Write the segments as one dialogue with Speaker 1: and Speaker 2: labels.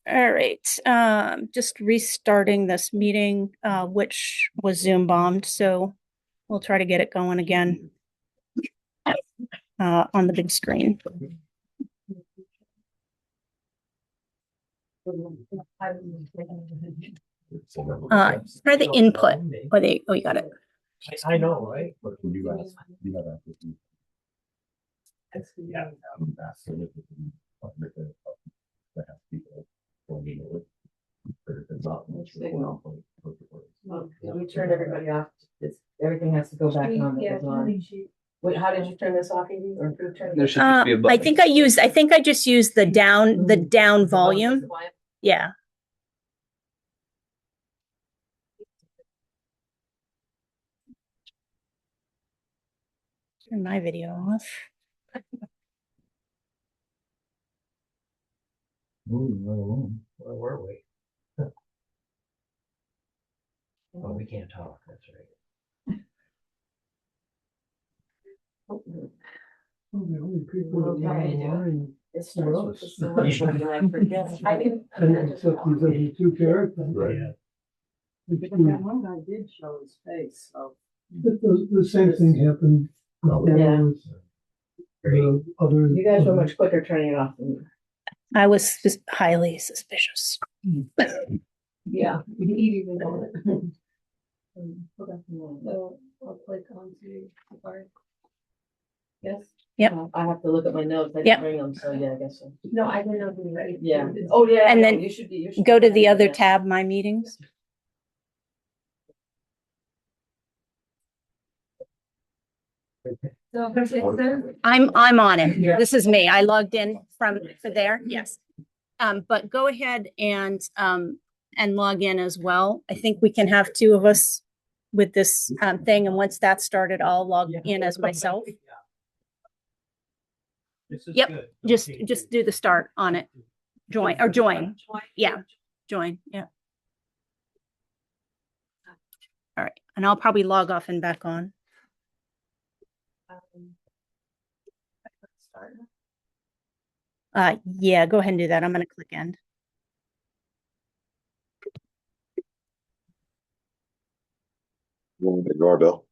Speaker 1: All right, just restarting this meeting, which was Zoom bombed, so we'll try to get it going again on the big screen. Try the input. Oh, you got it.
Speaker 2: I know, right?
Speaker 3: We turned everybody off. Everything has to go back on. Wait, how did you turn this off, Evie? Or who turned it off?
Speaker 1: I think I just used the down volume. Yeah. Turn my video off.
Speaker 2: Where were we? Oh, we can't talk, that's right.
Speaker 3: The only people that it starts with the selection, and I forget. I can.
Speaker 4: Except these other two characters.
Speaker 2: Right.
Speaker 3: That one guy did show his face, so.
Speaker 4: The same thing happened.
Speaker 3: Yeah.
Speaker 4: The other.
Speaker 3: You guys were much quicker turning it off than me.
Speaker 1: I was just highly suspicious.
Speaker 3: Yeah, you can even know it. So I'll click on to start. Yes?
Speaker 1: Yep.
Speaker 3: I have to look at my notes. I
Speaker 1: Yep.
Speaker 3: didn't bring them, so yeah, I guess so.
Speaker 5: No, I didn't know if you were ready.
Speaker 3: Yeah. Oh, yeah.
Speaker 1: And
Speaker 3: no,
Speaker 1: then
Speaker 3: you should be.
Speaker 1: Go to
Speaker 3: be
Speaker 1: the
Speaker 3: ready,
Speaker 1: other
Speaker 3: yeah.
Speaker 1: tab, My Meetings.
Speaker 5: So it says,
Speaker 1: I'm on it. This is me. I logged in for there. Yes. But go ahead and log in as well. I think we can have two of us with this thing, and once that's started, I'll log in as myself. Yep. Just do the start on it. Join. Yeah. Join. Yeah. All right. And I'll probably log off and back on. Yeah, go ahead and do that. I'm going to click end.
Speaker 6: The doorbell.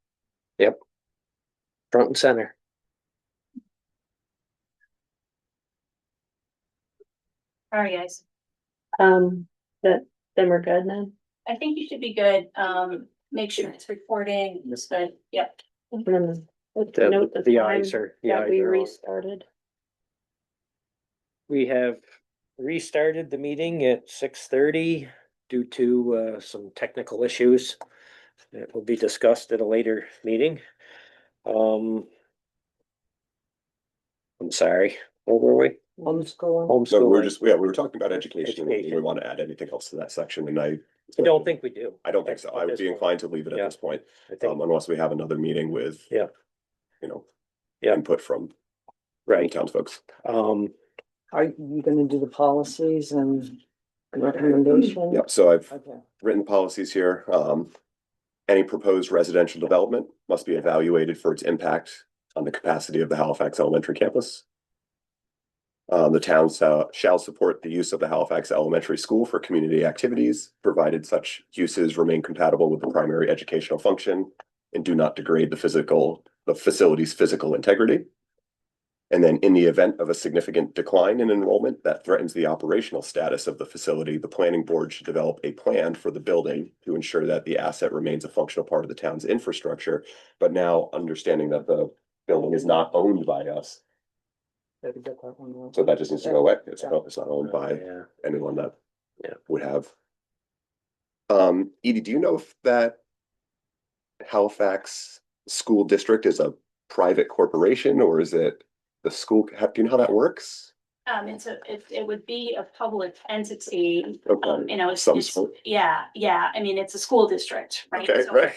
Speaker 6: Yep. Front and center.
Speaker 1: All right, guys.
Speaker 5: then we're good then.
Speaker 1: I think you should be good. Make sure it's recording. It's good. Yep.
Speaker 5: And then note the time
Speaker 6: eyes are
Speaker 5: that we
Speaker 6: on.
Speaker 5: restarted.
Speaker 6: We have restarted the meeting at 6:30 due to some technical issues that will be discussed at a later meeting. I'm sorry, where were we?
Speaker 5: Homeschooling.
Speaker 7: So
Speaker 6: Homeschooling.
Speaker 7: we were talking about education.
Speaker 6: Education.
Speaker 7: We want to add anything else to that section, and
Speaker 6: I don't think we do.
Speaker 7: I don't think so.
Speaker 6: At
Speaker 7: I would
Speaker 6: this
Speaker 7: be
Speaker 6: point.
Speaker 7: inclined to leave it at
Speaker 6: Yeah.
Speaker 7: this point,
Speaker 6: I think,
Speaker 7: unless we have another meeting with,
Speaker 6: Yeah. Yeah.
Speaker 7: input from
Speaker 6: right.
Speaker 7: townsfolk.
Speaker 3: Are you gonna do the policies and recommendations?
Speaker 7: Yep, so I've
Speaker 3: Okay.
Speaker 7: written policies here. Any proposed residential development must be evaluated for its impact on the capacity of the Halifax Elementary campus. The town shall support the use of the Halifax Elementary School for community activities, provided such uses remain compatible with the primary educational function and do not degrade the facility's physical integrity. And then in the event of a significant decline in enrollment that threatens the operational status of the facility, the planning board should develop a plan for the building to ensure that the asset remains a functional part of the town's infrastructure. But now understanding that the building is not owned by us, so that just needs to go away. It's not owned by
Speaker 6: Yeah.
Speaker 7: anyone that
Speaker 6: Yeah.
Speaker 7: would have. Edie, do you know if that Halifax school district is a private corporation or is it the school? Do you know how that works?
Speaker 1: It would be a public entity.
Speaker 7: Okay.
Speaker 1: Yeah. I mean, it's a school district, right?
Speaker 7: Okay,
Speaker 1: So
Speaker 7: right.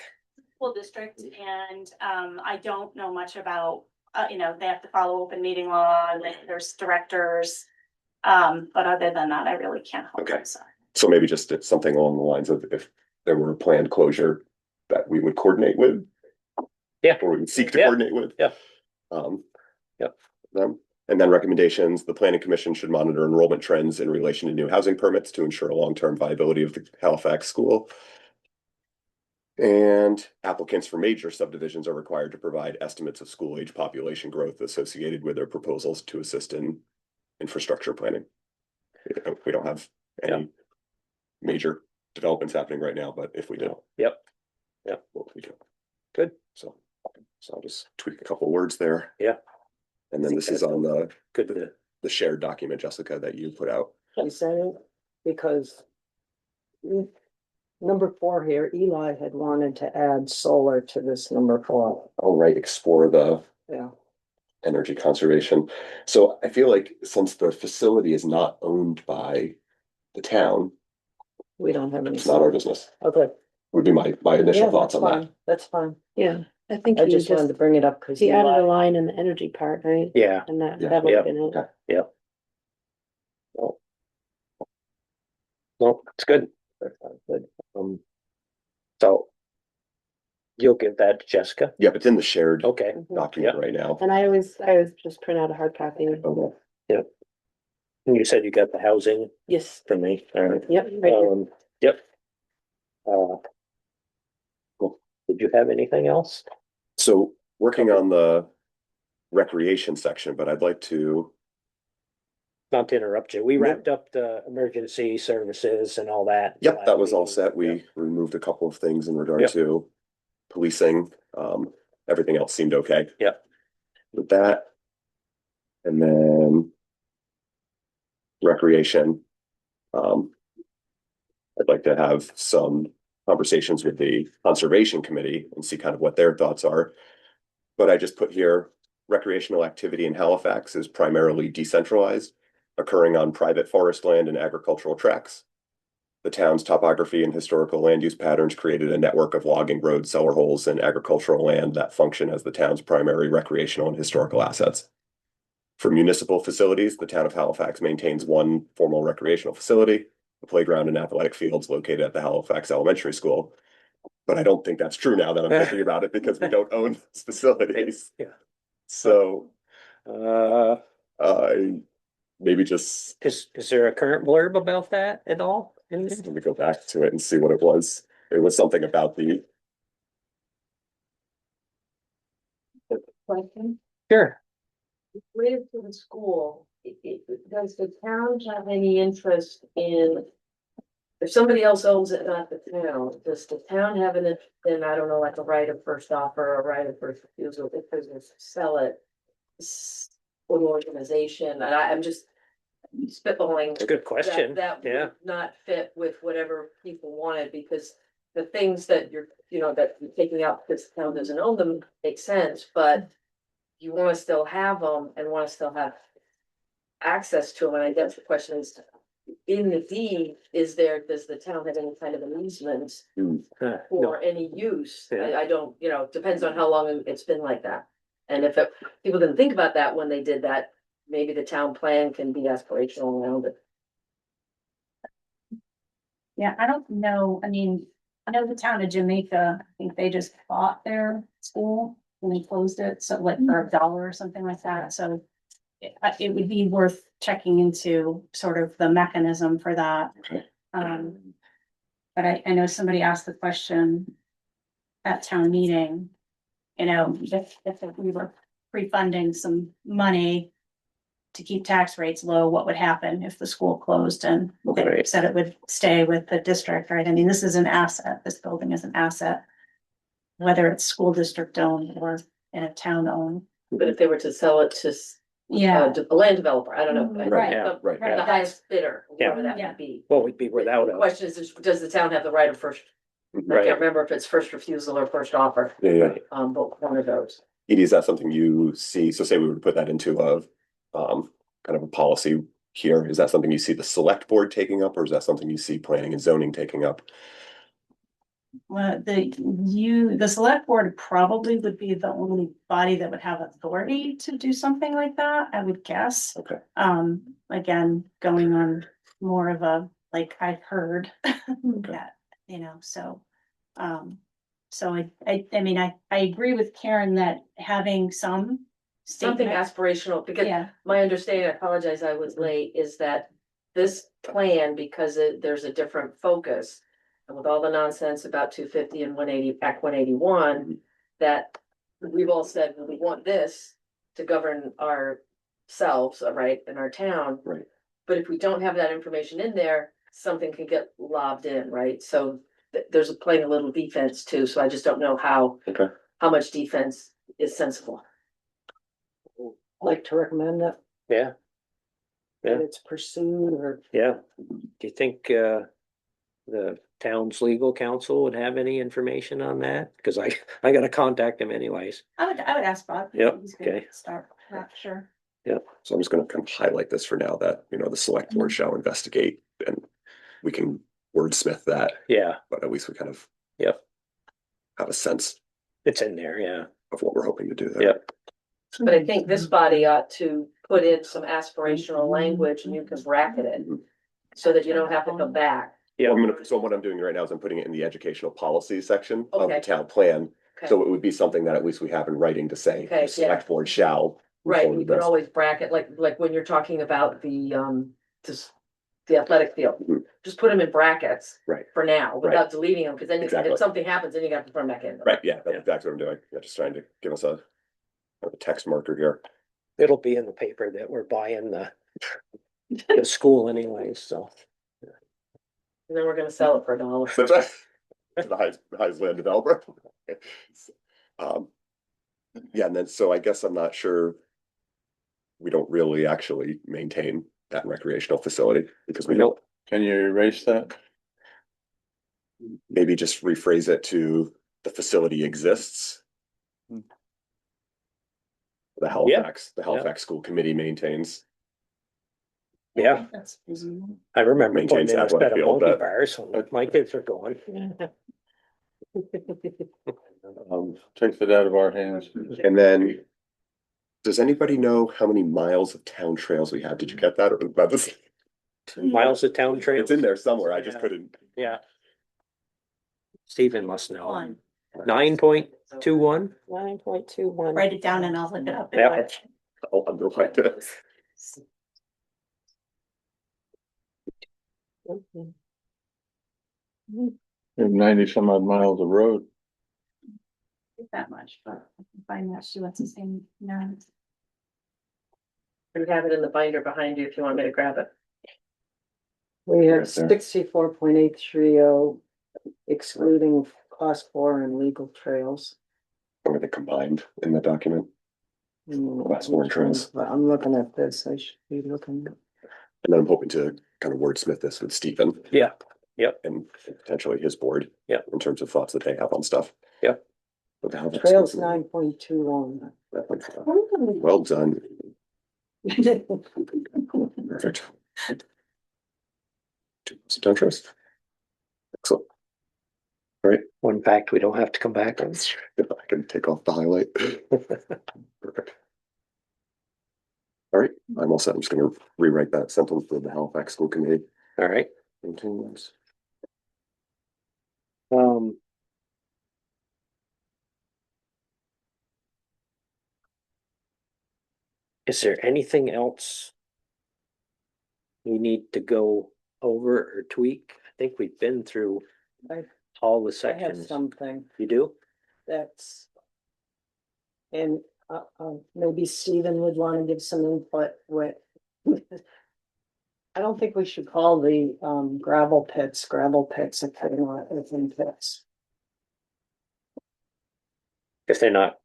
Speaker 1: School district, and I don't know much about. They have to follow open meeting law. And there's directors, but other than that, I really can't help.
Speaker 7: Okay.
Speaker 1: I'm sorry.
Speaker 7: So maybe just something along the lines of if there were a planned closure that we would coordinate with.
Speaker 6: Yeah.
Speaker 7: Or we would seek to
Speaker 6: Yeah.
Speaker 7: coordinate with.
Speaker 6: Yeah.
Speaker 7: Them. And then recommendations, the planning commission should monitor enrollment trends in relation to new housing permits to ensure long-term viability of the Halifax school. And applicants for major subdivisions are required to provide estimates of school age population growth associated with their proposals to assist in infrastructure planning. We don't have any major developments happening right now, but if we do.
Speaker 6: Yep.
Speaker 7: What we do.
Speaker 6: Good.
Speaker 7: So I'll just tweak a couple words there.
Speaker 6: Yeah.
Speaker 7: And then this is on
Speaker 6: Good to
Speaker 7: the shared document, Jessica, that you put out.
Speaker 8: You said it because number 4 here, Eli had wanted to add solar to this number 4.
Speaker 7: All right, explore the
Speaker 8: Yeah.
Speaker 7: energy conservation. So I feel like since the facility is not owned by the town,
Speaker 8: We don't have any.
Speaker 7: it's not our business,
Speaker 8: Okay.
Speaker 7: would be my initial
Speaker 8: Yeah,
Speaker 7: thoughts
Speaker 8: that's
Speaker 7: on that.
Speaker 8: fine. That's fine.
Speaker 5: Yeah, I think
Speaker 8: I
Speaker 5: he
Speaker 8: just wanted to bring it up because
Speaker 5: he added a line in the energy part, right?
Speaker 6: Yeah.
Speaker 5: And that,
Speaker 7: Yeah.
Speaker 5: that would
Speaker 6: Yeah.
Speaker 5: have been it.
Speaker 7: Okay.
Speaker 6: No, it's good.
Speaker 8: Good.
Speaker 6: So you'll give that to Jessica?
Speaker 7: Yep, it's in the shared
Speaker 6: Okay.
Speaker 7: document right now.
Speaker 5: And I always just print out a hard copy.
Speaker 7: Okay.
Speaker 6: And you said you got the housing
Speaker 5: Yes,
Speaker 6: for me, all right.
Speaker 5: yep, right here.
Speaker 6: Yep. Cool. Did you have anything else?
Speaker 7: So working on the recreation section, but I'd like to,
Speaker 6: Not to interrupt you, we wrapped up the emergency services and all that.
Speaker 7: yep, that was all
Speaker 6: last
Speaker 7: set.
Speaker 6: meeting.
Speaker 7: We removed a couple of things in regard
Speaker 6: Yep.
Speaker 7: to policing. Everything else seemed okay.
Speaker 6: Yep.
Speaker 7: With that. And then recreation. I'd like to have some conversations with the conservation committee and see kind of what their thoughts are. But I just put here, recreational activity in Halifax is primarily decentralized, occurring on private forest land and agricultural tracts. The town's topography and historical land use patterns created a network of logging roads, cellar holes, and agricultural land that function as the town's primary recreational and historical assets. For municipal facilities, the town of Halifax maintains one formal recreational facility, a playground and athletic fields located at the Halifax Elementary School. But I don't think that's true now that I'm thinking about it because we don't own those facilities.
Speaker 6: Yeah.
Speaker 7: So
Speaker 6: Uh,
Speaker 7: I maybe just
Speaker 6: is there a current blurb about that at all?
Speaker 7: let me go back to it and see what it was. It was something about the
Speaker 3: Question?
Speaker 6: Sure.
Speaker 3: Related to the school, does the town have any interest in? If somebody else owns it, not the town, does the town have an, then I don't know, like a right of first offer or right of first refusal if they're gonna sell it? For the organization, and I'm just spitballing.
Speaker 6: It's a good question.
Speaker 3: That
Speaker 6: Yeah.
Speaker 3: would not fit with whatever people wanted, because the things that you're, that you're taking out because the town doesn't own them make sense, but you wanna still have them and wanna still have access to them, and I guess the question is, in the deed, does the town have any kind of an easement
Speaker 6: No.
Speaker 3: for any use?
Speaker 6: Yeah.
Speaker 3: I don't, depends on how long it's been like that. And if people didn't think about that when they did that, maybe the town plan can be aspirational around it.
Speaker 1: Yeah, I don't know, I mean, I know the town of Jamaica, I think they just bought their school and they closed it, so like for $1 or something like that, so. It would be worth checking into sort of the mechanism for that.
Speaker 7: Okay.
Speaker 1: But I know somebody asked the question at town meeting, if we were pre-funding some money to keep tax rates low, what would happen if the school closed? And they
Speaker 6: Right.
Speaker 1: said it would stay with the district, right? I mean, this is an asset, this building is an asset, whether it's school district owned or in a town owned.
Speaker 3: But if they were to sell it to
Speaker 1: Yeah,
Speaker 3: a land developer, I don't know.
Speaker 1: Right,
Speaker 6: yeah,
Speaker 7: right.
Speaker 3: The highest bidder, whatever that
Speaker 1: Yeah.
Speaker 3: would be.
Speaker 6: Well, we'd be without
Speaker 3: The
Speaker 6: a,
Speaker 3: question is, does the town have the right of first, I
Speaker 6: right.
Speaker 3: can't remember if it's first refusal or first offer,
Speaker 7: yeah.
Speaker 3: but one of those.
Speaker 7: Edie, is that something you see? So say we were to put that into a kind of a policy here. Is that something you see the select board taking up, or is that something you see planning and zoning taking up?
Speaker 1: well, the select board probably would be the only body that would have authority to do something like that, I would guess.
Speaker 7: Okay.
Speaker 1: Again, going on more of a, like, I've heard that, so. So I mean, I agree with Karen that having some
Speaker 3: something
Speaker 1: statement.
Speaker 3: aspirational, because
Speaker 1: Yeah,
Speaker 3: my understanding, I apologize, I was late, is that this plan, because there's a different focus. And with all the nonsense about 250 and 180, Act 181, that we've all said, well, we want this to govern ourselves, right, in our town.
Speaker 7: Right.
Speaker 3: But if we don't have that information in there, something can get lobbed in, right? So there's playing a little defense too, so I just don't know
Speaker 7: Okay.
Speaker 3: how much defense is sensible.
Speaker 8: Like to recommend that,
Speaker 6: Yeah,
Speaker 8: that
Speaker 6: Yeah.
Speaker 8: it's pursued or
Speaker 6: yeah. Do you think, the town's legal counsel would have any information on that? Cause I gotta contact him anyways.
Speaker 1: I would ask Bob.
Speaker 6: Yep,
Speaker 1: He's good
Speaker 6: okay.
Speaker 1: to Start, not sure.
Speaker 7: So I'm just gonna kind of highlight this for now that, the select board shall investigate and we can wordsmith that,
Speaker 6: Yeah,
Speaker 7: but at least we kind of.
Speaker 6: Yep.
Speaker 7: Have a sense
Speaker 6: it's in there, yeah.
Speaker 7: of what we're hoping to do there.
Speaker 6: Yep.
Speaker 3: But I think this body ought to put in some aspirational language and you can bracket it. So that you don't have to come back.
Speaker 6: Yeah,
Speaker 7: So what I'm doing right now is I'm putting it in the educational policy section of the
Speaker 3: Okay.
Speaker 7: town plan.
Speaker 3: Okay.
Speaker 7: So it would be something that at least we have in writing to say,
Speaker 3: Okay,
Speaker 7: the select board shall. move
Speaker 3: Right,
Speaker 7: forward
Speaker 3: you
Speaker 7: with
Speaker 3: can
Speaker 7: this.
Speaker 3: always bracket, like when you're talking about just the athletic field,
Speaker 7: Mhm.
Speaker 3: just put them in brackets.
Speaker 7: Right.
Speaker 3: For now,
Speaker 7: Right.
Speaker 3: without deleting them, because then
Speaker 7: Exactly.
Speaker 3: if something happens, then you got to put them back in.
Speaker 7: Right, yeah,
Speaker 6: Yeah.
Speaker 7: that's exactly what I'm doing. Yeah, just trying to give us a text marker here.
Speaker 6: it'll be in the paper that we're buying the school anyways, so.
Speaker 3: And then we're gonna sell it for $1.
Speaker 7: That's right. The highest land developer. Yeah, and then, so I guess I'm not sure. We don't really actually maintain that recreational facility because we don't.
Speaker 6: Nope.
Speaker 9: Can you erase that?
Speaker 7: Maybe just rephrase it to the facility exists.
Speaker 9: Hmm.
Speaker 7: The Halifax School Committee maintains.
Speaker 6: Yeah,
Speaker 1: That's reasonable.
Speaker 6: I remember putting
Speaker 7: Maintains
Speaker 6: in a
Speaker 7: athletic
Speaker 6: set of
Speaker 7: field,
Speaker 6: monkey
Speaker 7: but-
Speaker 6: bars when my kids are going.
Speaker 9: Takes it out of our hands.
Speaker 7: And then, does anybody know how many miles of town trails we have? Did you get that? Or about this?
Speaker 6: Miles of town trails.
Speaker 7: It's in there somewhere. I just couldn't.
Speaker 6: Yeah. Stephen must know.
Speaker 1: One.
Speaker 6: 9.21?
Speaker 5: 9.21.
Speaker 1: Write it down and I'll look it up.
Speaker 6: Yeah.
Speaker 7: I'll underline this.
Speaker 5: Okay.
Speaker 9: We have 90 some odd miles of road.
Speaker 1: That much, but I can find that. She wants the same. No.
Speaker 3: You have it in the binder behind you if you want me to grab it.
Speaker 5: We have
Speaker 7: Right there.
Speaker 5: 64.830 excluding class 4 and legal trails.
Speaker 7: Or they combined in the document. Class 4 trails.
Speaker 5: But I'm looking at this, I should be looking.
Speaker 7: And then I'm hoping to kind of wordsmith this with Stephen.
Speaker 6: Yeah.
Speaker 7: And potentially his board.
Speaker 6: Yeah.
Speaker 7: In terms of thoughts that they have on stuff.
Speaker 6: Yeah.
Speaker 7: But the Halifax
Speaker 5: Trails
Speaker 7: School
Speaker 5: 9.21.
Speaker 7: Committee- Well done, perfect. Town trust. Excellent.
Speaker 6: One fact we don't have to come back on.
Speaker 7: If I can take off the highlight. Perfect. All right, I'm all set. I'm just gonna rewrite that sentence for the Halifax School Committee.
Speaker 6: All right.
Speaker 7: Maintains.
Speaker 6: Is there anything else we need to go over or tweak? I think we've been through
Speaker 5: I-
Speaker 6: all the
Speaker 5: I have
Speaker 6: sections.
Speaker 5: something
Speaker 6: You do?
Speaker 5: that's. And maybe Stephen would want to give some input with. I don't think we should call the gravel pits if they're not open pits.
Speaker 6: If they're not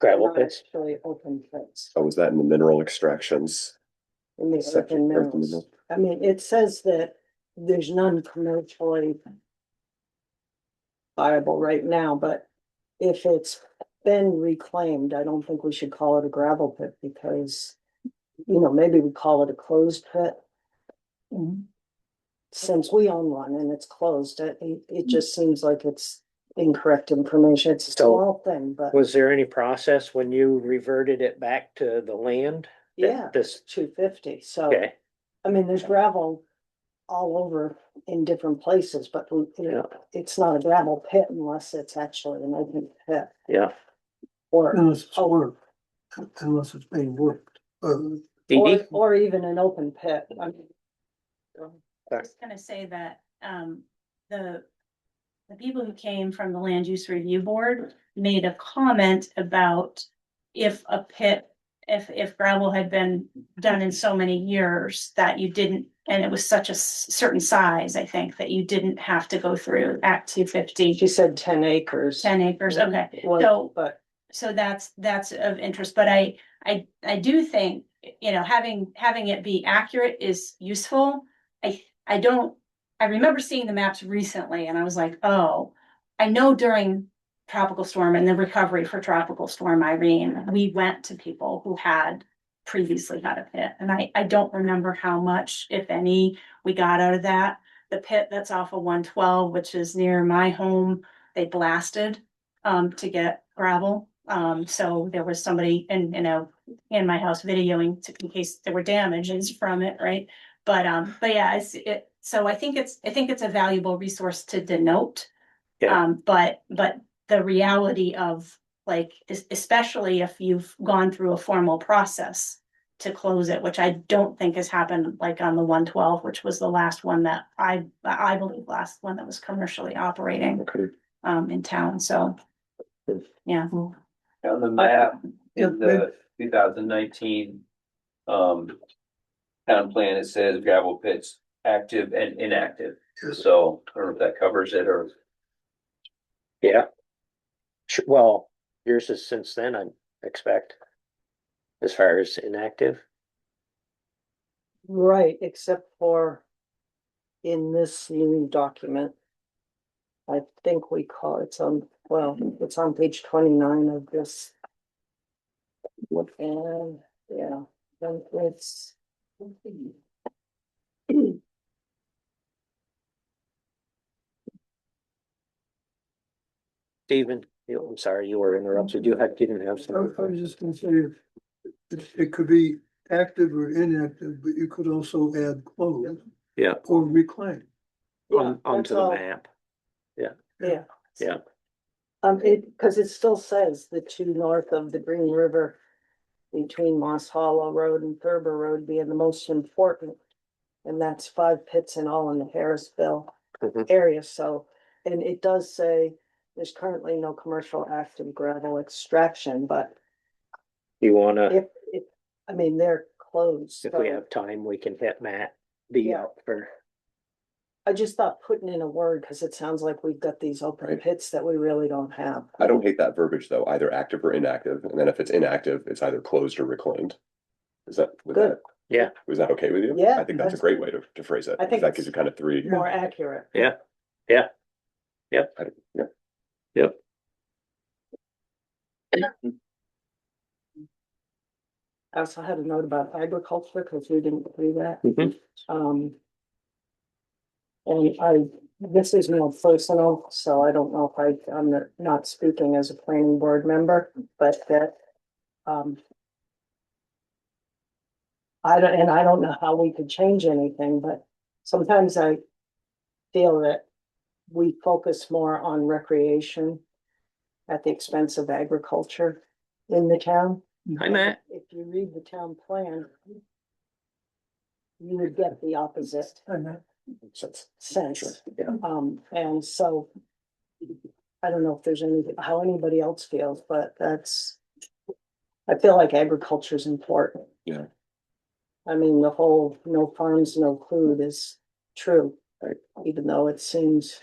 Speaker 5: They're
Speaker 6: gravel
Speaker 5: not
Speaker 6: pits?
Speaker 5: Actually open pits
Speaker 7: Oh, was that in the mineral extractions?
Speaker 5: in the
Speaker 7: Section,
Speaker 5: open
Speaker 7: earth and
Speaker 5: minerals.
Speaker 7: mineral.
Speaker 5: I mean, it says that there's none commercially viable right now, but if it's been reclaimed, I don't think we should call it a gravel pit because, maybe we call it a closed pit. Since we own one and it's closed, it just seems like it's incorrect information. It's a
Speaker 6: So,
Speaker 5: small thing, but
Speaker 6: Was there any process when you reverted it back to the land? that
Speaker 5: yeah,
Speaker 6: This,
Speaker 5: 250. So,
Speaker 6: okay,
Speaker 5: I mean, there's gravel all over in different places, but
Speaker 6: Yeah.
Speaker 5: it's not a gravel pit unless it's actually an open pit
Speaker 6: yeah,
Speaker 5: or,
Speaker 4: No, it's work. unless it's being worked.
Speaker 6: Dee Dee?
Speaker 5: Or even an open pit. I mean,
Speaker 1: I was gonna say that, the people who came from the Land Use Review Board made a comment about if a pit, if gravel had been done in so many years that you didn't, and it was such a certain size, I think, that you didn't have to go through Act 250.
Speaker 5: she said 10 acres.
Speaker 1: 10 acres, okay.
Speaker 5: Well,
Speaker 1: So,
Speaker 5: but
Speaker 1: so that's of interest, but I do think, you know, having it be accurate is useful. I remember seeing the maps recently and I was like, oh, I know during tropical storm and the recovery for tropical storm Irene, we went to people who had previously had a pit. And I don't remember how much, if any, we got out of that. The pit that's off of 112, which is near my home, they blasted to get gravel. So there was somebody in my house videoing in case there were damages from it, right? But yeah, so I think it's a valuable resource to denote.
Speaker 6: Yeah.
Speaker 1: But the reality of like, especially if you've gone through a formal process to close it, which I don't think has happened like on the 112, which was the last one that I believe last one that was commercially operating in town. So yeah.
Speaker 10: On the map in the 2019 town plan, it says gravel pits active and inactive. So I don't know if that covers it or.
Speaker 6: Yeah. Well, yours is since then, I expect, as far as inactive.
Speaker 5: right, except for in this new document. I think we call it's on, well, it's on page 29 of this. And yeah, then it's.
Speaker 6: Stephen, I'm sorry, you were interrupted. You didn't have
Speaker 4: I
Speaker 6: some.
Speaker 4: was just gonna say, it could be active or inactive, but you could also add closed.
Speaker 6: Yeah.
Speaker 4: Or reclaim.
Speaker 6: Onto
Speaker 5: that's
Speaker 6: the
Speaker 5: all.
Speaker 6: map.
Speaker 5: Yeah.
Speaker 6: Yeah.
Speaker 5: Because it still says the two north of the Green River between Moss Hollow Road and Thurber Road being the most important. And that's 5 pits in all in the Harrisville
Speaker 6: Mhm.
Speaker 5: area, so, and it does say there's currently no commercial active gravel extraction, but
Speaker 6: You wanna,
Speaker 5: if, I mean, they're closed.
Speaker 6: if we
Speaker 5: so
Speaker 6: have time, we can hit Matt B
Speaker 5: Yeah.
Speaker 6: out for,
Speaker 5: I just thought putting in a word, because it sounds like we've got these open
Speaker 7: Right.
Speaker 5: pits that we really don't have.
Speaker 7: I don't hate that verbiage though, either active or inactive, and then if it's inactive, it's either closed or reclaimed. Is that,
Speaker 5: Good.
Speaker 6: yeah,
Speaker 7: was that okay with you?
Speaker 5: Yeah,
Speaker 7: I think that's a
Speaker 5: that's-
Speaker 7: great way to phrase it.
Speaker 5: I think
Speaker 7: That
Speaker 5: it's-
Speaker 7: gives you kind of three.
Speaker 5: More accurate.
Speaker 6: yeah. Yep.
Speaker 5: I also had a note about agriculture, because we didn't do that.
Speaker 6: Mhm.
Speaker 5: And this is more personal, so I don't know if I'm not speaking as a planning board member, but that, I don't know how we could change anything, but sometimes I feel that we focus more on recreation at the expense of agriculture in the town.
Speaker 6: Hi, Matt.
Speaker 5: If you read the town plan, you would get the opposite sense.
Speaker 6: Yeah.
Speaker 5: And so I don't know if there's how anybody else feels, but I feel like agriculture is important.
Speaker 7: Yeah.
Speaker 5: I mean, the whole no farms, no food is true.
Speaker 6: Right.
Speaker 5: Even though it seems,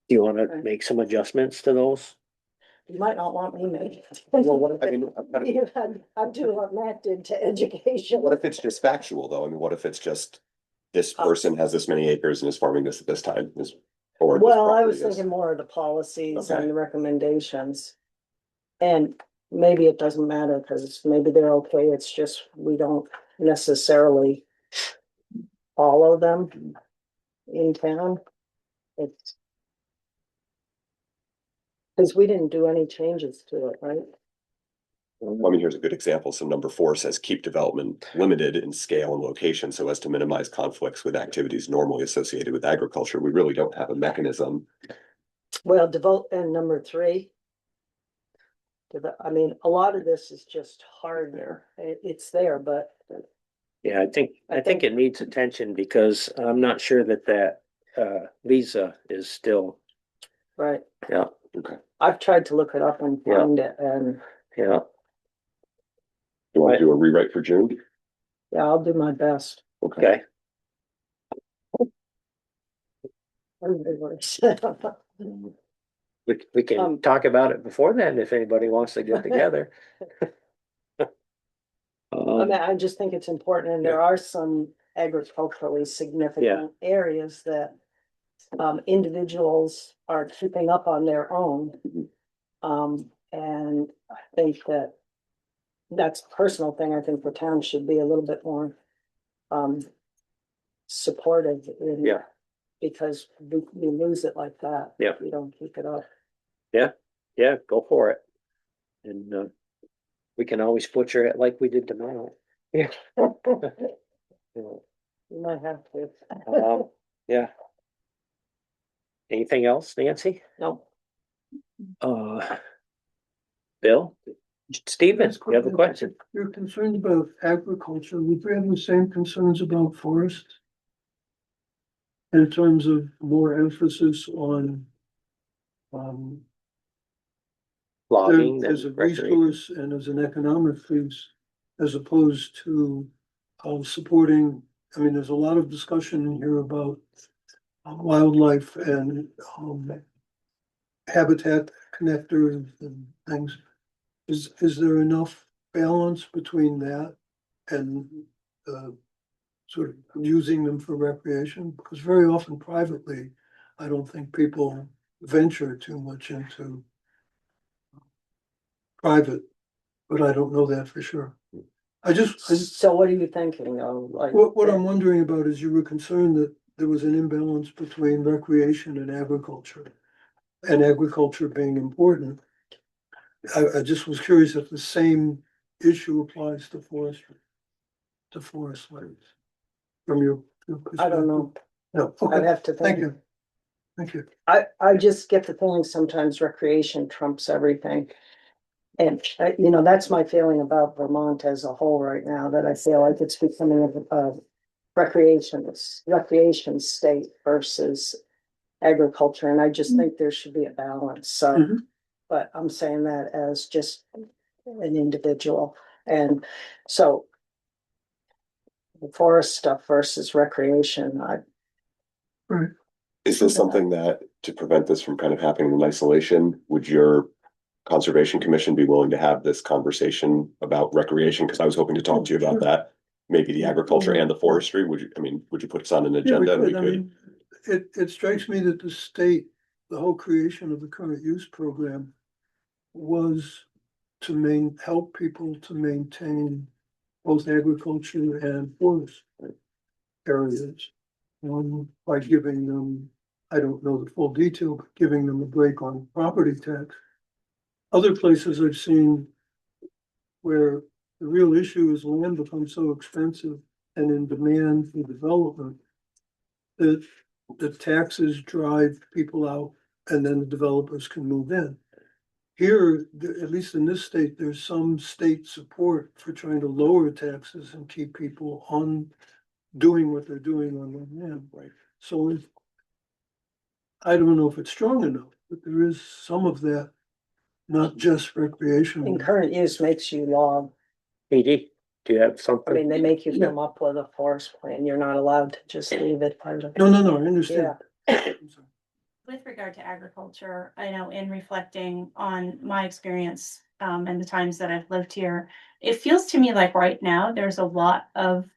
Speaker 6: Do you wanna
Speaker 5: Right.
Speaker 6: make some adjustments to those?
Speaker 5: you might not want me maybe.
Speaker 7: Well, what if, I mean,
Speaker 5: I'm doing what Matt did to education.
Speaker 7: what if it's just factual though? I mean, what if it's just this person has this many acres and is farming this at this time? Or this
Speaker 5: Well, I
Speaker 7: property
Speaker 5: was
Speaker 7: is-
Speaker 5: thinking more of the policies
Speaker 7: Okay.
Speaker 5: and the recommendations. And maybe it doesn't matter because maybe they're okay, it's just we don't necessarily follow them in town. It's because we didn't do any changes to it, right?
Speaker 7: I mean, here's a good example. So number 4 says keep development limited in scale and location so as to minimize conflicts with activities normally associated with agriculture. We really don't have a mechanism.
Speaker 5: Well, devote, and number 3. I mean, a lot of this is just hard there. It's there, but
Speaker 6: Yeah, I think
Speaker 5: I think-
Speaker 6: it needs attention because I'm not sure that Lisa is still,
Speaker 5: right.
Speaker 6: yeah,
Speaker 5: I've tried to look it up and
Speaker 6: Yeah.
Speaker 5: find it, and
Speaker 6: yeah.
Speaker 7: You want to do a rewrite for June?
Speaker 5: yeah, I'll do my best.
Speaker 6: Okay,
Speaker 5: Everybody works.
Speaker 6: we can
Speaker 5: Um,
Speaker 6: talk about it before then if anybody wants to get together.
Speaker 5: I mean, I just think it's important, and there are some agriculturally significant areas that individuals are keeping up on their own. And I think that's a personal thing. I think the town should be a little bit more supportive in.
Speaker 6: Yeah.
Speaker 5: Because we lose it like that.
Speaker 6: Yeah.
Speaker 5: if We don't keep it up.
Speaker 6: Yeah, go for it. And we can always butcher it like we did tomorrow. Yeah.
Speaker 5: You might have to.
Speaker 6: Yeah. Anything else, Nancy?
Speaker 5: No,
Speaker 6: Bill? Steven,
Speaker 4: Yes,
Speaker 6: you have a question?
Speaker 4: You're concerned about agriculture. Would you have the same concerns about forest? In terms of more emphasis on
Speaker 6: Logging
Speaker 4: them as a
Speaker 6: and recreation?
Speaker 4: resource and as an economic piece, as opposed to supporting, I mean, there's a lot of discussion in here about wildlife and habitat connectors and things. Is there enough balance between that and sort of using them for recreation? Because very often privately, I don't think people venture too much into private, but I don't know that for sure.
Speaker 5: so what are you thinking of, like?
Speaker 4: What I'm wondering about is you were concerned that there was an imbalance between recreation and agriculture being important. I just was curious if the same issue applies to forestry, to forest lands. From your
Speaker 5: I don't know.
Speaker 4: No,
Speaker 5: I'd
Speaker 4: okay,
Speaker 5: have to
Speaker 4: thank
Speaker 5: think.
Speaker 4: you. Thank you.
Speaker 5: I just get the feeling sometimes recreation trumps everything. And, that's my feeling about Vermont as a whole right now, that I feel like it's becoming a recreation state versus agriculture, and I just think there should be a balance, so.
Speaker 4: Mhm.
Speaker 5: But I'm saying that as just an individual, and so. The forest stuff versus recreation,
Speaker 7: Is this something that, to prevent this from kind of happening in isolation, would your Conservation Commission be willing to have this conversation about recreation? Because I was hoping to talk to you about that. Maybe the agriculture and the forestry. Would you put us on an
Speaker 4: Yeah,
Speaker 7: agenda? And we
Speaker 4: I
Speaker 7: could.
Speaker 4: mean, it strikes me that the state, the whole creation of the current use program was to help people to maintain both agriculture and forest areas. By giving them, I don't know the full detail, but giving them a break on property tax. Other places I've seen where the real issue is land becomes so expensive and in demand for development that the taxes drive people out and then the developers can move in. Here, at least in this state, there's some state support for trying to lower taxes and keep people on doing what they're doing on the land. Right. So I don't know if it's strong enough, but there is some of that, not just recreation.
Speaker 5: in current use makes you log.
Speaker 6: PD, do you have
Speaker 5: I
Speaker 6: something?
Speaker 5: mean, they make you come up with a forest plan, you're not allowed to just leave it.
Speaker 4: No, I understand.
Speaker 1: With regard to agriculture, I know in reflecting on my experience, and the times that I've lived here, it feels to me like right now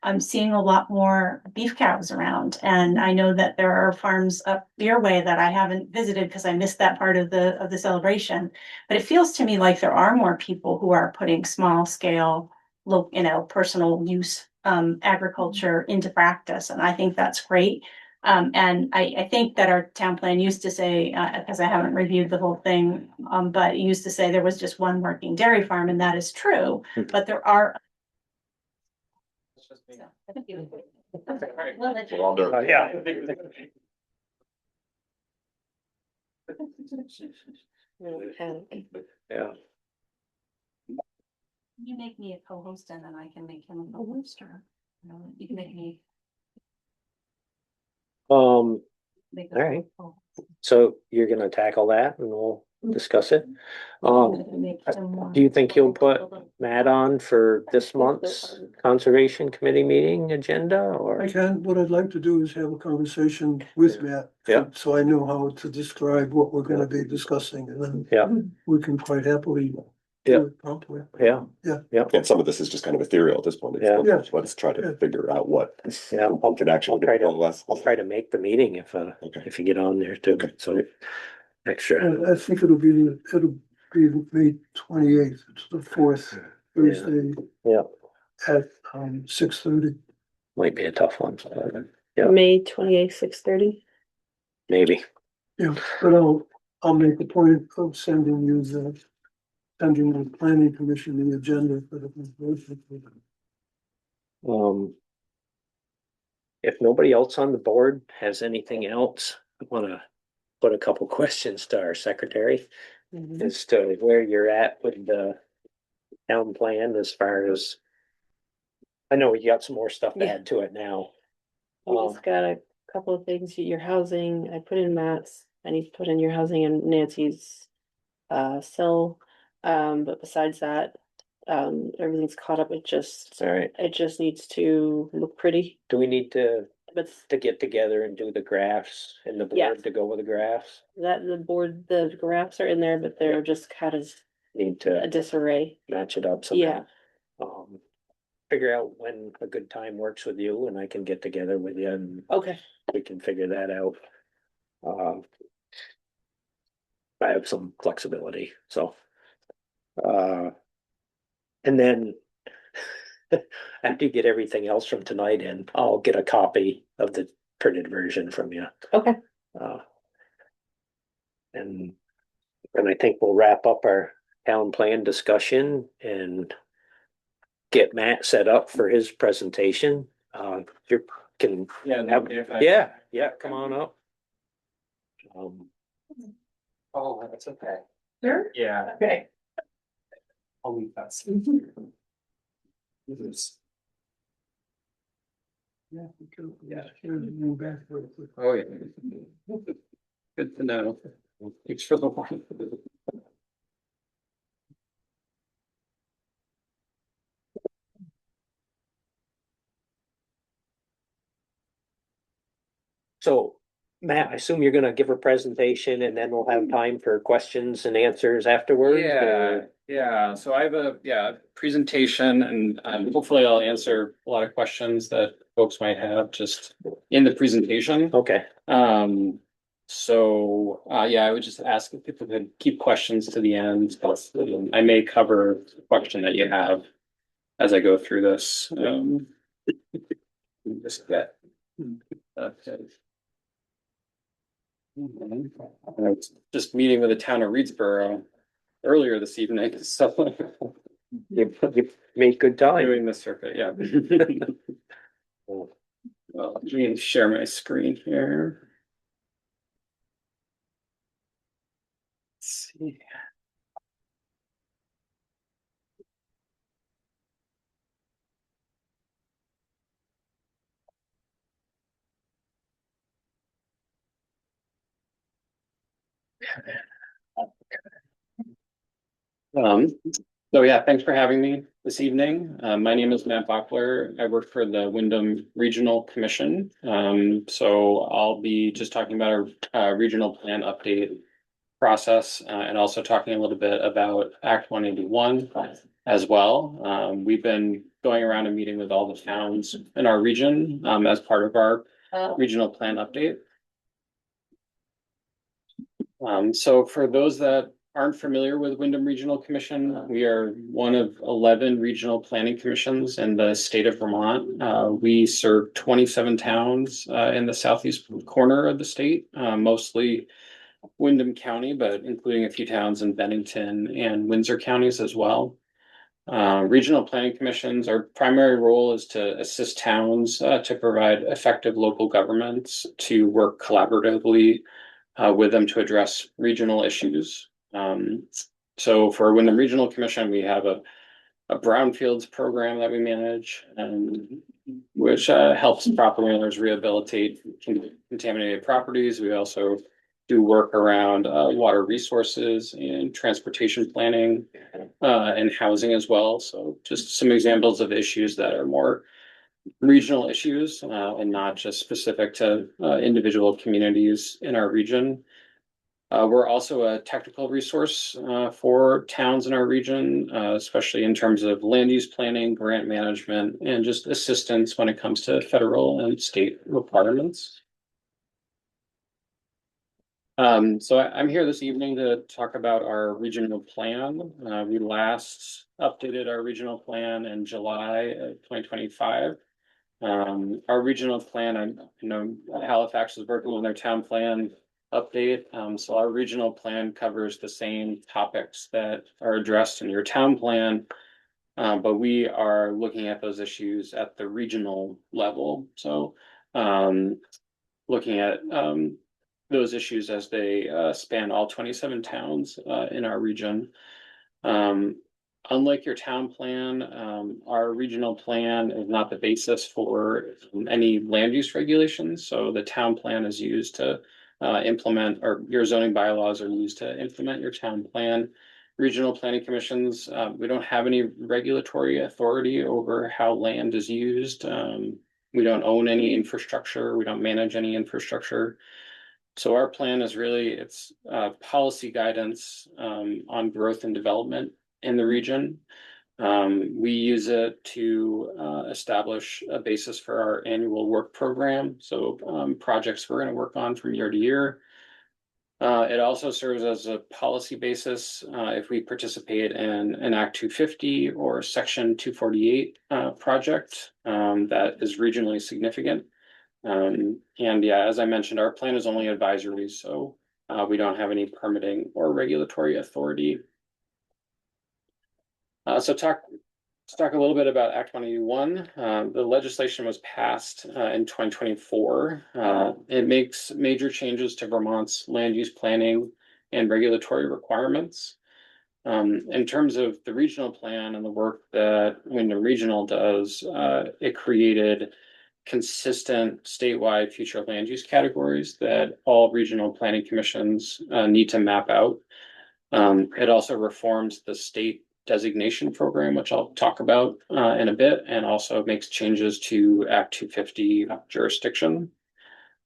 Speaker 1: I'm seeing a lot more beef cows around. And I know that there are farms up your way that I haven't visited because I missed that part of the celebration. But it feels to me like there are more people who are putting small scale, personal use, agriculture into practice. And I think that's great. And I think that our town plan used to say, because I haven't reviewed the whole thing, but it used to say there was just one working dairy farm, and that is true, but there are.
Speaker 7: We're all done.
Speaker 6: Yeah. Yeah.
Speaker 1: You make me a co-host and then I can make him a co-host, or you can make me.
Speaker 6: All
Speaker 1: Make
Speaker 6: right. So you're gonna tackle that and we'll discuss it. Do you think you'll put Matt on for this month's Conservation Committee meeting agenda or?
Speaker 4: I can, what I'd like to do is have a conversation with Matt.
Speaker 6: Yeah.
Speaker 4: So I know how to describe what we're gonna be discussing, and then
Speaker 6: Yeah,
Speaker 4: we can quite happily
Speaker 6: Yeah.
Speaker 4: do it promptly.
Speaker 6: yeah.
Speaker 4: Yeah.
Speaker 6: Yeah,
Speaker 7: And some of this is just kind of ethereal at this point.
Speaker 6: Yeah.
Speaker 4: Yeah.
Speaker 7: Let's try
Speaker 4: Yeah.
Speaker 7: to figure out what
Speaker 6: yeah.
Speaker 7: can actually
Speaker 6: I'll try to-
Speaker 7: less.
Speaker 6: I'll try to make the meeting
Speaker 7: Okay.
Speaker 6: if you get on there too,
Speaker 7: Okay.
Speaker 6: so extra.
Speaker 4: I think it'll be May 28th, it's the fourth Thursday.
Speaker 6: Yeah.
Speaker 4: At 6:30.
Speaker 6: Might be a tough one, but Yeah.
Speaker 8: May 28th, 6:30.
Speaker 6: maybe.
Speaker 4: Yeah, but I'll make a point of sending the planning commission the agenda for the.
Speaker 6: If nobody else on the board has anything else, I wanna put a couple questions to our secretary as to where you're at with the town plan as far as. I know you got some more stuff to
Speaker 11: Yeah.
Speaker 6: add to it now.
Speaker 11: We just got a couple of things, your housing, I put in Matt's, I need to put in your housing and Nancy's. Cell, but besides that, everything's caught up,
Speaker 6: All right,
Speaker 11: it just needs to look pretty,
Speaker 6: do we need to
Speaker 11: but
Speaker 6: get together and do the graphs and the
Speaker 11: Yeah.
Speaker 6: board to go with the graphs?
Speaker 11: the graphs are in there, but they're just kind of
Speaker 6: Need
Speaker 11: a
Speaker 6: to
Speaker 11: disarray.
Speaker 6: match it up somehow.
Speaker 11: Yeah,
Speaker 6: Figure out when a good time works with you and I can get together with you and
Speaker 11: okay,
Speaker 6: we can figure that out. I have some flexibility, so. And then after you get everything else from tonight in, I'll get a copy of the printed version from you.
Speaker 11: okay,
Speaker 6: Uh, And I think we'll wrap up our town plan discussion and get Matt set up for his presentation. You can. Yeah, come on up.
Speaker 10: Oh, that's okay.
Speaker 1: Sure.
Speaker 10: Yeah.
Speaker 1: Okay.
Speaker 10: I'll leave that.
Speaker 4: Yeah. Move back real quick.
Speaker 10: Oh, yeah. Good to know. Thanks for the one.
Speaker 6: So, Matt, I assume you're gonna give a presentation and then we'll have time for questions and answers afterwards? or-
Speaker 12: Yeah, so I have a presentation and hopefully I'll answer a lot of questions that folks might have just in the presentation.
Speaker 6: Okay,
Speaker 12: I would just ask if people could keep questions to the end. I may cover the question that you have as I go through this. Just get. Okay. I was just meeting with the town of Reedsboro earlier this evening, so.
Speaker 6: you made good time.
Speaker 12: Doing the circuit, yeah. Well, let me share my screen here. Let's see. Thanks for having me this evening. My name is Matt Bachler. I work for the Wyndham Regional Commission. So I'll be just talking about our regional plan update process and also talking a little bit about Act 181 as well. We've been going around and meeting with all the towns in our region as part of our regional plan update. So for those that aren't familiar with Wyndham Regional Commission, we are one of 11 regional planning commissions in the state of Vermont. We serve 27 towns in the southeast corner of the state, mostly Wyndham County, but including a few towns in Bennington and Windsor counties as well. Regional planning commissions, our primary role is to assist towns to provide effective local governments to work collaboratively with them to address regional issues. So for Wyndham Regional Commission, we have a a brownfields program that we manage, which helps property owners rehabilitate contaminated properties. We also do work around water resources and transportation planning and housing as well. So just some examples of issues that are more regional issues and not just specific to individual communities in our region. We're also a technical resource for towns in our region, especially in terms of land use planning, grant management, and just assistance when it comes to federal and state requirements. So I'm here this evening to talk about our regional plan. We last updated our regional plan in July of 2025. Our regional plan, I know Halifax is working on their town plan update. So our regional plan covers the same topics that are addressed in your town plan. But we are looking at those issues at the regional level. So looking at those issues as they span all 27 towns in our region. Unlike your town plan, our regional plan is not the basis for any land use regulations. So the town plan is used to implement, or your zoning bylaws are used to implement your town plan. Regional planning commissions, we don't have any regulatory authority over how land is used. We don't own any infrastructure. We don't manage any infrastructure. So our plan is really, it's policy guidance on growth and development in the region. We use it to establish a basis for our annual work program. So projects we're going to work on from year to year. It also serves as a policy basis if we participate in an Act 250 or Section 248 project that is regionally significant. And yeah, as I mentioned, our plan is only advisory, so we don't have any permitting or regulatory authority. So let's talk a little bit about Act 181. The legislation was passed in 2024. It makes major changes to Vermont's land use planning and regulatory requirements. In terms of the regional plan and the work that Wyndham Regional does, it created consistent statewide future land use categories that all regional planning commissions need to map out. It also reforms the state designation program, which I'll talk about in a bit, and also makes changes to Act 250 jurisdiction,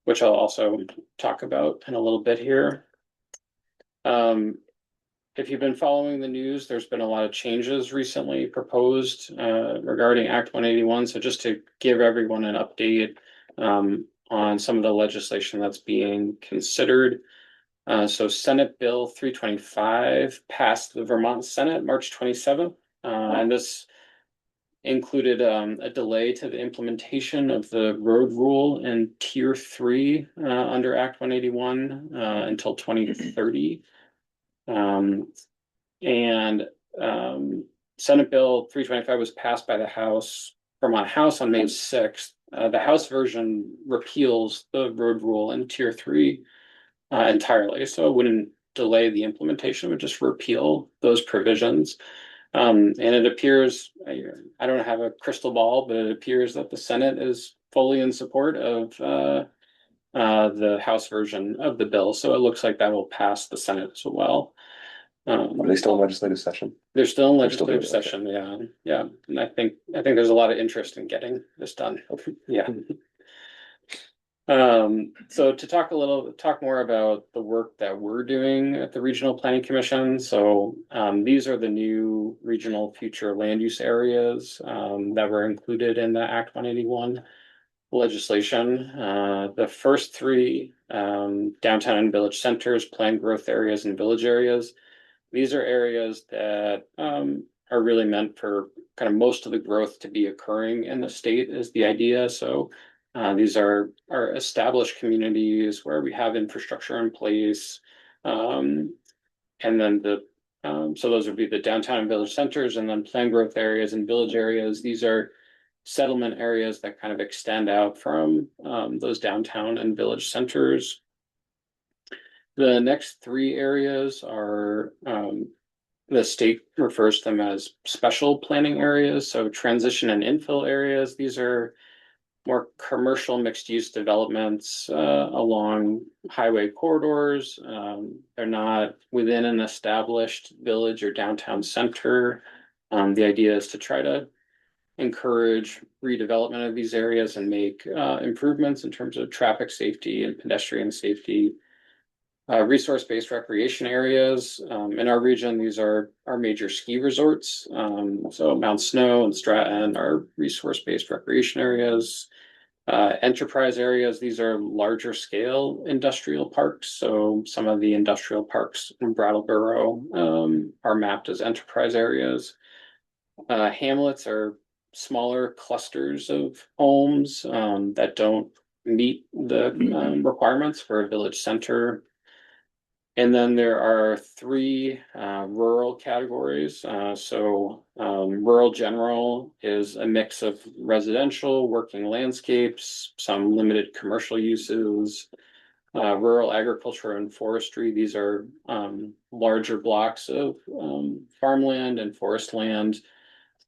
Speaker 12: which I'll also talk about in a little bit here. If you've been following the news, there's been a lot of changes recently proposed regarding Act 181. So just to give everyone an update on some of the legislation that's being considered. So Senate Bill 325 passed the Vermont Senate March 27th, and this included a delay to the implementation of the road rule in Tier 3 under Act 181 until 2030. Senate Bill 325 was passed by the Vermont House on May 6th. The House version repeals the road rule in Tier 3 entirely, so it wouldn't delay the implementation, it would just repeal those provisions. And it appears, I don't have a crystal ball, but it appears that the Senate is fully in support of the House version of the bill, so it looks like that will pass the Senate as well.
Speaker 7: Are they still in legislative session?
Speaker 12: They're still in
Speaker 7: They're still
Speaker 12: legislative
Speaker 7: doing it, okay.
Speaker 12: session, yeah. And I think there's a lot of interest in getting this done. Yeah. So to talk more about the work that we're doing at the Regional Planning Commission. So these are the new regional future land use areas that were included in the Act 181 legislation. The first three, downtown and village centers, planned growth areas and village areas. These are areas that are really meant for kind of most of the growth to be occurring in the state is the idea. So these are established communities where we have infrastructure in place. And then so those would be the downtown and village centers, and then planned growth areas and village areas. These are settlement areas that kind of extend out from those downtown and village centers. The next three areas are the state refers to them as special planning areas, so transition and infill areas. These are more commercial mixed-use developments along highway corridors. They're not within an established village or downtown center. The idea is to try to encourage redevelopment of these areas and make improvements in terms of traffic safety and pedestrian safety. Resource-based recreation areas. In our region, these are our major ski resorts. So Mount Snow and Stratton are resource-based recreation areas. Enterprise areas, these are larger scale industrial parks. So some of the industrial parks in Brattleboro are mapped as enterprise areas. Hamlets are smaller clusters of homes that don't meet the requirements for a village center. And then there are three rural categories. Rural general is a mix of residential, working landscapes, some limited commercial uses. Rural agriculture and forestry, these are larger blocks of farmland and forest land,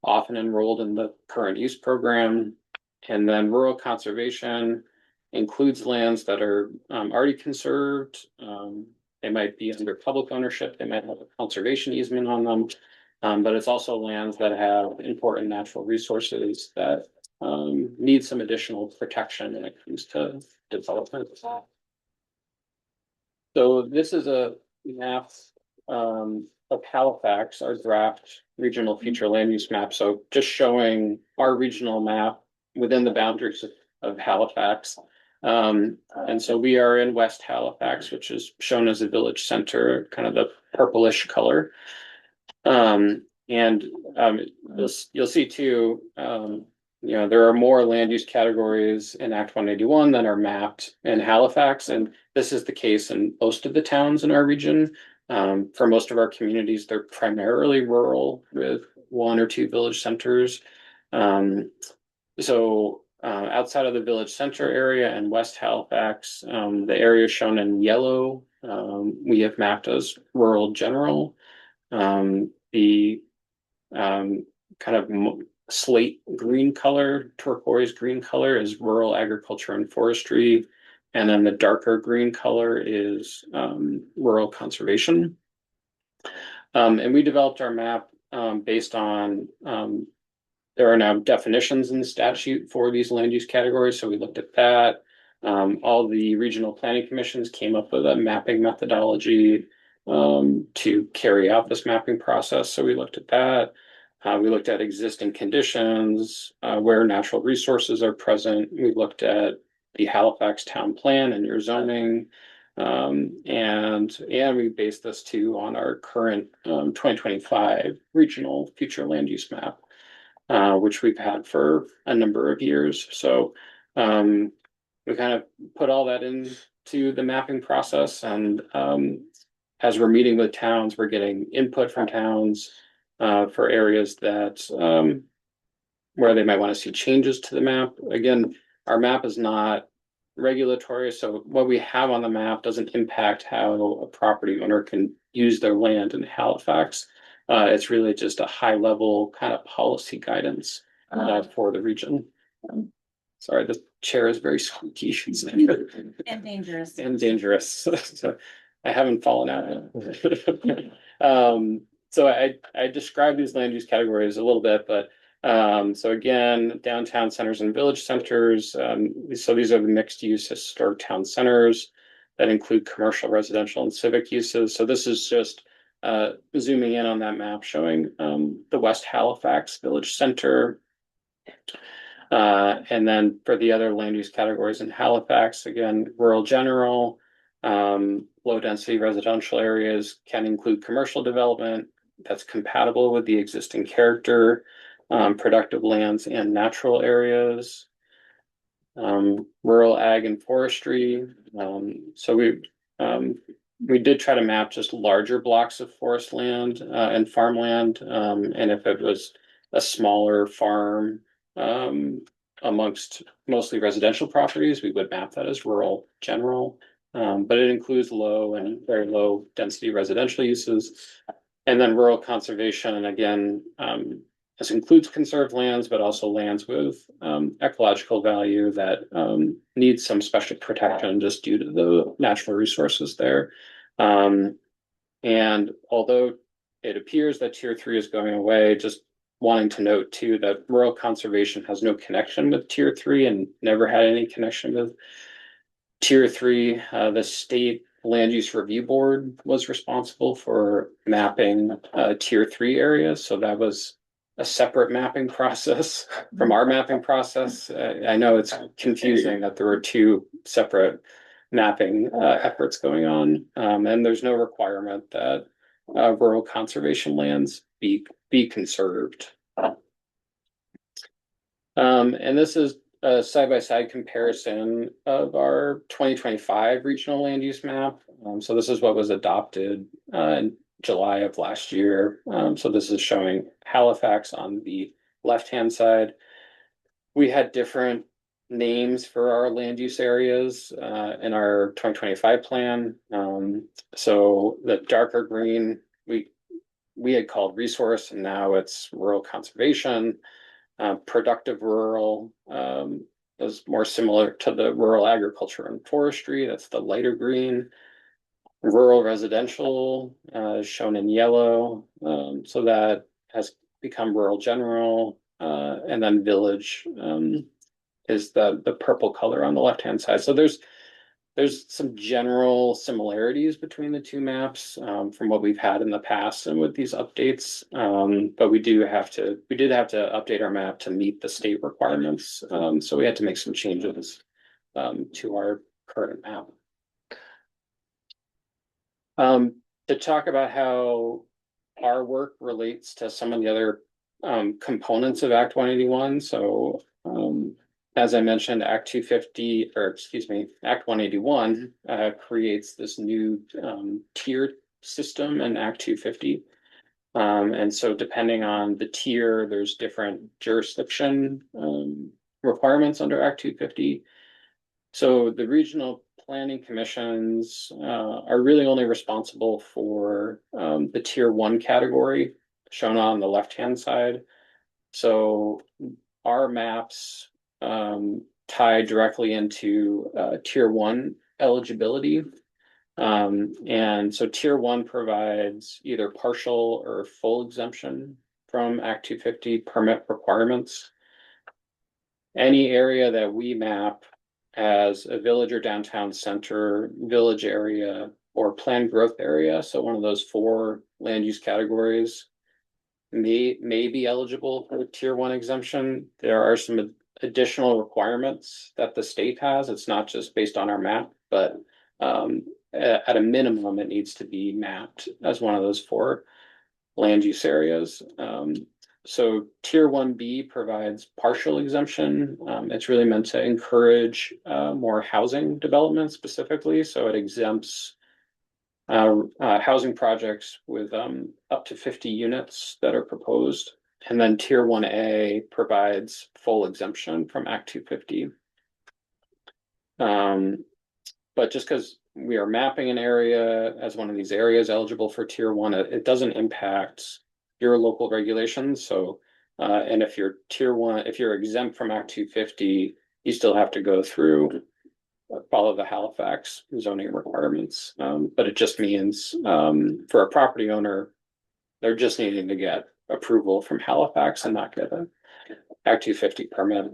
Speaker 12: often enrolled in the current use program. And then rural conservation includes lands that are already conserved. They might be under public ownership, they might have a conservation easement on them, but it's also lands that have important natural resources that need some additional protection when it comes to development. So this is a map of Halifax, our draft regional future land use map. So just showing our regional map within the boundaries of Halifax. And so we are in West Halifax, which is shown as a village center, kind of the purplish color. You'll see too, there are more land use categories in Act 181 that are mapped in Halifax, and this is the case in most of the towns in our region. For most of our communities, they're primarily rural with one or two village centers. Outside of the village center area and West Halifax, the area shown in yellow, we have mapped as rural general. The kind of slate green color, turquoise green color is rural agriculture and forestry. And then the darker green color is rural conservation. And we developed our map based on there are now definitions in the statute for these land use categories, so we looked at that. All the regional planning commissions came up with a mapping methodology to carry out this mapping process, so we looked at that. We looked at existing conditions, where natural resources are present. We looked at the Halifax town plan and your zoning. And we based this too on our current 2025 regional future land use map. Which we've had for a number of years. So we kind of put all that into the mapping process, and as we're meeting with towns, we're getting input from towns for areas that where they might want to see changes to the map. Again, our map is not regulatory, so what we have on the map doesn't impact how a property owner can use their land in Halifax. It's really just a high level kind of policy guidance for the region. Sorry, the chair is very squeaky.
Speaker 1: And dangerous.
Speaker 12: And dangerous. So I haven't fallen out. So I described these land use categories a little bit, but so again, downtown centers and village centers. So these are the mixed use historic town centers that include commercial, residential, and civic uses. So this is just zooming in on that map showing the West Halifax Village Center. And then for the other land use categories in Halifax, again, rural general, low density residential areas can include commercial development that's compatible with the existing character, productive lands and natural areas, rural ag and forestry. So we did try to map just larger blocks of forest land and farmland. And if it was a smaller farm amongst mostly residential properties, we would map that as rural general. But it includes low and very low density residential uses. And then rural conservation, and again, this includes conserved lands, but also lands with ecological value that needs some special protection just due to the natural resources there. And although it appears that tier 3 is going away, just wanting to note too that rural conservation has no connection with tier 3 and never had any connection with tier 3. The state land use review board was responsible for mapping tier 3 areas, so that was a separate mapping process from our mapping process. I know it's confusing that there were two separate mapping efforts going on, and there's no requirement that rural conservation lands be conserved. And this is a side-by-side comparison of our 2025 regional land use map. So this is what was adopted in July of last year. So this is showing Halifax on the left-hand side. We had different names for our land use areas in our 2025 plan. So the darker green we had called resource, and now it's rural conservation. Productive rural is more similar to the rural agriculture and forestry. That's the lighter green. Rural residential is shown in yellow. So that has become rural general. And then village is the purple color on the left-hand side. So there's some general similarities between the two maps from what we've had in the past and with these updates. But we did have to update our map to meet the state requirements. So we had to make some changes to our current map. To talk about how our work relates to some of the other components of Act 181. So as I mentioned, Act 250, or excuse me, Act 181 creates this new tier system in Act 250. And so depending on the tier, there's different jurisdiction requirements under Act 250. So the regional planning commissions are really only responsible for the tier 1 category shown on the left-hand side. So our maps tie directly into tier 1 eligibility. And so tier 1 provides either partial or full exemption from Act 250 permit requirements. Any area that we map as a village or downtown center, village area, or planned growth area, so one of those 4 land use categories, may be eligible for tier 1 exemption. There are some additional requirements that the state has. It's not just based on our map, but at a minimum, it needs to be mapped as one of those 4 land use areas. So tier 1B provides partial exemption. It's really meant to encourage more housing development specifically. So it exempts housing projects with up to 50 units that are proposed. And then tier 1A provides full exemption from Act 250. But just because we are mapping an area as one of these areas eligible for tier 1, it doesn't impact your local regulations. So, and if you're tier 1, if you're exempt from Act 250, you still have to go through, follow the Halifax zoning requirements. But it just means for a property owner, they're just needing to get approval from Halifax and not get an Act 250 permit.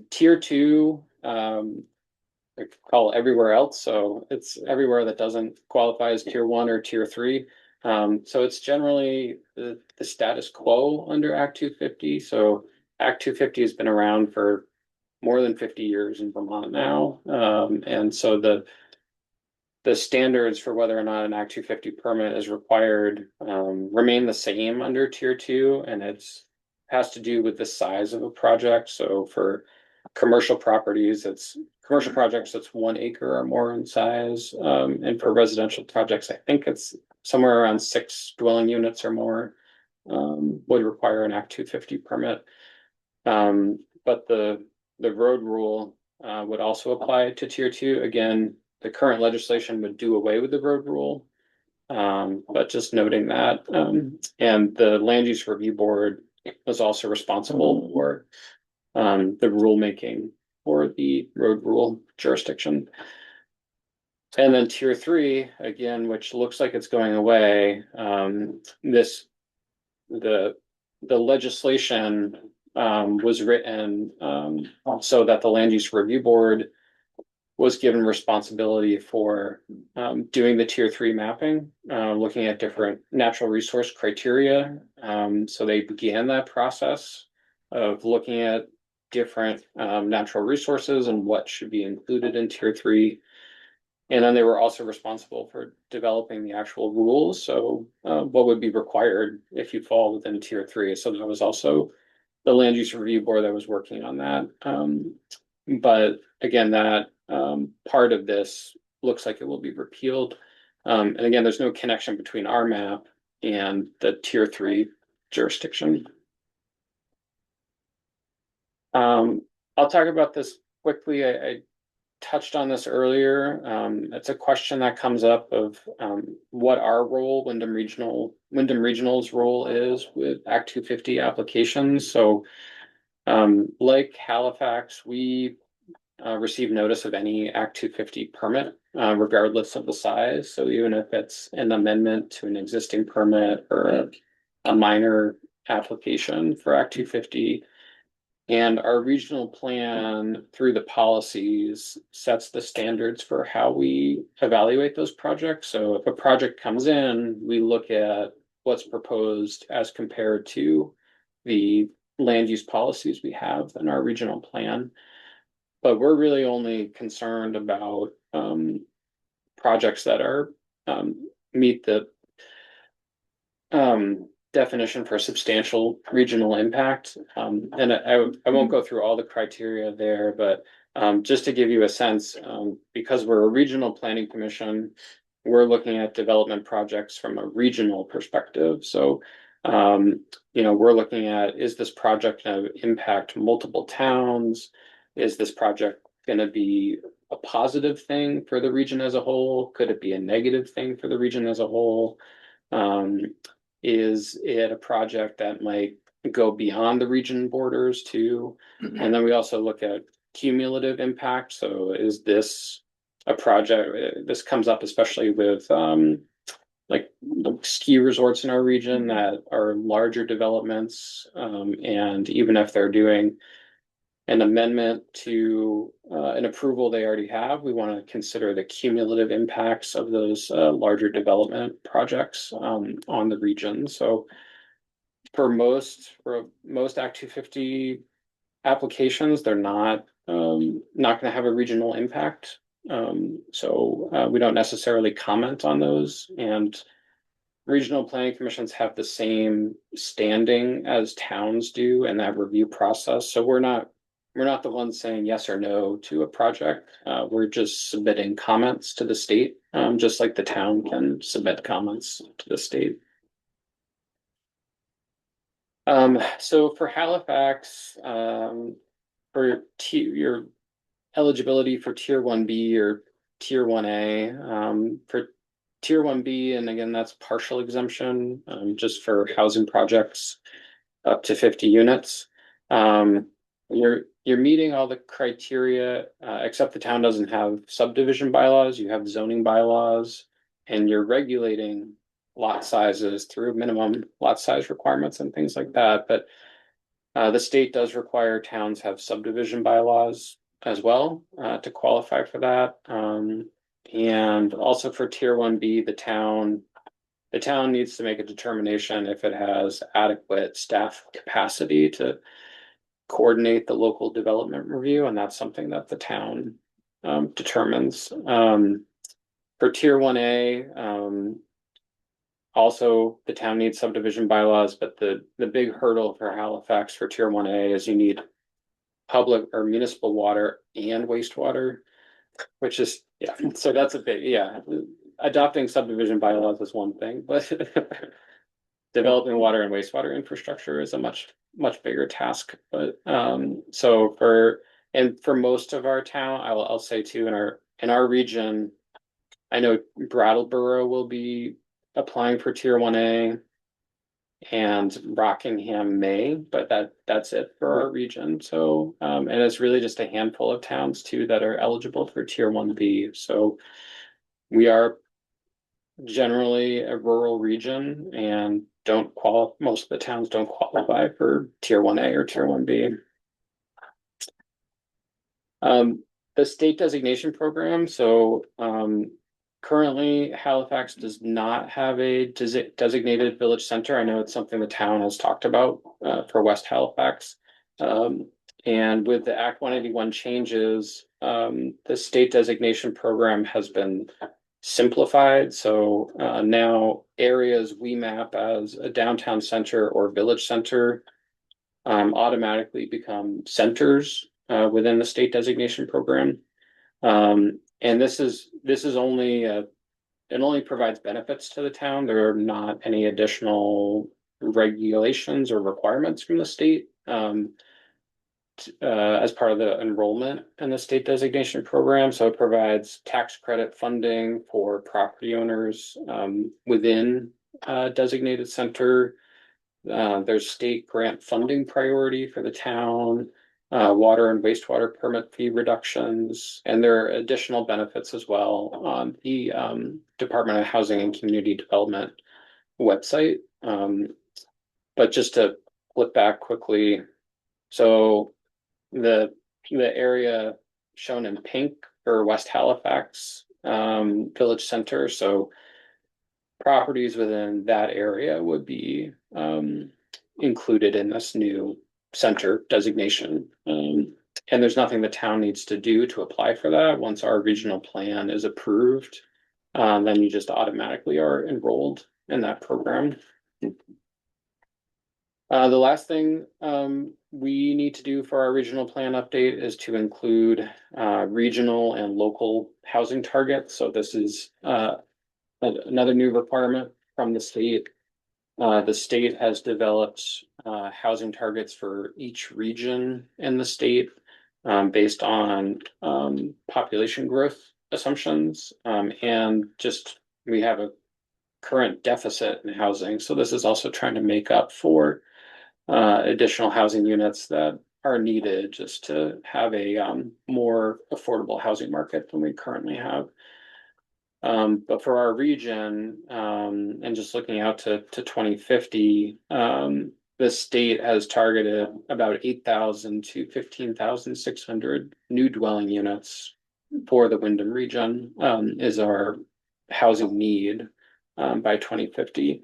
Speaker 12: Tier 2, I call everywhere else. So it's everywhere that doesn't qualify as tier 1 or tier 3. So it's generally the status quo under Act 250. So Act 250 has been around for more than 50 years in Vermont now. And so the standards for whether or not an Act 250 permit is required remain the same under tier 2, and has to do with the size of a project. So for commercial properties, it's commercial projects that's 1 acre or more in size. And for residential projects, I think it's somewhere around 6 dwelling units or more would require an Act 250 permit. But the road rule would also apply to tier 2. Again, the current legislation would do away with the road rule. but just noting that, and the land use review board was also responsible for the rulemaking for the road rule jurisdiction. And then tier 3, again, which looks like it's going away, the legislation was written so that the land use review board was given responsibility for doing the tier 3 mapping, looking at different natural resource criteria. So they began that process of looking at different natural resources and what should be included in tier 3. And then they were also responsible for developing the actual rules. So what would be required if you fall within tier 3. So that was also the land use review board that was working on that. But again, that part of this looks like it will be repealed. And again, there's no connection between our map and the tier 3 jurisdiction. I'll talk about this quickly. I touched on this earlier. It's a question that comes up of what our role, Wyndham Regional's role is with Act 250 applications. So like Halifax, we receive notice of any Act 250 permit, regardless of the size. So even if it's an amendment to an existing permit or a minor application for Act 250, and our regional plan through the policies sets the standards for how we evaluate those projects. So if a project comes in, we look at what's proposed as compared to the land use policies we have in our regional plan. But we're really only concerned about projects that are meet the definition for substantial regional impact. And I won't go through all the criteria there, but just to give you a sense, because we're a regional planning commission, we're looking at development projects from a regional perspective. So, we're looking at, is this project going to impact multiple towns? Is this project going to be a positive thing for the region as a whole? Could it be a negative thing for the region as a whole? Is it a project that might go beyond the region borders too? And then we also look at cumulative impact. So is this a project, this comes up especially with like the ski resorts in our region that are larger developments. And even if they're doing an amendment to an approval they already have, we want to consider the cumulative impacts of those larger development projects on the region. So for most Act 250 applications, they're not going to have a regional impact. So we don't necessarily comment on those, and regional planning commissions have the same standing as towns do in that review process. So we're not the ones saying yes or no to a project. We're just submitting comments to the state, just like the town can submit comments to the state. So for Halifax, for your eligibility for Tier 1B or Tier 1A, for Tier 1B, and again, that's partial exemption, just for housing projects up to 50 units. You're meeting all the criteria, except the town doesn't have subdivision bylaws. You have zoning bylaws, and you're regulating lot sizes through minimum lot size requirements and things like that. But the state does require towns have subdivision bylaws as well to qualify for that. And also for Tier 1B, the town needs to make a determination if it has adequate staff capacity to coordinate the local development review, and that's something that the town determines. For Tier 1A, also the town needs subdivision bylaws, but the big hurdle for Halifax for Tier 1A is you need public or municipal water and wastewater, which is, yeah, so that's a big, yeah. Adopting subdivision bylaws is one thing, but developing water and wastewater infrastructure is a much bigger task. But so for most of our town, I'll say too, in our region, I know Brattleboro will be applying for tier 1A. And Rockingham may, but that's it for our region. So, and it's really just a handful of towns too that are eligible for tier 1B. So we are generally a rural region and most of the towns don't qualify for tier 1A or tier 1B. The state designation program. So, currently, Halifax does not have a designated village center. I know it's something the town has talked about for West Halifax. And with the Act 181 changes, the state designation program has been simplified. So now areas we map as a downtown center or village center automatically become centers within the state designation program. And this is only it only provides benefits to the town. There are not any additional regulations or requirements from the state as part of the enrollment in the state designation program. So it provides tax credit funding for property owners within a designated center. There's state grant funding priority for the town. Water and wastewater permit fee reductions, and there are additional benefits as well on the Department of Housing and Community Development website. But just to flip back quickly, so the area shown in pink for West Halifax Village Center, so properties within that area would be included in this new center designation. And there's nothing the town needs to do to apply for that. Once our regional plan is approved, then you just automatically are enrolled in that program. The last thing we need to do for our regional plan update is to include regional and local housing targets. So this is another new requirement from the state. The state has developed housing targets for each region in the state based on population growth assumptions. And just we have a current deficit in housing. So this is also trying to make up for additional housing units that are needed just to have a more affordable housing market than we currently have. But for our region, and just looking out to 2050, the state has targeted about 8,000 to 15,600 new dwelling units for the Windham region, is our housing need by 2050.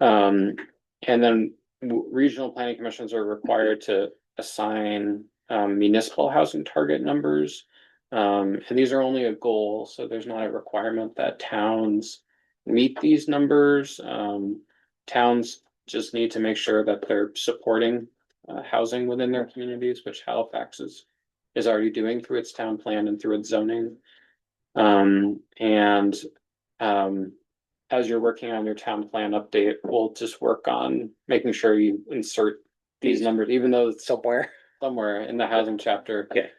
Speaker 12: And then regional planning commissions are required to assign municipal housing target numbers. And these are only a goal, so there's not a requirement that towns meet these numbers. Towns just need to make sure that they're supporting housing within their communities, which Halifax is already doing through its town plan and through its zoning. As you're working on your town plan update, we'll just work on making sure you insert these numbers, even though it's somewhere in the housing chapter.
Speaker 6: Okay.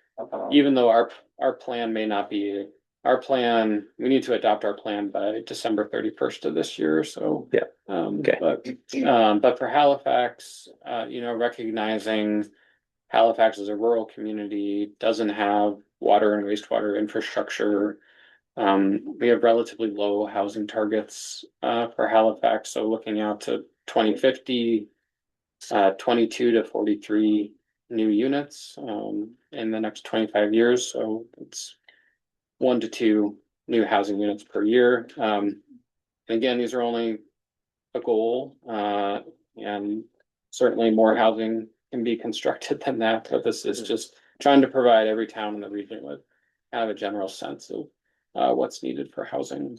Speaker 12: Even though our plan may not be our plan, we need to adopt our plan by December 31st of this year. So
Speaker 6: yeah.
Speaker 12: Okay. But for Halifax, recognizing Halifax as a rural community, doesn't have water and wastewater infrastructure. We have relatively low housing targets for Halifax. So looking out to 2050, 22 to 43 new units in the next 25 years. So it's 1 to 2 new housing units per year. Again, these are only a goal, and certainly more housing can be constructed than that. But this is just trying to provide every town in the region with kind of a general sense of what's needed for housing.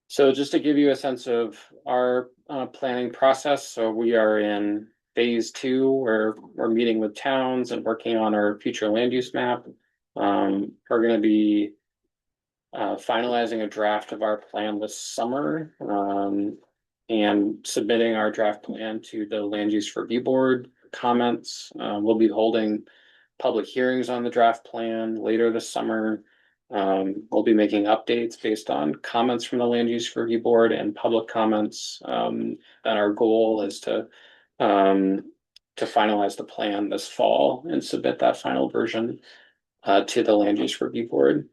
Speaker 12: So just to give you a sense of our planning process, so we are in phase 2 where we're meeting with towns and working on our future land use map. We're going to be finalizing a draft of our plan this summer and submitting our draft plan to the Land Use Review Board comments. We'll be holding public hearings on the draft plan later this summer. We'll be making updates based on comments from the land use review board and public comments. And our goal is to finalize the plan this fall and submit that final version to the land use review board.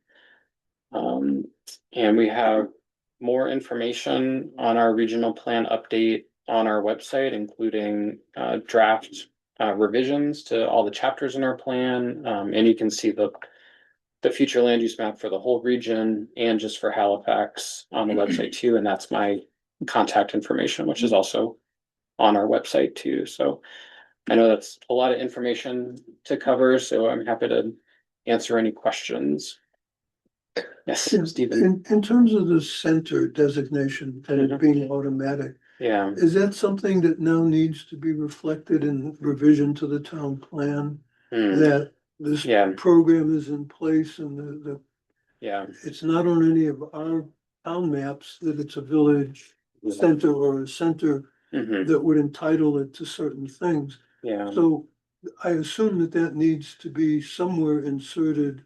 Speaker 12: And we have more information on our regional plan update on our website, including draft revisions to all the chapters in our plan. And you can see the future land use map for the whole region and just for Halifax on the website too. And that's my contact information, which is also on our website too. So I know that's a lot of information to cover, so I'm happy to answer any questions. Yes, Stephen.
Speaker 4: In terms of the center designation and it being automatic,
Speaker 12: Yeah.
Speaker 4: is that something that now needs to be reflected in revision to the town plan? That this
Speaker 12: Yeah.
Speaker 4: program is in place and the
Speaker 12: Yeah.
Speaker 4: it's not on any of our town maps, that it's a village center or a center that would entitle it to certain things.
Speaker 12: Yeah.
Speaker 4: So I assume that that needs to be somewhere inserted.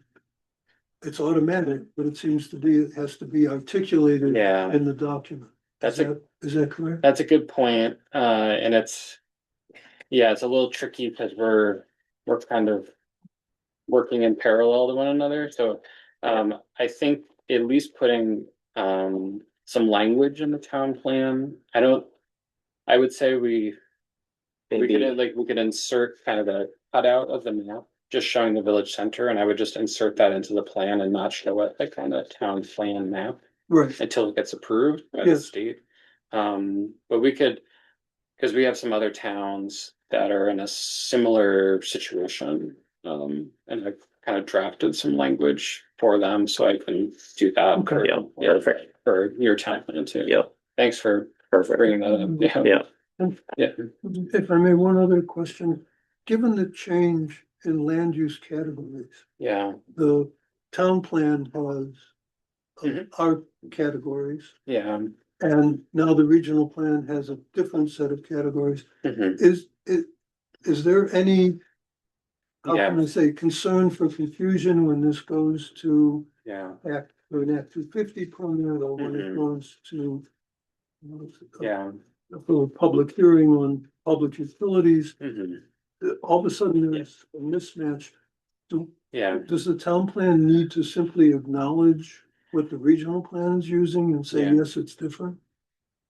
Speaker 4: It's automatic, but it seems to be, it has to be articulated
Speaker 12: Yeah.
Speaker 4: in the document.
Speaker 12: That's
Speaker 4: Is that correct?
Speaker 12: That's a good point. And it's a little tricky because we're kind of working in parallel to one another. So I think at least putting some language in the town plan. I would say we could insert kind of a cutout of the map just showing the village center, and I would just insert that into the plan and not show it like kind of town plan map
Speaker 4: Right.
Speaker 12: until it gets approved by the state. But we could, because we have some other towns that are in a similar situation. And I've kind of drafted some language for them, so I can do that.
Speaker 6: Okay.
Speaker 12: For your town plan too.
Speaker 6: Yeah.
Speaker 12: Thanks for bringing that up. Yeah.
Speaker 4: If I may, one other question. Given the change in land use categories,
Speaker 12: Yeah.
Speaker 4: the town plan has our categories,
Speaker 12: Yeah.
Speaker 4: and now the regional plan has a different set of categories. Is there any, how can I say, concern for confusion when this goes to
Speaker 12: Yeah.
Speaker 4: Act 250 permit, or when it goes to
Speaker 12: Yeah.
Speaker 4: for a public hearing on public utilities?
Speaker 12: Mhm.
Speaker 4: All of a sudden there's a mismatch.
Speaker 12: Yeah.
Speaker 4: Does the town plan need to simply acknowledge what the regional plan is using and say,
Speaker 12: Yeah.
Speaker 4: yes, it's different?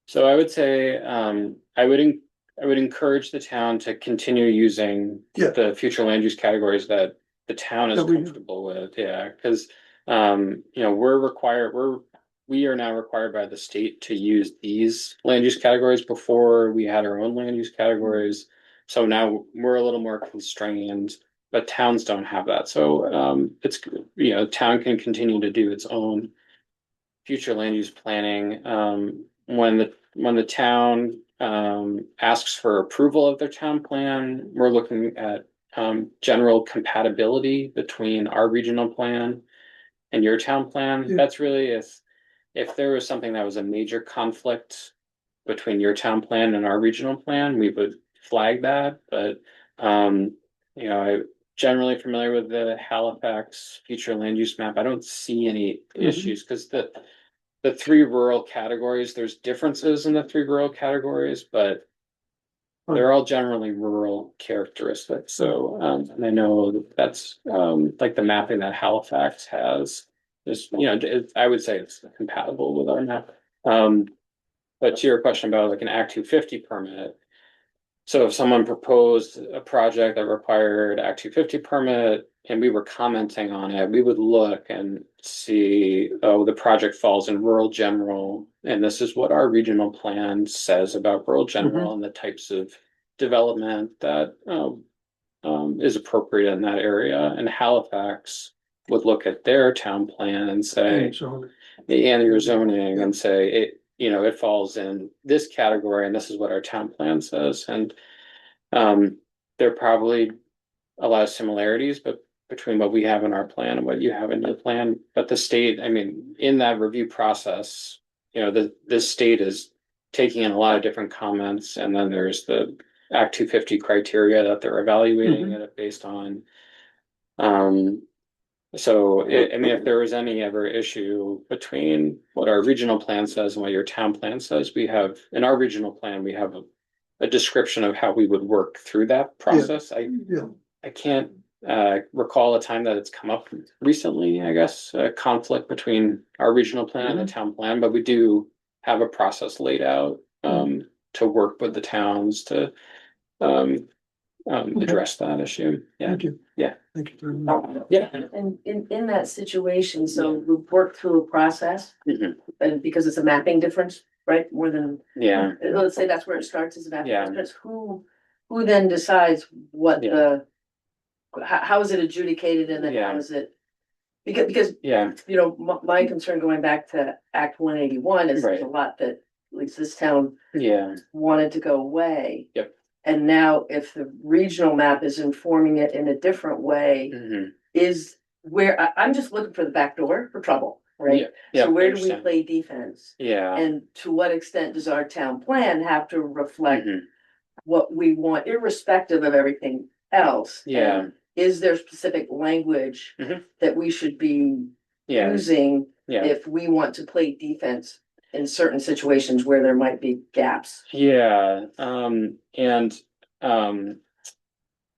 Speaker 12: So I would say, I would encourage the town to continue using the future land use categories that the town is comfortable with. Yeah, because, we are now required by the state to use these land use categories. Before we had our own land use categories. So now we're a little more constrained, but towns don't have that. So, town can continue to do its own future land use planning. When the town asks for approval of their town plan, we're looking at general compatibility between our regional plan and your town plan.
Speaker 4: Yeah.
Speaker 12: That's really if there was something that was a major conflict between your town plan and our regional plan, we would flag that. But I'm generally familiar with the Halifax future land use map. I don't see any issues because the three rural categories, there's differences in the three rural categories, but they're all generally rural characteristics. So, and I know that's like the mapping that Halifax has. Is I would say it's compatible with our map. But to your question about like an Act 250 permit, so if someone proposed a project that required Act 250 permit and we were commenting on it, we would look and see, oh, the project falls in rural general, and this is what our regional plan says about rural general and the types of development that is appropriate in that area. And Halifax would look at their town plan and say, and your zoning and say, it falls in this category and this is what our town plan says. And there are probably a lot of similarities, but between what we have in our plan and what you have in your plan. But the state, in that review process, this state is taking in a lot of different comments, and then there's the Act 250 criteria that they're evaluating it based on. So I mean, if there was any ever issue between what our regional plan says and what your town plan says, we have, in our regional plan, we have a description of how we would work through that process.
Speaker 4: Yeah,
Speaker 12: I can't recall a time that it's come up recently, I guess, a conflict between our regional plan and the town plan, but we do have a process laid out to work with the towns to address that issue. Yeah.
Speaker 4: thank you.
Speaker 12: Yeah.
Speaker 4: Thank you very much.
Speaker 12: Yeah.
Speaker 3: And in that situation, so we work through a process,
Speaker 12: Mhm.
Speaker 3: and because it's a mapping difference, right, more than,
Speaker 12: Yeah.
Speaker 3: let's say that's where it starts, is a mapping
Speaker 12: Yeah.
Speaker 3: difference, who then decides what
Speaker 12: Yeah.
Speaker 3: the, how is it adjudicated and then
Speaker 12: Yeah.
Speaker 3: how is it? Because,
Speaker 12: Yeah.
Speaker 3: you know, my concern going back to Act 181 is there's a
Speaker 12: Right.
Speaker 3: lot that, at least this town
Speaker 12: Yeah.
Speaker 3: wanted to go away.
Speaker 12: Yep.
Speaker 3: And now if the regional map is informing it in a different way,
Speaker 12: Mhm.
Speaker 3: is where, I'm just looking for the back door for trouble, right?
Speaker 12: Yeah. Yeah,
Speaker 3: So
Speaker 12: I
Speaker 3: where do we
Speaker 12: understand.
Speaker 3: play defense?
Speaker 12: Yeah.
Speaker 3: And to what extent does our town plan have to reflect
Speaker 12: Mhm.
Speaker 3: what we want, irrespective of everything else?
Speaker 12: Yeah.
Speaker 3: And is there specific language
Speaker 12: Mhm.
Speaker 3: that we should be
Speaker 12: Yeah.
Speaker 3: using
Speaker 12: Yeah.
Speaker 3: if we want to play defense in certain situations where there might be gaps?
Speaker 12: Yeah, and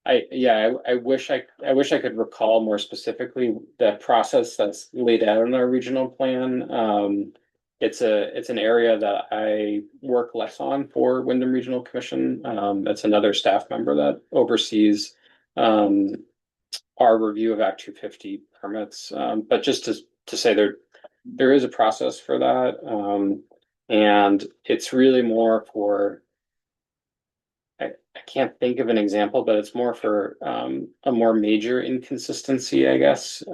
Speaker 12: I wish I wish I could recall more specifically the process that's laid out in our regional plan. It's an area that I work less on for Wyndham Regional Commission. That's another staff member that oversees um our review of Act 250 permits. But just to say there is a process for that. And it's really more for, I can't think of an example, but it's more for a more major inconsistency, I guess,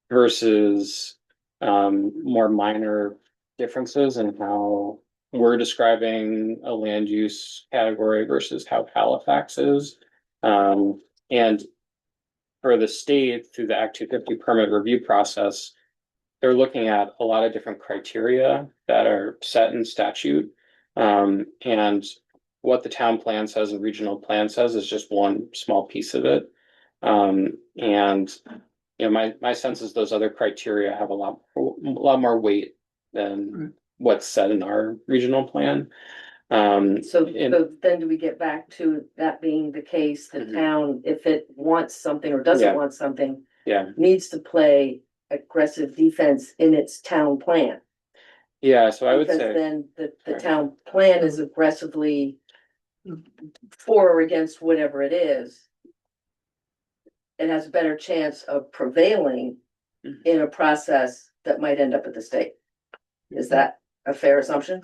Speaker 12: versus more minor differences in how we're describing a land use category versus how Halifax is. And for the state, through the Act 250 permit review process, they're looking at a lot of different criteria that are set in statute. And what the town plan says and regional plan says is just one small piece of it. And you know, my sense is those other criteria have a lot more weight than what's said in our regional plan.
Speaker 3: So,
Speaker 12: and-
Speaker 3: so then do we get back to that being the case, the
Speaker 12: Mhm.
Speaker 3: town, if it wants something or doesn't
Speaker 12: Yeah.
Speaker 3: want something,
Speaker 12: Yeah,
Speaker 3: needs to play aggressive defense in its town plan?
Speaker 12: yeah, so I would
Speaker 3: Because
Speaker 12: say,
Speaker 3: then the
Speaker 12: Right.
Speaker 3: town plan is aggressively for or against whatever it is. It has a better chance of prevailing
Speaker 12: Mhm.
Speaker 3: in a process that might end up at the state. Is that a fair assumption?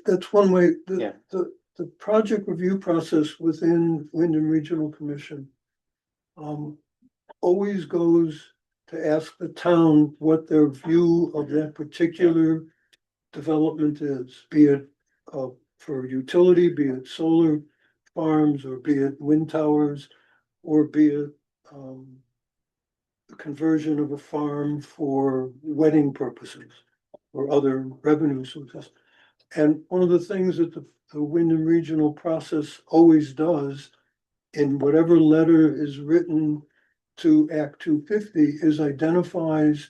Speaker 4: That's one way,
Speaker 12: Yeah.
Speaker 4: the project review process within Wyndham Regional Commission. Always goes to ask the town what their view of that particular development is, be it for utility, be it solar farms, or be it wind towers, or be it the conversion of a farm for wedding purposes or other revenue sources. And one of the things that the Wyndham Regional process always does in whatever letter is written to Act 250 is identifies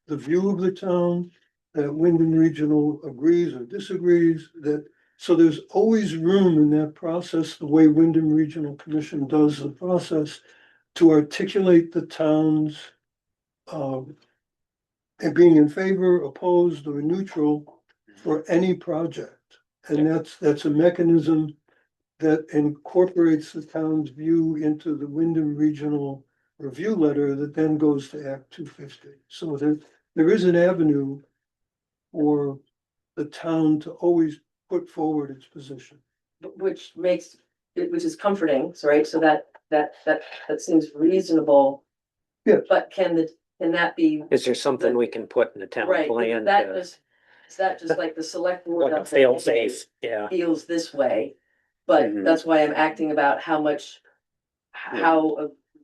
Speaker 4: the view of the town that Wyndham Regional agrees or disagrees, that, so there's always room in that process, the way Wyndham Regional Commission does the process, to articulate the town's and being in favor, opposed, or neutral for any project. And that's a mechanism that incorporates the town's view into the Wyndham Regional Review Letter that then goes to Act 250. So there is an avenue for the town to always put forward its position.
Speaker 3: Which makes, which is comforting, so, right, so that seems reasonable.
Speaker 4: Yeah.
Speaker 3: But can that be,
Speaker 6: Is there something we can put in the town
Speaker 3: right,
Speaker 6: plan
Speaker 3: that
Speaker 6: to,
Speaker 3: is that just like the select board
Speaker 6: like a
Speaker 3: of the
Speaker 6: fail
Speaker 3: day
Speaker 6: safe? Yeah.
Speaker 3: feels this way? But
Speaker 12: Mhm.
Speaker 3: that's why I'm acting about how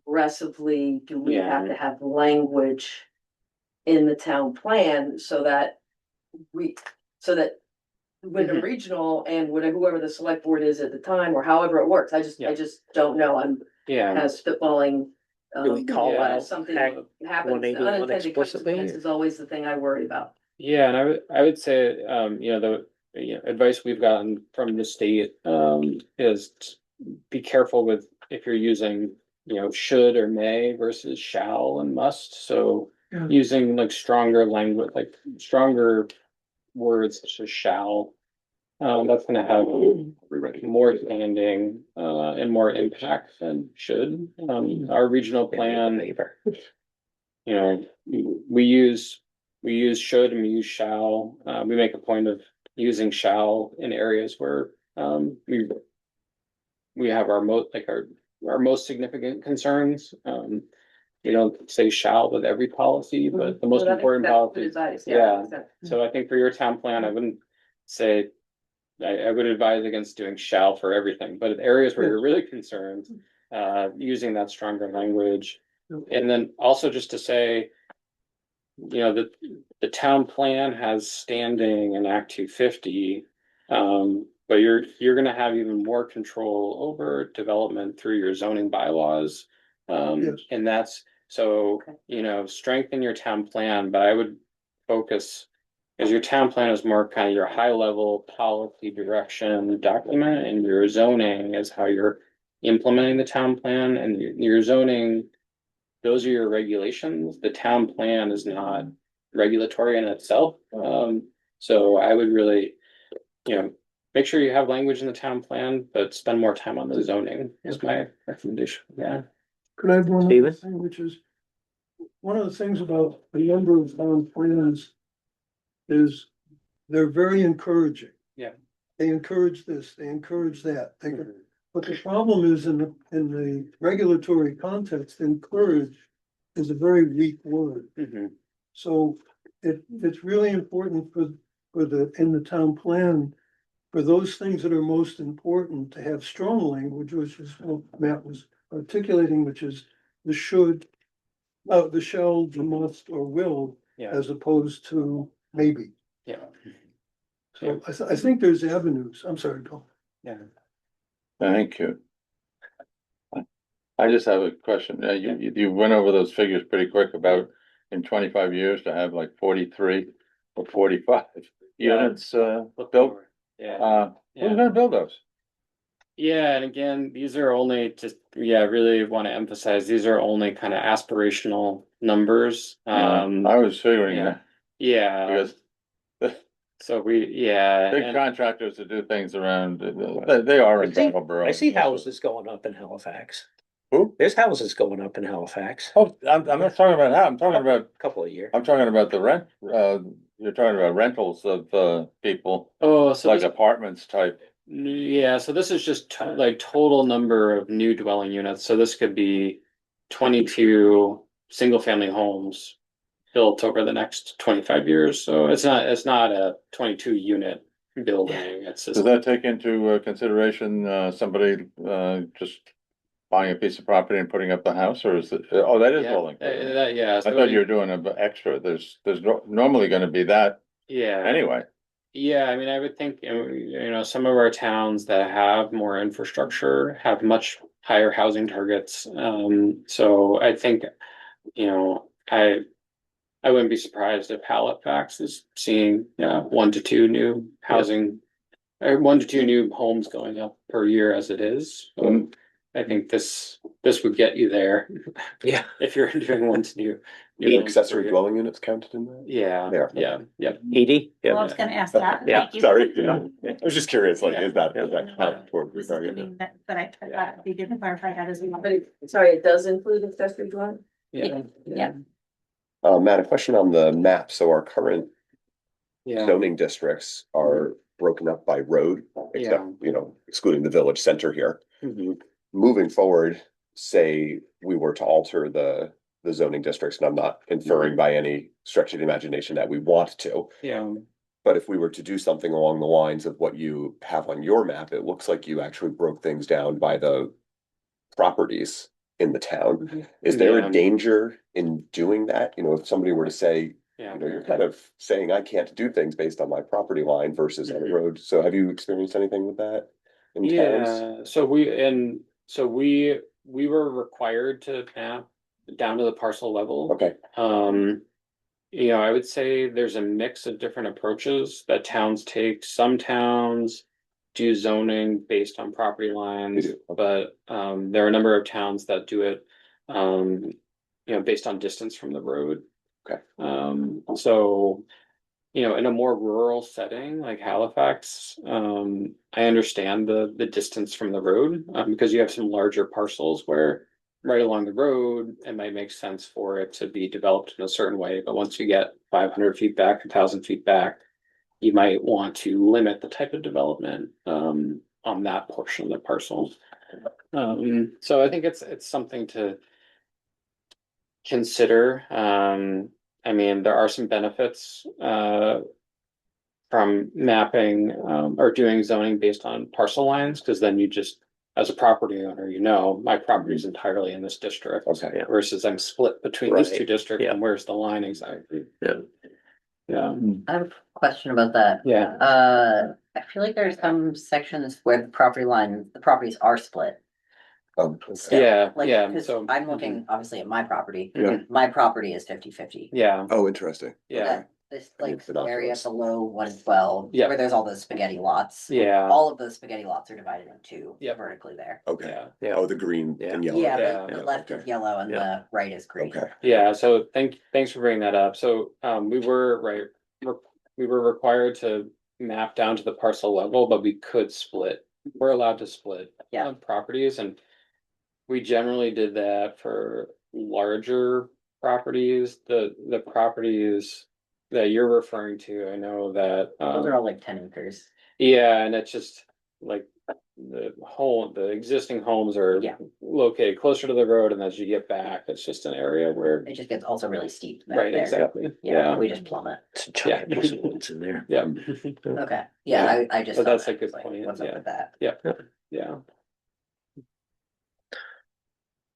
Speaker 3: aggressively do we
Speaker 12: Yeah.
Speaker 3: have to have language in the town plan so that Wyndham
Speaker 12: Mhm.
Speaker 3: Regional and whoever the select board is at the time, or however it works, I just don't know, I'm kind
Speaker 12: Yeah,
Speaker 3: of spitballing
Speaker 6: Do we call
Speaker 3: when
Speaker 6: out
Speaker 3: something
Speaker 6: Act
Speaker 3: happens,
Speaker 6: 181
Speaker 3: unintended
Speaker 6: explicitly?
Speaker 3: consequence is always the thing I worry about.
Speaker 12: Yeah, and I would say, advice we've gotten from the state, is be careful with if you're using, should or may versus shall and must. So
Speaker 4: Yeah.
Speaker 12: using like stronger language, like stronger words such as shall, that's gonna have more standing, and more impact than should. Our regional plan, we use should and we use shall. We make a point of using shall in areas where we have our most significant concerns. We don't say shall with every policy, but the most
Speaker 3: Well, I think
Speaker 12: important
Speaker 3: that's good
Speaker 12: policies.
Speaker 3: advice,
Speaker 12: Yeah.
Speaker 3: exactly.
Speaker 12: So I think for your town plan, I wouldn't say, I would advise against doing shall for everything, but in areas where you're really concerned, using that stronger language. And then also just to say, the town plan has standing in Act 250. But you're gonna have even more control over development through your zoning bylaws.
Speaker 4: Yes.
Speaker 12: And that's, so, strengthen your town plan, but I would focus, because your town plan is more kind of your high level policy direction document, and your zoning is how you're implementing the town plan, and your zoning, those are your regulations. The town plan is not regulatory in itself. So I would really, make sure you have language in the town plan, but spend more time on the zoning is my recommendation. Yeah.
Speaker 4: Could I have one
Speaker 6: Steven?
Speaker 4: other thing, which is, one of the things about a number of town plans is they're very encouraging.
Speaker 12: Yeah.
Speaker 4: They encourage this, they encourage that. But the problem is in the regulatory context, encourage is a very weak word. So it's really important in the town plan, for those things that are most important to have strong language, which is what Matt was articulating, which is the should, the shall, the must, or will,
Speaker 12: Yeah.
Speaker 4: as opposed to maybe.
Speaker 12: Yeah.
Speaker 4: So I think there's avenues. I'm sorry, Bill.
Speaker 12: Yeah.
Speaker 9: Thank you. I just have a question. You went over those figures pretty quick about in 25 years to have like 43 or 45 units, built.
Speaker 12: Yeah.
Speaker 9: Who's gonna build those?
Speaker 12: Yeah, and again, these are only just, really want to emphasize, these are only kind of aspirational numbers.
Speaker 9: I was figuring
Speaker 12: yeah.
Speaker 9: that.
Speaker 12: Yeah.
Speaker 9: Because
Speaker 12: So
Speaker 9: big
Speaker 12: and
Speaker 9: contractors that do things around, they are in Brattleboro.
Speaker 6: I see houses going up in Halifax.
Speaker 9: Who?
Speaker 6: There's houses going up in Halifax.
Speaker 9: Oh, I'm not talking about that. I'm talking about,
Speaker 6: A couple of years.
Speaker 9: I'm talking about the rent, you're talking about rentals of, people,
Speaker 12: so
Speaker 9: like
Speaker 12: this,
Speaker 9: apartments type.
Speaker 12: yeah, so this is just like total number of new dwelling units. So this could be 22 single family homes built over the next 25 years. So it's not a 22 unit building. It's just,
Speaker 9: Does that take into consideration, somebody, just buying a piece of property and putting up the house, or is it, oh, that is
Speaker 12: yeah,
Speaker 9: rolling?
Speaker 12: yeah.
Speaker 9: I
Speaker 12: So
Speaker 9: thought you were doing a extra. There's normally gonna be that
Speaker 12: yeah.
Speaker 9: anyway.
Speaker 12: Yeah, I mean, I would think, some of our towns that have more infrastructure have much higher housing targets. So I think, I wouldn't be surprised if Halifax is seeing 1 to 2 new housing, or 1 to 2 new homes going up per year as it is. So I think this would get you there.
Speaker 6: Yeah.
Speaker 12: If you're doing 1 to 2.
Speaker 7: The accessory dwelling units counted in that?
Speaker 12: Yeah,
Speaker 7: They are.
Speaker 12: yeah.
Speaker 6: Edie?
Speaker 1: Well, I was gonna ask that.
Speaker 6: Yeah,
Speaker 1: Thank you.
Speaker 7: Sorry, I was just curious, like,
Speaker 12: Yeah.
Speaker 7: is that count toward
Speaker 1: Was
Speaker 7: the target?
Speaker 1: assuming that, but I thought we did clarify that as well.
Speaker 3: But sorry, it does include accessory dwelling?
Speaker 12: Yeah.
Speaker 1: Yeah.
Speaker 7: Matt, a question on the map. So our current
Speaker 12: Yeah.
Speaker 7: zoning districts are broken up by road, except, excluding the village center here.
Speaker 12: Mhm.
Speaker 7: Moving forward, say we were to alter the zoning districts, and I'm not inferring by any stretch of the imagination that we want to,
Speaker 12: Yeah.
Speaker 7: but if we were to do something along the lines of what you have on your map, it looks like you actually broke things down by the properties in the town. Is there
Speaker 12: Yeah.
Speaker 7: a danger in doing that? If somebody were to say,
Speaker 12: Yeah.
Speaker 7: you're kind of saying I can't do things based on my property line versus on a road. So have you experienced anything with that in towns?
Speaker 12: Yeah, so we were required to map down to the parcel level.
Speaker 7: Okay,
Speaker 12: I would say there's a mix of different approaches that towns take. Some towns do zoning based on property lines,
Speaker 7: do,
Speaker 12: but there are a number of towns that do it based on distance from the road.
Speaker 7: Okay.
Speaker 12: So in a more rural setting like Halifax, I understand the distance from the road, because you have some larger parcels where right along the road, it might make sense for it to be developed in a certain way, but once you get 500 feet back, 1,000 feet back, you might want to limit the type of development on that portion of the parcel. So I think it's something to consider. I mean, there are some benefits from mapping or doing zoning based on parcel lines, because then you just, as a property owner, my property is entirely in this district.
Speaker 7: Okay.
Speaker 12: Versus I'm split between these two
Speaker 6: Right.
Speaker 12: districts,
Speaker 6: Yeah.
Speaker 12: and where's the line exactly?
Speaker 6: Yeah.
Speaker 12: Yeah,
Speaker 2: I have a question about that.
Speaker 12: yeah,
Speaker 2: I feel like there's some sections where the properties are split. still.
Speaker 12: yeah,
Speaker 2: Like,
Speaker 12: yeah,
Speaker 2: 'cause
Speaker 12: so.
Speaker 2: I'm looking obviously at my property.
Speaker 7: Yeah.
Speaker 2: My property is 50/50.
Speaker 12: Yeah,
Speaker 7: oh, interesting.
Speaker 12: yeah,
Speaker 2: This
Speaker 7: I
Speaker 2: like
Speaker 7: didn't fit off
Speaker 2: area
Speaker 7: those.
Speaker 2: below 112,
Speaker 12: Yeah.
Speaker 2: where there's all those spaghetti lots.
Speaker 12: yeah,
Speaker 2: All of those spaghetti lots are divided in two
Speaker 12: Yep.
Speaker 2: vertically there.
Speaker 7: Okay,
Speaker 12: yeah.
Speaker 6: Yeah.
Speaker 7: oh, the green
Speaker 6: Yeah.
Speaker 7: and yellow.
Speaker 2: Yeah,
Speaker 12: Yeah.
Speaker 2: the left is
Speaker 7: okay.
Speaker 2: yellow and
Speaker 6: Yeah.
Speaker 2: the right is green.
Speaker 7: Okay,
Speaker 12: Yeah, so thanks for bringing that up. So we were we were required to map down to the parcel level, but we could split. We're allowed to split
Speaker 2: Yeah.
Speaker 12: properties, and we generally did that for larger properties. The properties that you're referring to, I know that
Speaker 2: Those are all like 10 acres.
Speaker 12: yeah, and it's just like the existing homes are
Speaker 2: Yeah.
Speaker 12: located closer to the road, and as you get back, it's just an area where.
Speaker 2: It just gets also really steep back
Speaker 12: Right,
Speaker 2: there.
Speaker 12: exactly.
Speaker 2: Yeah,
Speaker 12: Yeah,
Speaker 2: we just plumb it.
Speaker 6: It's a giant piece of woods in there.
Speaker 12: yeah,
Speaker 2: Okay, yeah, I just.
Speaker 12: But
Speaker 2: saw
Speaker 12: that's
Speaker 2: that.
Speaker 12: a good
Speaker 2: It's like,
Speaker 12: point,
Speaker 2: what's
Speaker 12: yeah.
Speaker 2: up with that?
Speaker 12: yeah, yeah.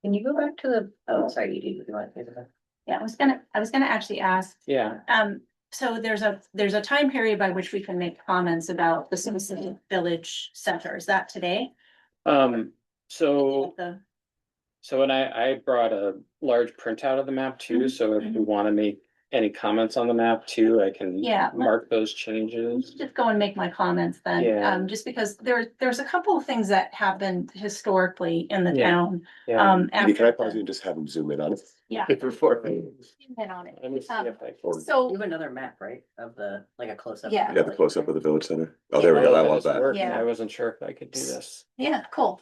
Speaker 2: Can you go back to the, oh, sorry, you want to say something?
Speaker 1: Yeah, I was gonna actually ask,
Speaker 12: Yeah,
Speaker 1: so there's a time period by which we can make comments about the specific village center. Is that today?
Speaker 12: so
Speaker 1: The-
Speaker 12: when I brought a large printout of the map too, so if we want to make any comments on the map too, I can
Speaker 1: Yeah.
Speaker 12: mark those
Speaker 1: Let's
Speaker 12: changes.
Speaker 1: just go and make my comments then,
Speaker 12: Yeah.
Speaker 1: just because there's a couple of things that happened historically in the
Speaker 12: Yeah.
Speaker 1: town.
Speaker 12: Yeah.
Speaker 7: Andy, can I
Speaker 1: after
Speaker 7: pause
Speaker 1: the-
Speaker 7: you and just have him zoom in on it?
Speaker 1: Yeah.
Speaker 7: Before.
Speaker 1: Zoom in on it.
Speaker 12: Let me see if I can.
Speaker 2: You
Speaker 1: So,
Speaker 2: have another map, right, of the, like a close-up?
Speaker 1: Yeah.
Speaker 7: Yeah, the close-up of the village center. Oh, there we go, I love
Speaker 12: this
Speaker 7: that.
Speaker 12: worked.
Speaker 1: Yeah.
Speaker 12: I wasn't sure if I could do this.
Speaker 1: yeah, cool.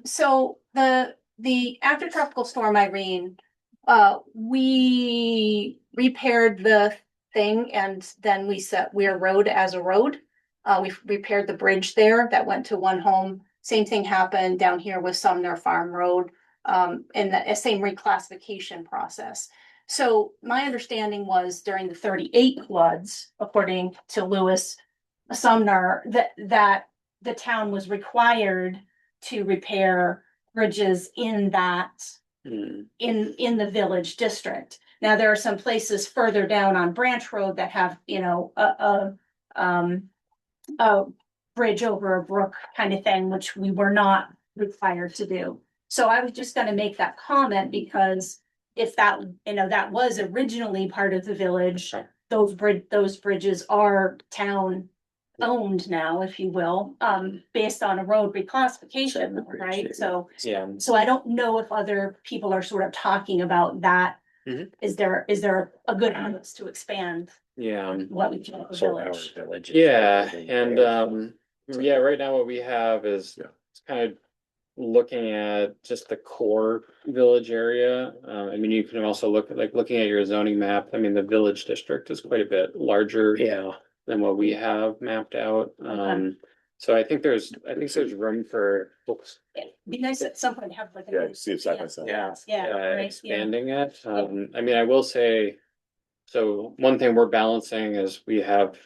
Speaker 1: So the after tropical storm Irene, we repaired the thing and then we set Weir Road as a road. We repaired the bridge there that went to one home. Same thing happened down here with Sumner Farm Road, and the same reclassification process. So my understanding was during the 38 floods, according to Lewis Sumner, that the town was required to repair bridges in that,
Speaker 12: Hmm.
Speaker 1: in the village district. Now, there are some places further down on Branch Road that have, a bridge over a brook kind of thing, which we were not required to do. So I was just gonna make that comment because if that, that was originally part of the village, those bridges are town owned now, if you will, based on a road reclassification, right? So
Speaker 12: Yeah.
Speaker 1: I don't know if other people are sort of talking about that.
Speaker 12: Mhm.
Speaker 1: Is there a good chance to expand
Speaker 12: Yeah.
Speaker 1: what we call the
Speaker 6: So our
Speaker 1: village?
Speaker 6: village. is
Speaker 12: Yeah,
Speaker 6: everything
Speaker 12: and
Speaker 6: there.
Speaker 12: yeah, right now what we have is
Speaker 7: Yeah.
Speaker 12: it's kind of looking at just the core village area. I mean, you can also looking at your zoning map. I mean, the village district is quite a bit larger
Speaker 6: Yeah,
Speaker 12: than what we have mapped out. So I think there's room for, oops,
Speaker 1: It'd be nice at some point to have like.
Speaker 7: Yeah, see it side by side.
Speaker 12: yeah,
Speaker 1: Yeah, right, yeah.
Speaker 12: expanding it. I mean, I will say, so one thing we're balancing is we have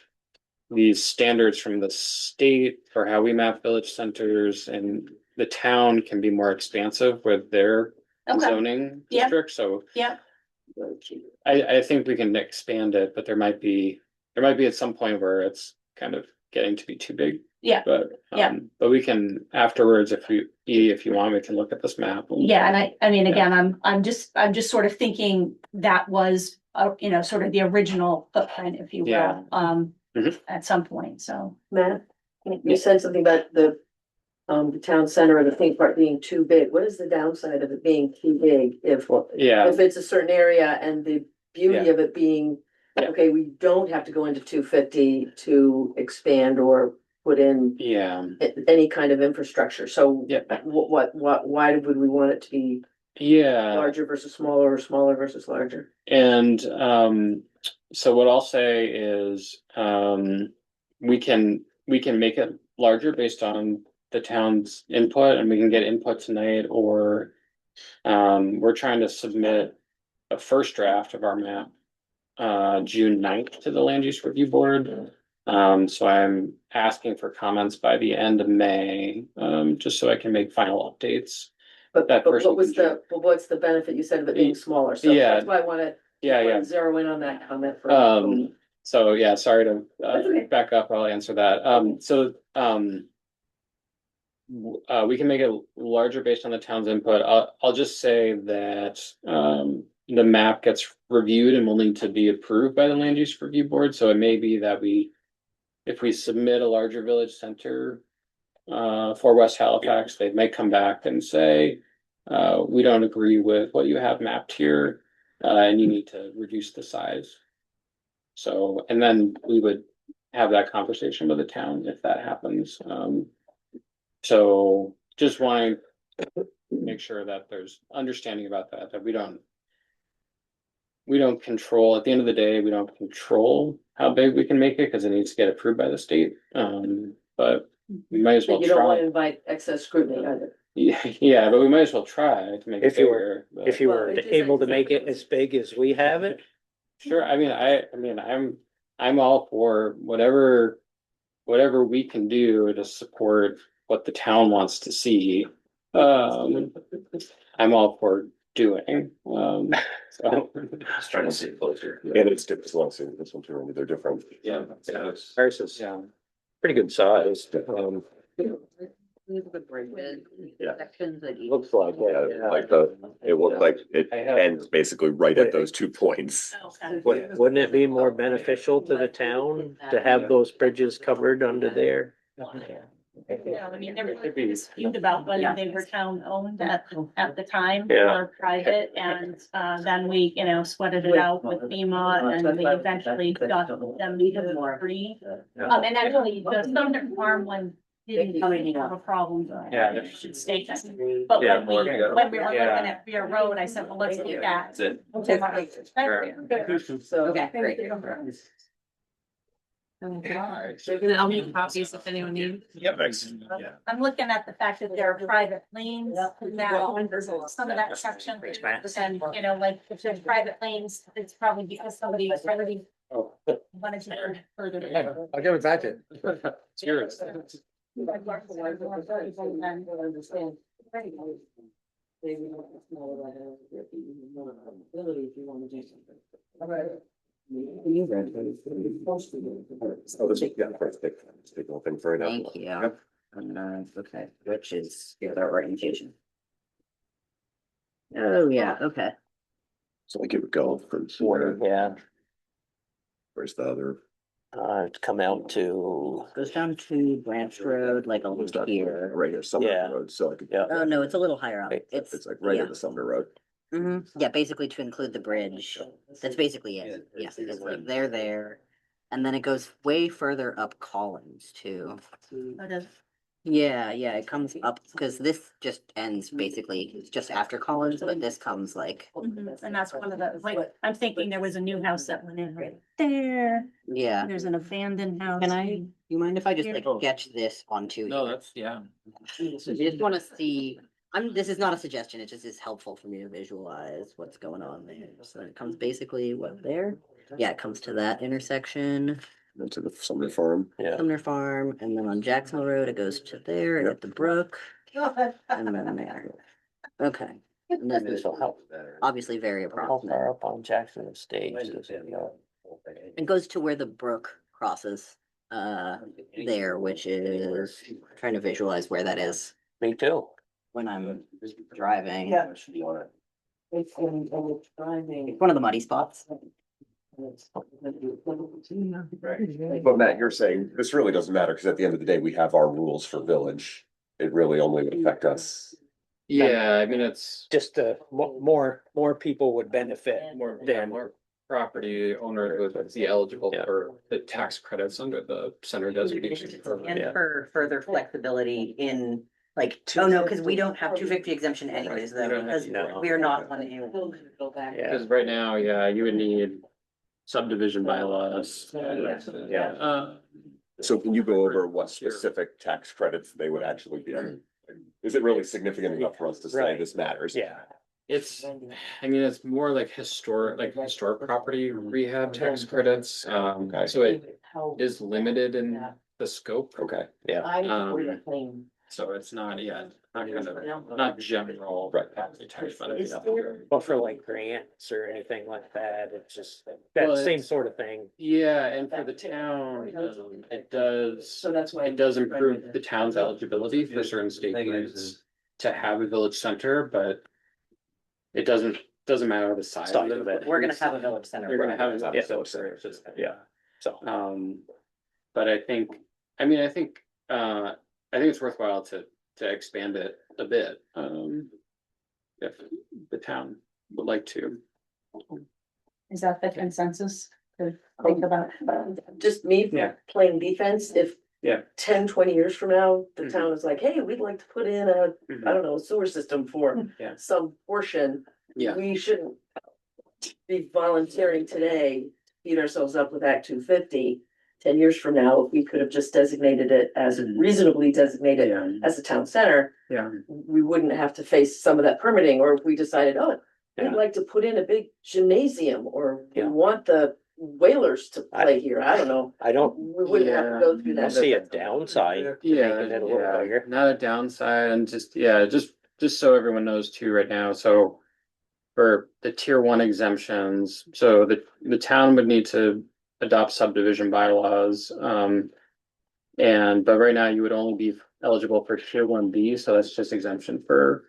Speaker 12: these standards from the state for how we map village centers, and the town can be more expansive with their
Speaker 1: Okay,
Speaker 12: zoning
Speaker 1: Yeah.
Speaker 12: district, so.
Speaker 1: yeah,
Speaker 12: I think we can expand it, but there might be at some point where it's kind of getting to be too big.
Speaker 11: Yeah, yeah.
Speaker 12: But we can afterwards, if you want, we can look at this map.
Speaker 1: Yeah, and I mean, again, I'm just sort of thinking that was, you know, sort of the original footprint, if you
Speaker 12: Yeah.
Speaker 1: will,
Speaker 12: Mhm.
Speaker 1: at some point, so.
Speaker 3: Matt, you said something about the town center or the theme park being too big. What is the downside of it being too big? If
Speaker 12: Yeah,
Speaker 3: it's a certain area and the beauty of it being,
Speaker 12: Yeah.
Speaker 3: okay, we don't have to go into 250 to expand or put in
Speaker 12: yeah,
Speaker 3: any kind of infrastructure. So
Speaker 12: Yeah.
Speaker 3: why would we want it to be
Speaker 12: yeah.
Speaker 3: larger versus smaller or smaller versus larger?
Speaker 12: And so what I'll say is we can make it larger based on the town's input, and we can get input tonight, or we're trying to submit a first draft of our map June 9th to the land use review board. So I'm asking for comments by the end of May, just so I can make final updates.
Speaker 3: But
Speaker 12: That person
Speaker 3: what's
Speaker 12: can
Speaker 3: the benefit you said of it being smaller? So
Speaker 12: Yeah.
Speaker 3: that's why I wanna
Speaker 12: Yeah.
Speaker 3: zero in on that comment for.
Speaker 12: So yeah, sorry to
Speaker 3: That's okay.
Speaker 12: back up, I'll answer that. We can make it larger based on the town's input. I'll just say that the map gets reviewed and will need to be approved by the land use review board, so it may be that if we submit a larger village center for West Halifax, they may come back and say, we don't agree with what you have mapped here, and you need to reduce the size. So, and then we would have that conversation with the town if that happens. So just wanting to make sure that there's understanding about that we don't control, at the end of the day, we don't control how big we can make it because it needs to get approved by the state. But we might as well
Speaker 3: You don't
Speaker 12: try.
Speaker 3: wanna invite excess scrutiny either.
Speaker 12: Yeah, but we might as well try to make it
Speaker 6: If you
Speaker 12: bigger. but-
Speaker 6: If you
Speaker 3: Well,
Speaker 6: were
Speaker 3: it just
Speaker 6: able to
Speaker 3: makes
Speaker 6: make it
Speaker 3: sense.
Speaker 6: as big as we have it,
Speaker 12: Sure, I mean, I'm all for whatever we can do to support what the town wants to see. I'm all for doing, so.
Speaker 10: Just trying to see it closer.
Speaker 7: And it's different, as long as this one too, they're different.
Speaker 10: Yeah.
Speaker 6: ours is
Speaker 12: Yeah.
Speaker 6: pretty good size.
Speaker 7: Yeah.
Speaker 2: Sections that you.
Speaker 6: Looks like
Speaker 7: Yeah,
Speaker 6: it.
Speaker 7: like it looked like it ends basically right at those 2 points.
Speaker 6: Wouldn't it be more beneficial to the town to have those bridges covered under there?
Speaker 1: Yeah, I mean, there was a dispute about whether they were town owned at the time
Speaker 6: Yeah.
Speaker 1: or private, and then we, you know, sweated it out with FEMA, and we eventually got them to agree. And actually, the Southern Farm one didn't have a problem.
Speaker 12: Yeah.
Speaker 1: I should state that. But
Speaker 6: Yeah,
Speaker 1: when we were looking
Speaker 12: Yeah.
Speaker 1: at Beer Road, I said, well, let's look at.
Speaker 10: That's it.
Speaker 3: So.
Speaker 2: Okay, great.
Speaker 11: I'll make copies if anyone needs.
Speaker 7: Yep. Thanks.
Speaker 1: I'm looking at the fact that there are private lanes now, some of that section. And, you know, like if there's private lanes, it's probably because somebody was already wanted to go further.
Speaker 6: I'll give it back to
Speaker 12: It's yours.
Speaker 7: Oh, this, yeah, first big little thing for right now.
Speaker 2: Thank you.
Speaker 7: Yep.
Speaker 2: Okay, which is the other orientation. Oh, yeah, okay.
Speaker 7: So like it would go from where,
Speaker 6: Yeah,
Speaker 7: where's the other?
Speaker 6: to come out to,
Speaker 2: Goes down to Branch Road, like
Speaker 7: Where's
Speaker 2: almost
Speaker 7: that?
Speaker 2: here.
Speaker 7: Right here, Sumner
Speaker 6: Yeah.
Speaker 7: Road, so like.
Speaker 6: Yeah.
Speaker 2: Oh, no, it's a little higher up.
Speaker 7: It's like right
Speaker 2: yeah.
Speaker 7: at the Sumner Road.
Speaker 2: Yeah, basically to include the bridge. That's basically it. Yeah, it's like they're there. And then it goes way further up Collins too. Yeah, it comes up because this just ends basically, it's just after Collins, but this comes like,
Speaker 1: And that's one of the, like, I'm thinking there was a new house that went in right there.
Speaker 2: yeah.
Speaker 1: There's an abandoned house.
Speaker 2: You mind if I just like sketch this onto?
Speaker 12: No,
Speaker 2: here?
Speaker 12: that's, yeah.
Speaker 2: So you just wanna see, this is not a suggestion, it just is helpful for me to visualize what's going on there. So it comes basically what there? Yeah, it comes to that intersection,
Speaker 7: Into the Sumner Farm.
Speaker 6: yeah.
Speaker 2: Sumner Farm, and then on Jacksonville Road, it goes to there, and at the brook, and then there. Okay. And then
Speaker 6: This will help.
Speaker 2: obviously very
Speaker 6: How far
Speaker 2: approximate.
Speaker 6: up on Jackson Estates is it, you know?
Speaker 2: It goes to where the brook crosses, there, which is trying to visualize where that is
Speaker 6: Me too.
Speaker 2: when I'm driving.
Speaker 5: Yeah.
Speaker 3: It's in, it's driving.
Speaker 2: One of the muddy spots.
Speaker 7: But Matt, you're saying this really doesn't matter, because at the end of the day, we have our rules for village. It really only would affect us.
Speaker 12: Yeah, I mean, it's
Speaker 6: Just more people would benefit
Speaker 12: more,
Speaker 6: than.
Speaker 12: more property owner would be eligible
Speaker 6: Yeah.
Speaker 12: for the tax credits under the center designation program.
Speaker 2: And for further flexibility in like, oh no, because we don't have 250 exemption anyways,
Speaker 12: We
Speaker 2: though,
Speaker 12: don't have
Speaker 2: because
Speaker 6: to.
Speaker 2: we are not on a.
Speaker 6: Yeah.
Speaker 12: Because right now, yeah, you would need subdivision bylaws.
Speaker 6: Yeah.
Speaker 7: So can you go over what specific tax credits they would actually be? Is it really significant enough for us to say
Speaker 6: Right.
Speaker 7: this matters?
Speaker 6: Yeah.
Speaker 12: It's, I mean, it's more like historic property rehab tax credits,
Speaker 7: Okay.
Speaker 12: so it is limited in the scope.
Speaker 7: Okay,
Speaker 12: So it's not, yeah, not kind of, not general.
Speaker 7: Right.
Speaker 12: property tax benefit.
Speaker 6: But for like grants or anything like that, it's just
Speaker 12: Well,
Speaker 6: that same
Speaker 12: it's-
Speaker 6: sort of thing.
Speaker 12: Yeah, and for the town, it does,
Speaker 3: So that's why.
Speaker 12: it does improve the town's eligibility for certain state grants to have a village center, but it doesn't matter the size
Speaker 6: Size
Speaker 12: of
Speaker 6: of
Speaker 12: it.
Speaker 6: it.
Speaker 2: We're gonna have a village center.
Speaker 12: You're gonna have a
Speaker 6: Yeah.
Speaker 12: village center, it's just-
Speaker 6: Yeah. So.
Speaker 12: But I think, I mean, I think it's worthwhile to expand it a bit, if the town would like to.
Speaker 1: Is that the consensus to think about?
Speaker 3: Just me
Speaker 12: Yeah.
Speaker 3: playing defense, if.
Speaker 12: Yeah.
Speaker 3: 10, 20 years from now, the
Speaker 12: Mhm.
Speaker 3: town is like, hey, we'd like to put in a, I don't know, a sewer system for
Speaker 12: Yeah.
Speaker 3: some portion.
Speaker 12: Yeah.
Speaker 3: We shouldn't be volunteering today, beat ourselves up with Act 250. 10 years from now, if we could have just designated it as reasonably designated
Speaker 12: Yeah.
Speaker 3: as a town center,
Speaker 12: Yeah.
Speaker 3: we wouldn't have to face some of that permitting, or if we decided, oh, we'd
Speaker 6: Yeah.
Speaker 3: like to put in a big gymnasium, or we
Speaker 6: Yeah.
Speaker 3: want the whalers to play here, I don't know.
Speaker 6: I don't
Speaker 3: We wouldn't have to go through that.
Speaker 6: see a downside to
Speaker 12: Yeah,
Speaker 6: making it a little
Speaker 12: yeah,
Speaker 6: bigger.
Speaker 12: not a downside, and just so everyone knows too right now, so. For the tier 1 exemptions, so the town would need to adopt subdivision bylaws, but right now you would only be eligible for tier 1B, so that's just exemption for.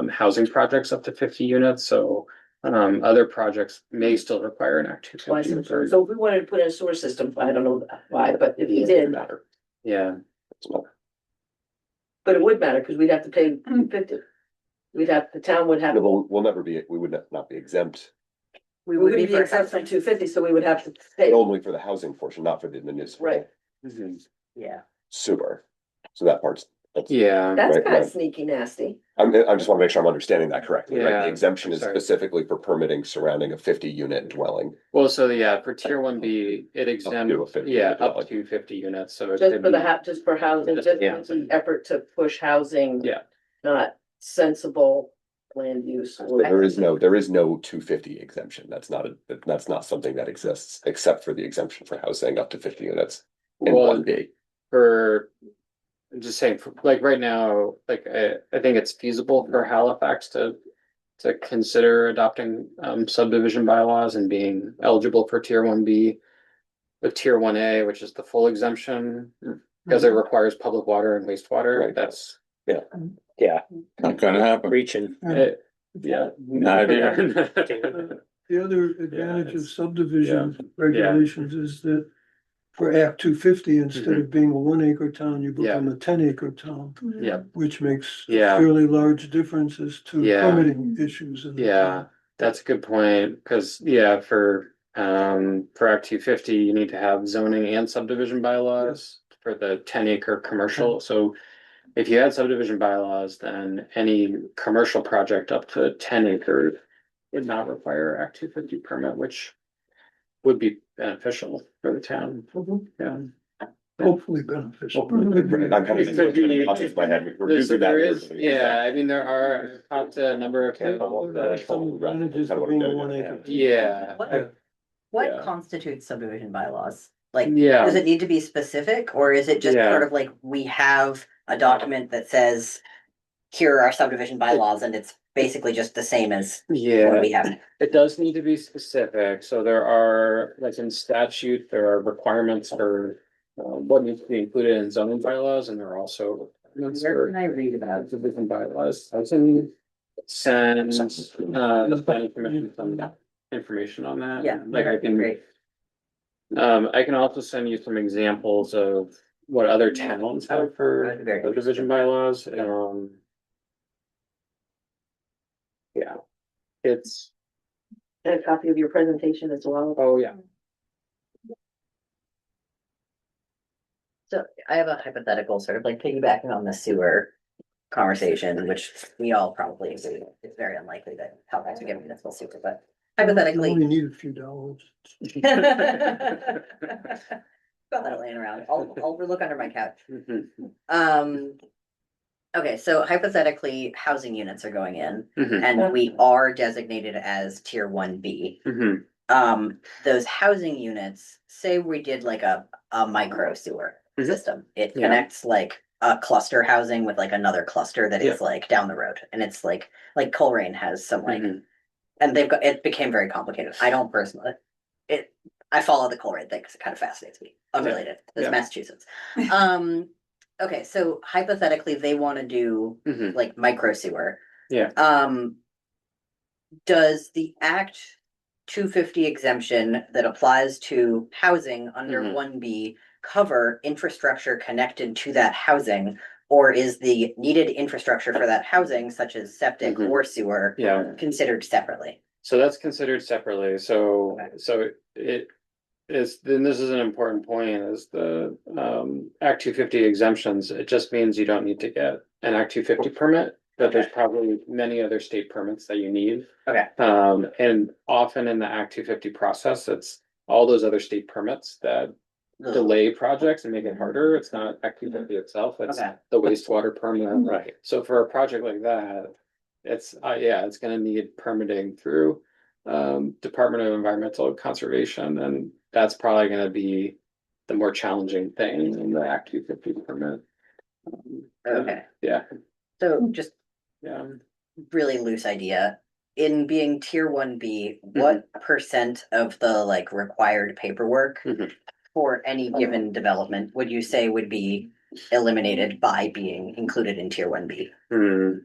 Speaker 12: Housing projects up to 50 units, so other projects may still require an Act
Speaker 3: So I
Speaker 12: 250.
Speaker 3: see. So if we wanted to put in a sewer system, I don't know why, but if we did,
Speaker 7: matter.
Speaker 12: Yeah,
Speaker 3: but it would matter, because we'd have to pay 250. The town would have,
Speaker 7: We'll never be, we would not be exempt,
Speaker 3: we would be exempt from 250, so we would have to
Speaker 7: but
Speaker 3: pay,
Speaker 7: only for the housing portion, not for the municipal.
Speaker 3: right,
Speaker 2: Yeah.
Speaker 7: Sewer. So that part's,
Speaker 12: yeah,
Speaker 3: that's
Speaker 7: Right,
Speaker 3: kind of
Speaker 7: right.
Speaker 3: sneaky nasty.
Speaker 7: I just wanna make sure I'm understanding that correctly, right?
Speaker 12: Yeah,
Speaker 7: The exemption is
Speaker 12: sorry.
Speaker 7: specifically for permitting surrounding a 50-unit dwelling.
Speaker 12: well, so yeah, for tier 1B, it
Speaker 7: to a
Speaker 12: exempts,
Speaker 7: 50
Speaker 12: yeah,
Speaker 7: unit
Speaker 12: up
Speaker 7: dwelling.
Speaker 12: to 50 units, so. it
Speaker 3: Just
Speaker 12: could
Speaker 3: for the
Speaker 12: be-
Speaker 3: just for housing, just
Speaker 12: Yeah.
Speaker 3: as an effort to push housing.
Speaker 12: Yeah.
Speaker 3: Not sensible land use.
Speaker 7: So there is no 250 exemption. That's not something that exists, except for the exemption for housing up to 50 units in
Speaker 12: Well,
Speaker 7: 1B.
Speaker 12: I'm just saying, like right now, like I think it's feasible for Halifax to consider adopting subdivision bylaws and being eligible for tier 1B. With tier 1A, which is the full exemption, because it requires public water and wastewater,
Speaker 7: Right.
Speaker 12: that's.
Speaker 6: Yeah,
Speaker 9: Not gonna happen.
Speaker 6: reaching.
Speaker 12: Yeah.
Speaker 9: Not here.
Speaker 4: The other advantage of
Speaker 12: it's-
Speaker 4: subdivision regulations is that for Act 250, instead of being a 1 acre town, you
Speaker 12: Yeah.
Speaker 4: become a 10 acre town,
Speaker 12: Yeah,
Speaker 4: which makes
Speaker 12: Yeah.
Speaker 4: fairly large differences to
Speaker 12: Yeah.
Speaker 4: permitting issues in the
Speaker 12: yeah,
Speaker 4: town.
Speaker 12: that's a good point, because for Act 250, you need to have zoning and subdivision bylaws for the 10 acre commercial, so. If you had subdivision bylaws, then any commercial project up to 10 acres would not require Act 250 permit, which would be beneficial for the town. Yeah.
Speaker 4: Hopefully beneficial.
Speaker 7: Right, I'm kind of thinking off the top of my head, we're using that.
Speaker 12: There is, yeah, I mean, there are talked to a number of.
Speaker 4: Some advantages of being a 1 acre.
Speaker 12: Yeah,
Speaker 2: What
Speaker 12: Yeah.
Speaker 2: constitutes subdivision bylaws? Like,
Speaker 12: Yeah.
Speaker 2: does it need to be specific, or is it just
Speaker 12: Yeah.
Speaker 2: sort of like we have a document that says, here are our subdivision bylaws, and it's basically just the same as what
Speaker 12: yeah,
Speaker 2: we have?
Speaker 12: it does need to be specific, so there are, like in statute, there are requirements for what needs to be included in zoning bylaws, and there are also requirements
Speaker 2: Where
Speaker 12: for
Speaker 2: can I read about it?
Speaker 12: subdivision bylaws. I can send, the planning commission some information on that.
Speaker 2: Yeah,
Speaker 12: Like I can.
Speaker 2: great.
Speaker 12: I can also send you some examples of what other towns have for
Speaker 2: That'd be very
Speaker 12: subdivision bylaws, yeah. It's,
Speaker 3: And a copy of your presentation as well.
Speaker 12: oh, yeah,
Speaker 2: So I have a hypothetical sort of like piggybacking on the sewer conversation, which we all probably agree with. It's very unlikely that Halifax would get municipal sewer, but
Speaker 4: You only
Speaker 2: hypothetically.
Speaker 4: need a few dollars.
Speaker 2: Got that laying around. I'll look under my couch.
Speaker 12: mhm,
Speaker 2: Okay, so hypothetically, housing units are going in
Speaker 12: mhm,
Speaker 2: and we are designated as tier 1B.
Speaker 12: mhm,
Speaker 2: Those housing units, say we did like a micro sewer
Speaker 12: Mhm.
Speaker 2: system. It
Speaker 12: Yeah.
Speaker 2: connects like a cluster housing with like another cluster that is
Speaker 12: Yeah.
Speaker 2: like down the road. And it's like Coleraine has some like,
Speaker 12: mhm.
Speaker 2: and it became very complicated. I don't personally, I follow the Coleraine thing because it kind of fascinates me. Unrelated, it's
Speaker 12: Yeah.
Speaker 2: Massachusetts. Okay, so hypothetically, they want to do
Speaker 12: Mhm.
Speaker 2: like micro sewer.
Speaker 12: Yeah.
Speaker 2: Does the Act 250 exemption that applies to housing under
Speaker 12: Mhm.
Speaker 2: 1B cover infrastructure connected to that housing? Or is the needed infrastructure for that housing, such as septic
Speaker 12: Mhm.
Speaker 2: or sewer,
Speaker 12: Yeah.
Speaker 2: considered separately?
Speaker 12: So that's considered separately, so,
Speaker 2: Okay.
Speaker 12: so it is, then this is an important point, is the, Act 250 exemptions, it just means you don't need to get an Act 250 permit, but there's
Speaker 2: Okay.
Speaker 12: probably many other state permits that you need.
Speaker 2: Okay.
Speaker 12: And often in the Act 250 process, it's all those other state permits that
Speaker 2: Ugh.
Speaker 12: delay projects and make it harder. It's not Act 250 itself, it's
Speaker 2: Okay.
Speaker 12: the wastewater permit. Right. So for a project like that, it's, yeah, it's gonna need permitting through Department of Environmental Conservation, and that's probably gonna be the more challenging thing in the Act 250 permit.
Speaker 2: Okay.
Speaker 12: Yeah,
Speaker 2: So just
Speaker 12: yeah.
Speaker 2: really loose idea. In being tier 1B, what percent of the like required paperwork
Speaker 12: Mhm.
Speaker 2: for any given development would you say would be eliminated by being included in tier 1B?
Speaker 12: Hmm.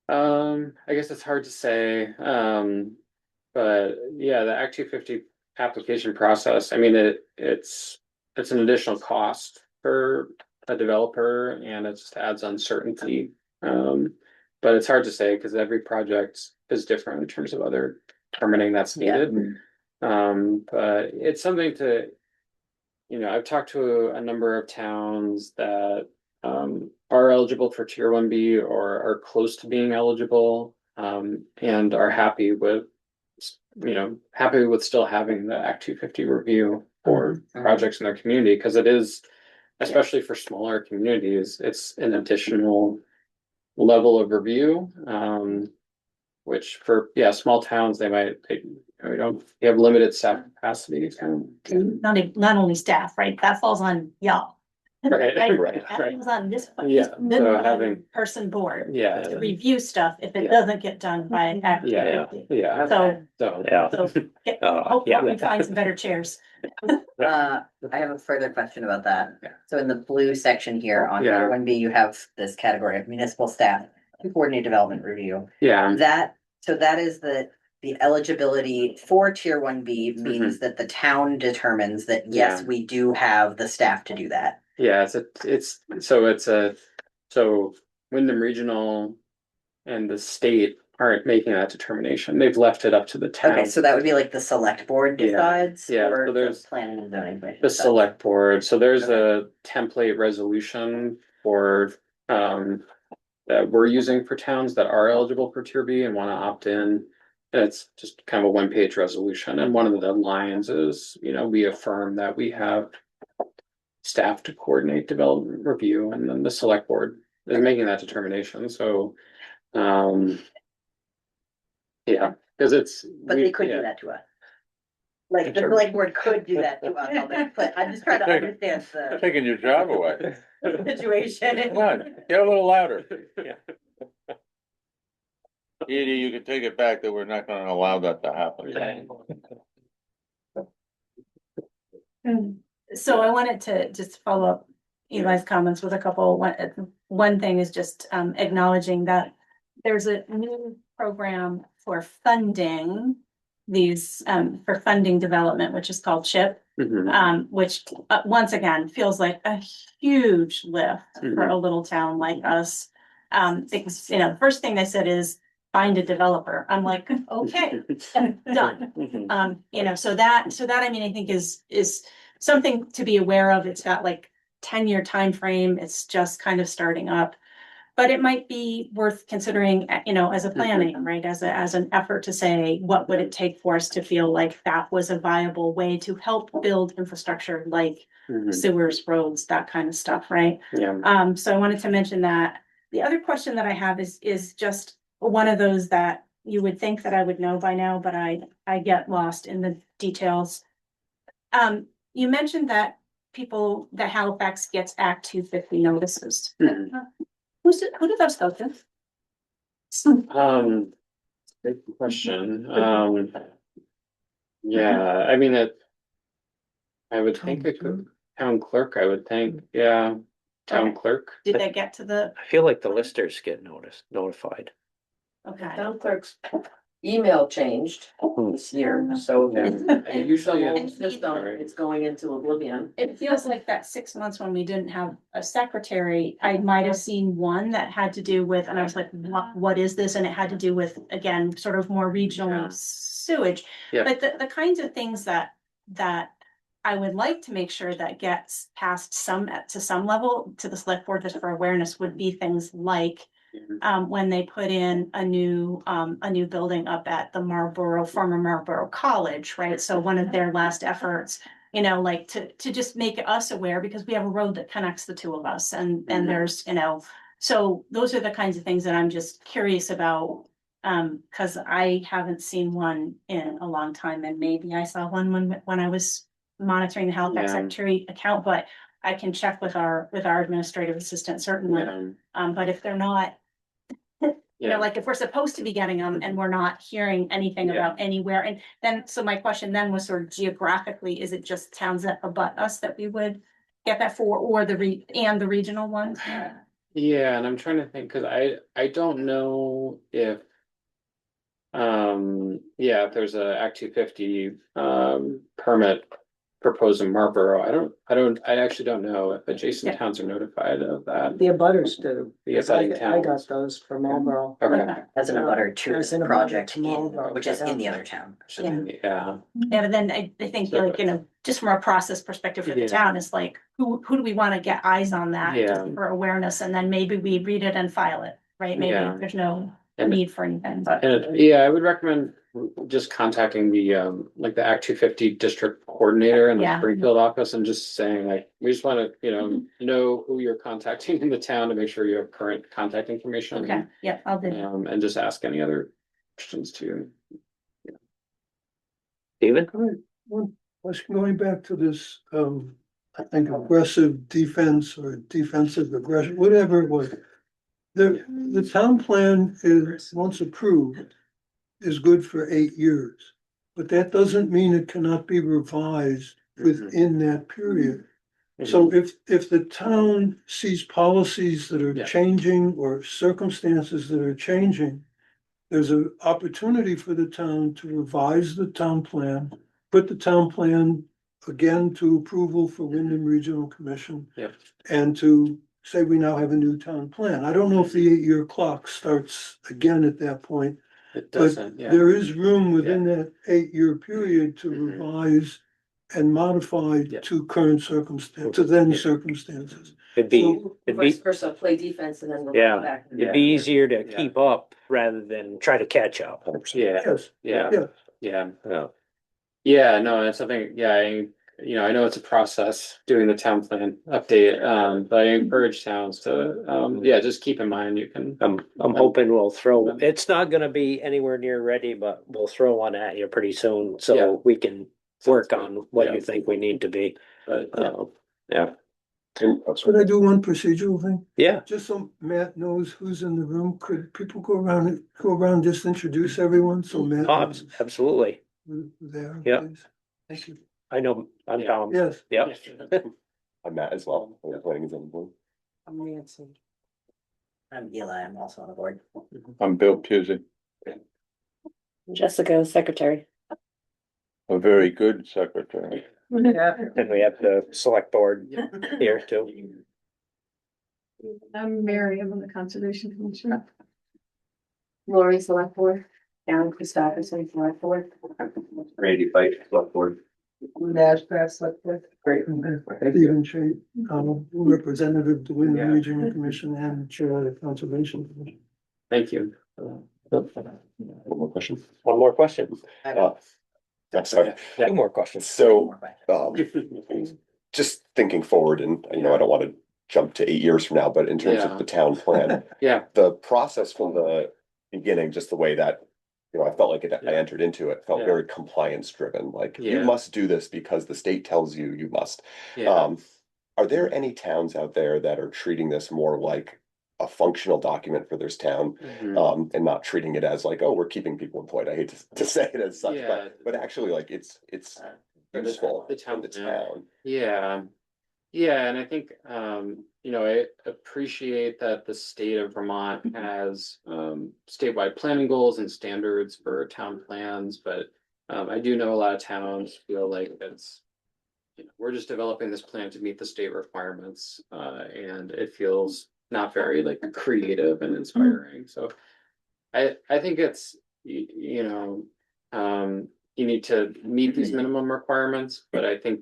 Speaker 12: I guess it's hard to say, but yeah, the Act 250 application process, I mean, it's an additional cost for a developer, and it just adds uncertainty. But it's hard to say because every project is different in terms of other permitting that's
Speaker 2: Yeah.
Speaker 12: needed. But it's something to, I've talked to a number of towns that are eligible for tier 1B or are close to being eligible, and are happy with, still having the Act 250 review for projects in their community, because it is, especially for smaller communities, it's an additional level of review. Which for, small towns, they have limited staff capacity.
Speaker 1: Not only staff, right? That falls on y'all.
Speaker 12: Right, right,
Speaker 1: That
Speaker 12: right.
Speaker 1: falls on this.
Speaker 12: Yeah, so having,
Speaker 1: Person board
Speaker 12: yeah,
Speaker 1: to review stuff if it
Speaker 12: Yeah.
Speaker 1: doesn't get done by Act
Speaker 12: yeah,
Speaker 1: 250.
Speaker 12: yeah.
Speaker 1: So,
Speaker 12: Yeah.
Speaker 1: so hopefully we find some better chairs.
Speaker 2: I have a further question about that. So in the blue section here on
Speaker 12: Yeah.
Speaker 2: tier 1B, you have this category of municipal staff to coordinate development review.
Speaker 12: Yeah,
Speaker 2: That is the eligibility for tier 1B means that the town determines that, yes,
Speaker 12: Yeah.
Speaker 2: we do have the staff to do that.
Speaker 12: yeah, so Wyndham Regional and the state aren't making that determination. They've left it up to the town.
Speaker 2: Okay, so that would be like the select board
Speaker 12: Yeah,
Speaker 2: decides?
Speaker 12: yeah,
Speaker 2: Or
Speaker 12: so there's
Speaker 2: the planning and zoning commission
Speaker 12: the
Speaker 2: decides?
Speaker 12: select board, so there's
Speaker 2: Okay.
Speaker 12: a template resolution for, that we're using for towns that are eligible for tier B and wanna opt in. And it's just kind of a one-page resolution, and one of the lines is, we affirm that we have staff to coordinate development review, and then the select board is making that determination, so, yeah, because it's.
Speaker 2: But they could do that to us. Like, the select board could do that to us, but I'm just trying to understand the
Speaker 9: Taking your job away.
Speaker 2: situation.
Speaker 9: Come on, get a little louder.
Speaker 12: Yeah.
Speaker 9: Edie, you can take it back that we're not gonna allow that to happen.
Speaker 1: So I wanted to just follow up Eli's comments with a couple. One thing is just acknowledging that there's a new program for funding these for funding development, which is called CHIP. Which once again feels like a huge lift for a little town like us. Because, you know, the first thing they said is find a developer. I'm like, okay, done. You know, so that I mean, I think is something to be aware of. It's got like 10-year time frame. It's just kind of starting up. But it might be worth considering, you know, as a planning, right? As an effort to say, what would it take for us to feel like that was a viable way to help build infrastructure like sewers, roads, that kind of stuff, right?
Speaker 6: Yeah.
Speaker 1: So I wanted to mention that. The other question that I have is just one of those that you would think that I would know by now, but I get lost in the details. You mentioned that that Halifax gets Act 250 notices. Who do those go to?
Speaker 12: Good question. Yeah, I mean, I would think it could, town clerk, I would think, yeah, town
Speaker 1: Okay.
Speaker 12: clerk.
Speaker 1: Did they get to the,
Speaker 6: I feel like the listers get notified.
Speaker 1: okay.
Speaker 3: Town clerk's email changed this year, so.
Speaker 12: And usually
Speaker 3: the whole
Speaker 12: it's-
Speaker 3: system, it's going into oblivion.
Speaker 1: It feels like that 6 months when we didn't have a secretary, I might have seen one that had to do with, and I was like, what is this? And it had to do with, again, sort of more regional
Speaker 12: Yeah.
Speaker 1: sewage.
Speaker 12: Yeah.
Speaker 1: But the kinds of things that I would like to make sure that gets passed to some level to the select board just for awareness would be things like when they put in a new building up at the former Marlborough College, right? So one of their last efforts, you know, like to just make us aware because we have a road that connects the two of us and there's, you know, so those are the kinds of things that I'm just curious about. Cause I haven't seen one in a long time and maybe I saw one when I was monitoring the Halifax
Speaker 12: Yeah.
Speaker 1: Secretary account, but I can check with our administrative assistant certainly. But if they're not, you know, like if we're supposed to be getting them and we're not hearing anything about anywhere, and then, so my question then was sort of geographically, is it just towns that abut us that we would get that for, or the regional ones?
Speaker 12: Yeah, and I'm trying to think, cause I don't know if. Yeah, if there's a Act 250 permit proposed in Marlborough, I actually don't know if adjacent towns are notified of that.
Speaker 5: The abutters do.
Speaker 12: The abutting
Speaker 5: I
Speaker 12: towns.
Speaker 5: got those from Marlboro.
Speaker 12: Okay,
Speaker 2: As an abutter to
Speaker 5: As
Speaker 2: the
Speaker 5: an abutter
Speaker 2: project,
Speaker 5: to Marlboro,
Speaker 2: which is in the
Speaker 5: yeah.
Speaker 2: other town.
Speaker 12: yeah,
Speaker 1: Yeah, but then I think, like, you know, just from a process perspective for the
Speaker 12: Yeah.
Speaker 1: town, it's like, who do we want to get eyes on that
Speaker 12: Yeah.
Speaker 1: for awareness? And then maybe we read it and file it, right? Maybe
Speaker 12: Yeah.
Speaker 1: there's no
Speaker 12: And-
Speaker 1: need for anything, but.
Speaker 12: and yeah, I would recommend just contacting the like the Act 250 district coordinator in the
Speaker 1: Yeah.
Speaker 12: Springfield office and just saying like, we just want to, know who you're contacting in the town to make sure you have current contact information.
Speaker 1: Okay, yeah, I'll do.
Speaker 12: And just ask any other questions too.
Speaker 6: David?
Speaker 4: One question going back to this, I think aggressive defense or defensive aggression, whatever it was. The town plan is, once approved, is good for 8 years. But that doesn't mean it cannot be revised within that period. So if the town sees policies that are
Speaker 12: Yeah.
Speaker 4: changing or circumstances that are changing, there's an opportunity for the town to revise the town plan, put the town plan again to approval for Wyndham Regional Commission.
Speaker 12: Yep.
Speaker 4: And to say we now have a new town plan. I don't know if the 8-year clock starts again at that point.
Speaker 12: It
Speaker 4: But
Speaker 12: doesn't, yeah.
Speaker 4: there is room within that 8-year period to
Speaker 12: Mhm.
Speaker 4: revise and modify
Speaker 12: Yeah.
Speaker 4: to current circumstances, to then circumstances.
Speaker 6: It'd be,
Speaker 4: So-
Speaker 6: it'd be,
Speaker 3: Vice versa, play defense and then we'll
Speaker 6: Yeah.
Speaker 3: go back.
Speaker 6: it'd be easier to
Speaker 12: Yeah.
Speaker 6: keep up rather than try to catch up.
Speaker 12: Yeah,
Speaker 4: Yes,
Speaker 12: yeah,
Speaker 4: yeah.
Speaker 12: yeah.
Speaker 6: Yeah.
Speaker 12: Yeah, no, it's something, yeah, I know it's a process doing the town plan update, but I encourage towns to, just keep in mind, you can.
Speaker 6: I'm hoping we'll throw, it's not gonna be anywhere near ready, but we'll throw one at you pretty soon,
Speaker 12: Yeah.
Speaker 6: so we can work on what
Speaker 12: Yeah.
Speaker 6: you think we need to be.
Speaker 12: But,
Speaker 6: Yeah,
Speaker 4: Could I do one procedural thing?
Speaker 6: yeah,
Speaker 4: Just so Matt knows who's in the room, could people go around, just introduce everyone, so Matt knows
Speaker 6: absolutely.
Speaker 4: who's there,
Speaker 6: Yeah.
Speaker 4: please? Thank you.
Speaker 6: I know, I'm
Speaker 12: Yeah.
Speaker 6: Tom.
Speaker 4: Yes.
Speaker 6: Yep.
Speaker 7: I'm Matt as well. I'm planning as on the board.
Speaker 5: I'm Nancy.
Speaker 2: I'm Eli, I'm also on the board.
Speaker 9: I'm Bill Pusey,
Speaker 11: Jessica, secretary.
Speaker 9: a very good secretary.
Speaker 5: Yeah.
Speaker 6: And we have the select board here too.
Speaker 13: I'm Mary, I'm on the Conservation Commission.
Speaker 3: Lori, select board. Aaron Christopherson, select board.
Speaker 10: Randy Pike, select board.
Speaker 3: Nashcraft, select board.
Speaker 4: Great. Stephen Shea, representative to Wyndham Regional Commission and chair of the Conservation Commission.
Speaker 12: Thank you.
Speaker 7: One more question.
Speaker 6: One more question.
Speaker 7: I'm sorry.
Speaker 6: Yeah.
Speaker 12: Two more questions.
Speaker 7: So, just thinking forward and, I don't want to jump to 8 years from now, but in terms
Speaker 12: Yeah.
Speaker 7: of the town plan,
Speaker 12: Yeah,
Speaker 7: the process from the beginning, just the way that, I felt like I
Speaker 12: Yeah.
Speaker 7: entered into it, felt
Speaker 12: Yeah.
Speaker 7: very compliance driven, like you
Speaker 12: Yeah.
Speaker 7: must do this because the state tells you you must.
Speaker 12: yeah,
Speaker 7: Are there any towns out there that are treating this more like a functional document for this town,
Speaker 12: Mhm.
Speaker 7: and not treating it as like, oh, we're keeping people employed? I hate to say it as such,
Speaker 12: Yeah.
Speaker 7: but actually like it's
Speaker 12: For the-
Speaker 7: useful
Speaker 12: the
Speaker 7: in
Speaker 12: town
Speaker 7: the
Speaker 12: plan.
Speaker 7: town.
Speaker 12: Yeah. Yeah, and I think, I appreciate that the state of Vermont has, statewide planning goals and standards for town plans, but, I do know a lot of towns feel like it's, we're just developing this plan to meet the state requirements, and it feels not very like creative and inspiring, so I think it's, you need to meet these minimum requirements, but I think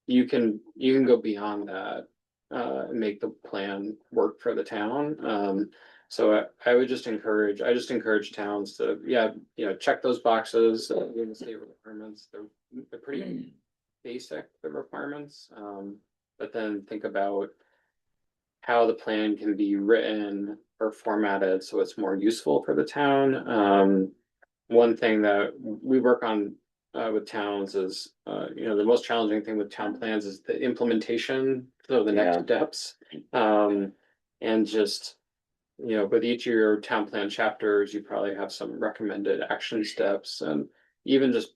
Speaker 12: you can go beyond that, and make the plan work for the town. So I would just encourage, I just encourage towns to, check those boxes, in the state requirements. They're pretty basic, the requirements. But then think about how the plan can be written or formatted so it's more useful for the town. One thing that we work on, with towns is, the most challenging thing with town plans is the implementation, so the next steps. And just, with each of your town plan chapters, you probably have some recommended action steps, and even just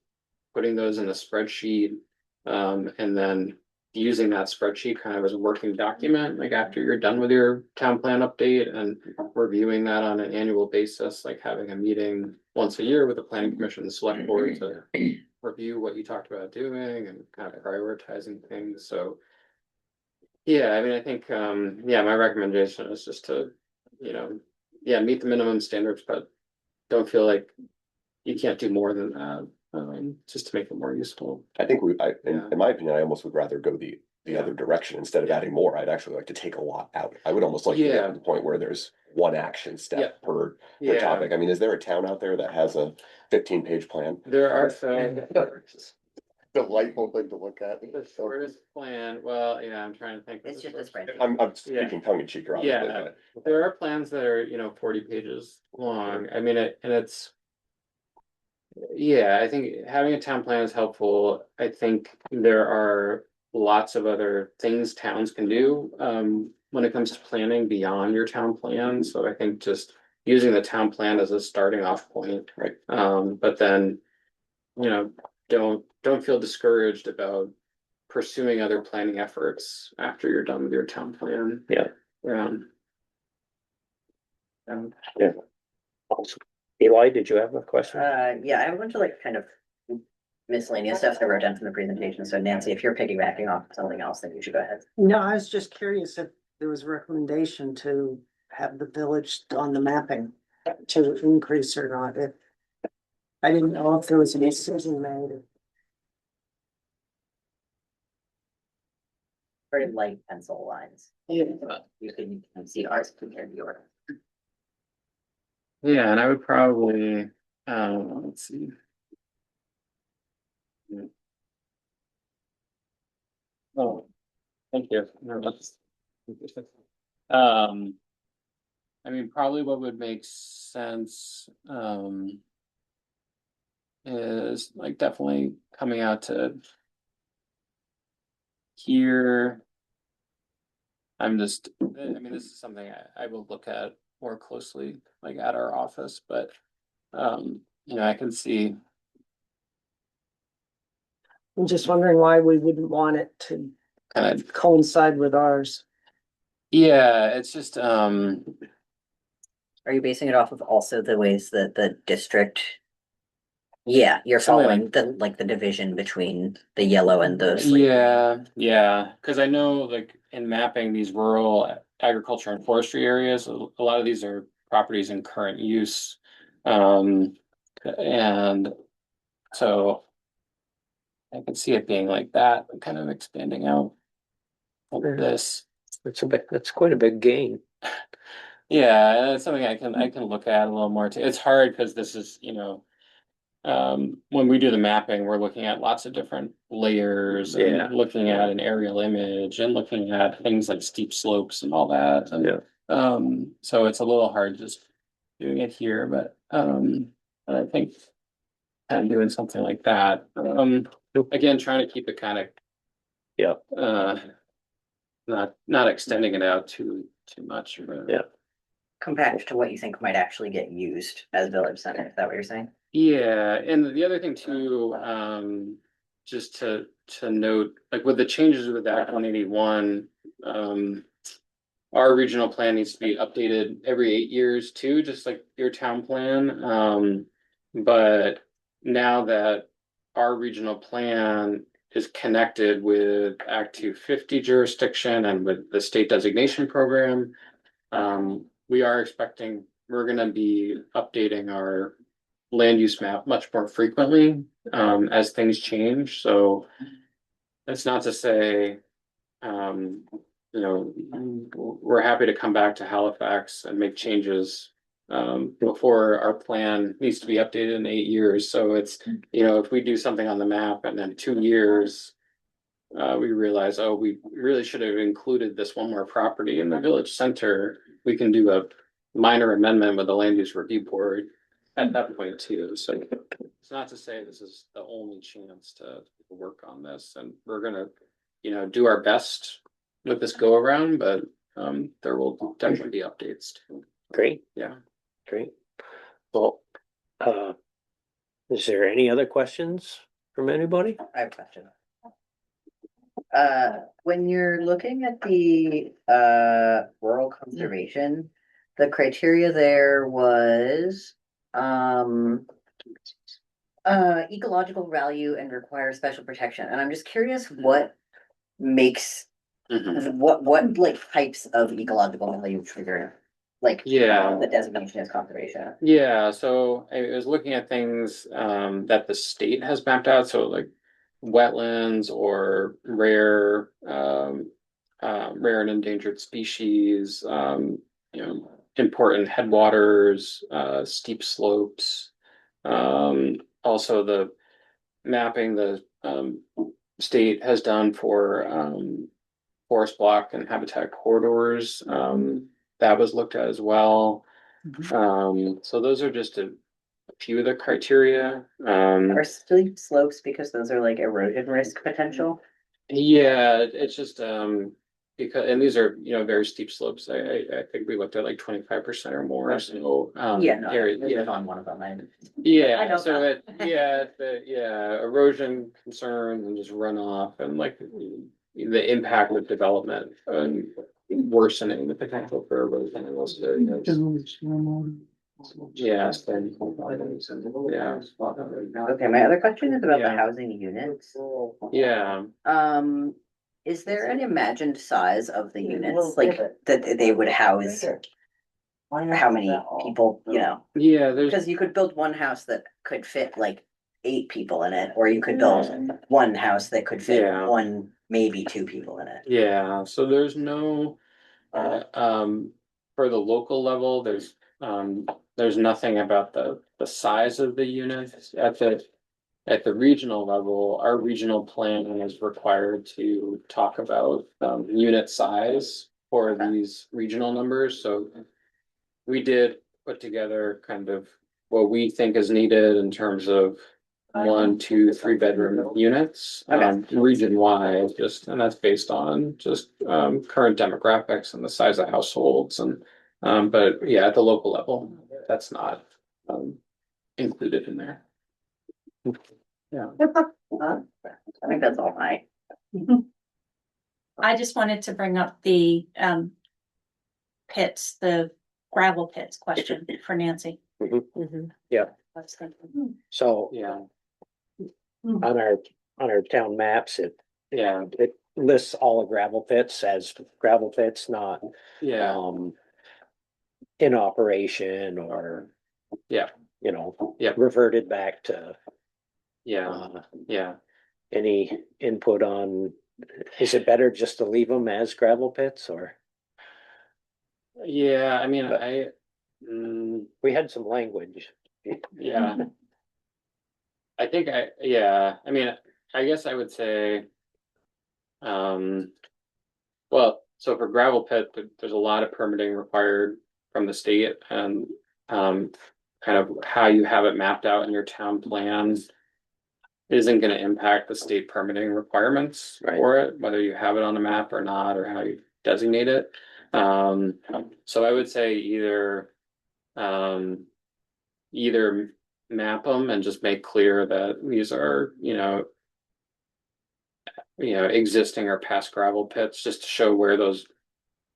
Speaker 12: putting those in a spreadsheet, and then using that spreadsheet kind of as a working document, like after you're done with your town plan update, and reviewing that on an annual basis, like having a meeting once a year with the planning commission and select board to review what you talked about doing and kind of prioritizing things. So yeah, I mean, I think, my recommendation is just to, meet the minimum standards, but don't feel like you can't do more than that, just to make it more useful.
Speaker 7: I think
Speaker 12: Yeah.
Speaker 7: in my opinion, I almost would rather go the
Speaker 12: Yeah.
Speaker 7: other direction instead of adding more. I'd actually like to take a lot out. I would almost like to get
Speaker 12: Yeah.
Speaker 7: to the point where there's one action
Speaker 12: Yeah.
Speaker 7: step per
Speaker 12: Yeah,
Speaker 7: topic. I mean, is there a town out there that has a 15-page plan?
Speaker 12: there are some.
Speaker 7: Delightful thing to look at.
Speaker 12: The shortest plan, well, I'm trying to think. of
Speaker 2: It's
Speaker 12: the
Speaker 2: just a
Speaker 12: shortest-
Speaker 2: spreadsheet.
Speaker 7: I'm speaking tongue in cheek, obviously,
Speaker 12: Yeah.
Speaker 7: but
Speaker 12: There are plans that are, 40 pages long. I mean, and it's. Yeah, I think having a town plan is helpful. I think there are lots of other things towns can do, when it comes to planning beyond your town plan. So I think just using the town plan as a starting off point.
Speaker 7: Right.
Speaker 12: But then, don't feel discouraged about pursuing other planning efforts after you're done with your town plan.
Speaker 6: Yeah.
Speaker 12: Yeah.
Speaker 6: Eli, did you have a question?
Speaker 2: Yeah, I have a bunch of like kind of miscellaneous stuff that I wrote down from the presentation. So Nancy, if you're piggybacking off something else, then you should go ahead.
Speaker 5: No, I was just curious if there was a recommendation to have the village on the mapping to increase or not. I didn't know if there was a decision made.
Speaker 2: Very light pencil lines.
Speaker 12: Yeah.
Speaker 2: You can see ours compared to yours.
Speaker 12: Yeah, and I would probably, let's see. Oh, thank you. No, that's- I mean, probably what would make sense, is like definitely coming out to here. I mean, this is something I will look at more closely, like at our office, but, I can see.
Speaker 5: I'm just wondering why we wouldn't want it to
Speaker 12: kind of,
Speaker 5: coincide with ours.
Speaker 12: yeah, it's just,
Speaker 2: Are you basing it off of also the ways that the district? Yeah, you're
Speaker 12: Something
Speaker 2: following the division between the yellow and the slate.
Speaker 12: yeah, because I know like in mapping these rural agriculture and forestry areas, a lot of these are properties in current use. And so I can see it being like that, kind of expanding out like this.
Speaker 6: That's quite a big gain.
Speaker 12: Yeah, that's something I can look at a little more too. It's hard because this is, when we do the mapping, we're looking at lots of different layers
Speaker 6: Yeah.
Speaker 12: and looking at an aerial image and looking at things like steep slopes and all that. And,
Speaker 6: Yeah.
Speaker 12: so it's a little hard just doing it here, but I think kind of doing something like that. Again, trying to keep it kind of
Speaker 6: Yeah.
Speaker 12: not extending it out too much.
Speaker 6: Yeah.
Speaker 2: Compared to what you think might actually get used as village center, is that what you're saying?
Speaker 12: Yeah, and the other thing too, just to note, like with the changes with Act 181, our regional plan needs to be updated every 8 years too, just like your town plan. But now that our regional plan is connected with Act 250 jurisdiction and with the state designation program, we are expecting we're going to be updating our land use map much more frequently as things change. So that's not to say, we're happy to come back to Halifax and make changes before our plan needs to be updated in 8 years. So it's, if we do something on the map and then 2 years, we realize, oh, we really should have included this one more property in the village center. We can do a minor amendment with the land use review board at that point too. So it's not to say this is the only chance to work on this, and we're gonna, do our best with this go around, but there will definitely be updates too.
Speaker 6: Great.
Speaker 12: Yeah.
Speaker 6: Great. Well, is there any other questions from anybody?
Speaker 2: I have a question. When you're looking at the rural conservation, the criteria there was ecological value and require special protection. And I'm just curious what makes what like types of ecological value trigger like the designation as conservation.
Speaker 12: Yeah, so I was looking at things that the state has mapped out, so like wetlands or rare and endangered species, important headwaters, steep slopes. Also the mapping the state has done for forest block and habitat corridors. That was looked at as well. So those are just a few of the criteria.
Speaker 2: Are steep slopes because those are like erosion risk potential?
Speaker 12: Yeah, it's just because, and these are, very steep slopes. I think we looked at like 25% or more. So
Speaker 2: On one of them. I know
Speaker 12: so erosion concerns and just runoff and like the impact of development and worsening the potential for erosion in those areas. Yeah.
Speaker 2: Okay, my other question is about the
Speaker 12: Yeah.
Speaker 2: housing units.
Speaker 12: Yeah.
Speaker 2: Is there an imagined size of the units, like that they would house? How many people,
Speaker 12: Yeah, there's
Speaker 2: because you could build one house that could fit like 8 people in it, or you could build one house that could fit
Speaker 12: Yeah.
Speaker 2: one, maybe 2 people in it.
Speaker 12: Yeah, so there's no, for the local level, there's nothing about the size of the units. At the regional level, our regional plan is required to talk about, unit size for these regional numbers, so we did put together kind of what we think is needed in terms of 1, 2, 3 bedroom units, region wide, and that's based on just current demographics and the size of households and but yeah, at the local level, that's not included in there.
Speaker 2: I think that's all right.
Speaker 1: I just wanted to bring up the pits, the gravel pits question for Nancy.
Speaker 11: Mhm.
Speaker 1: I was thinking,
Speaker 6: So,
Speaker 12: Yeah,
Speaker 6: on our town maps, it lists all the gravel pits as gravel pits, not,
Speaker 12: yeah,
Speaker 6: in operation or,
Speaker 12: yeah, Yeah.
Speaker 6: reverted back to,
Speaker 12: yeah,
Speaker 6: uh,
Speaker 12: yeah.
Speaker 6: any input on, is it better just to leave them as gravel pits or?
Speaker 12: Yeah, I mean,
Speaker 6: But- We had some language.
Speaker 12: yeah. I mean, I guess I would say, well, so for gravel pit, there's a lot of permitting required from the state and, kind of how you have it mapped out in your town plans isn't gonna impact the state permitting requirements
Speaker 6: Right.
Speaker 12: for it, whether you have it on a map or not, or how you designate it. So I would say either map them and just make clear that these are, existing or past gravel pits, just to show where those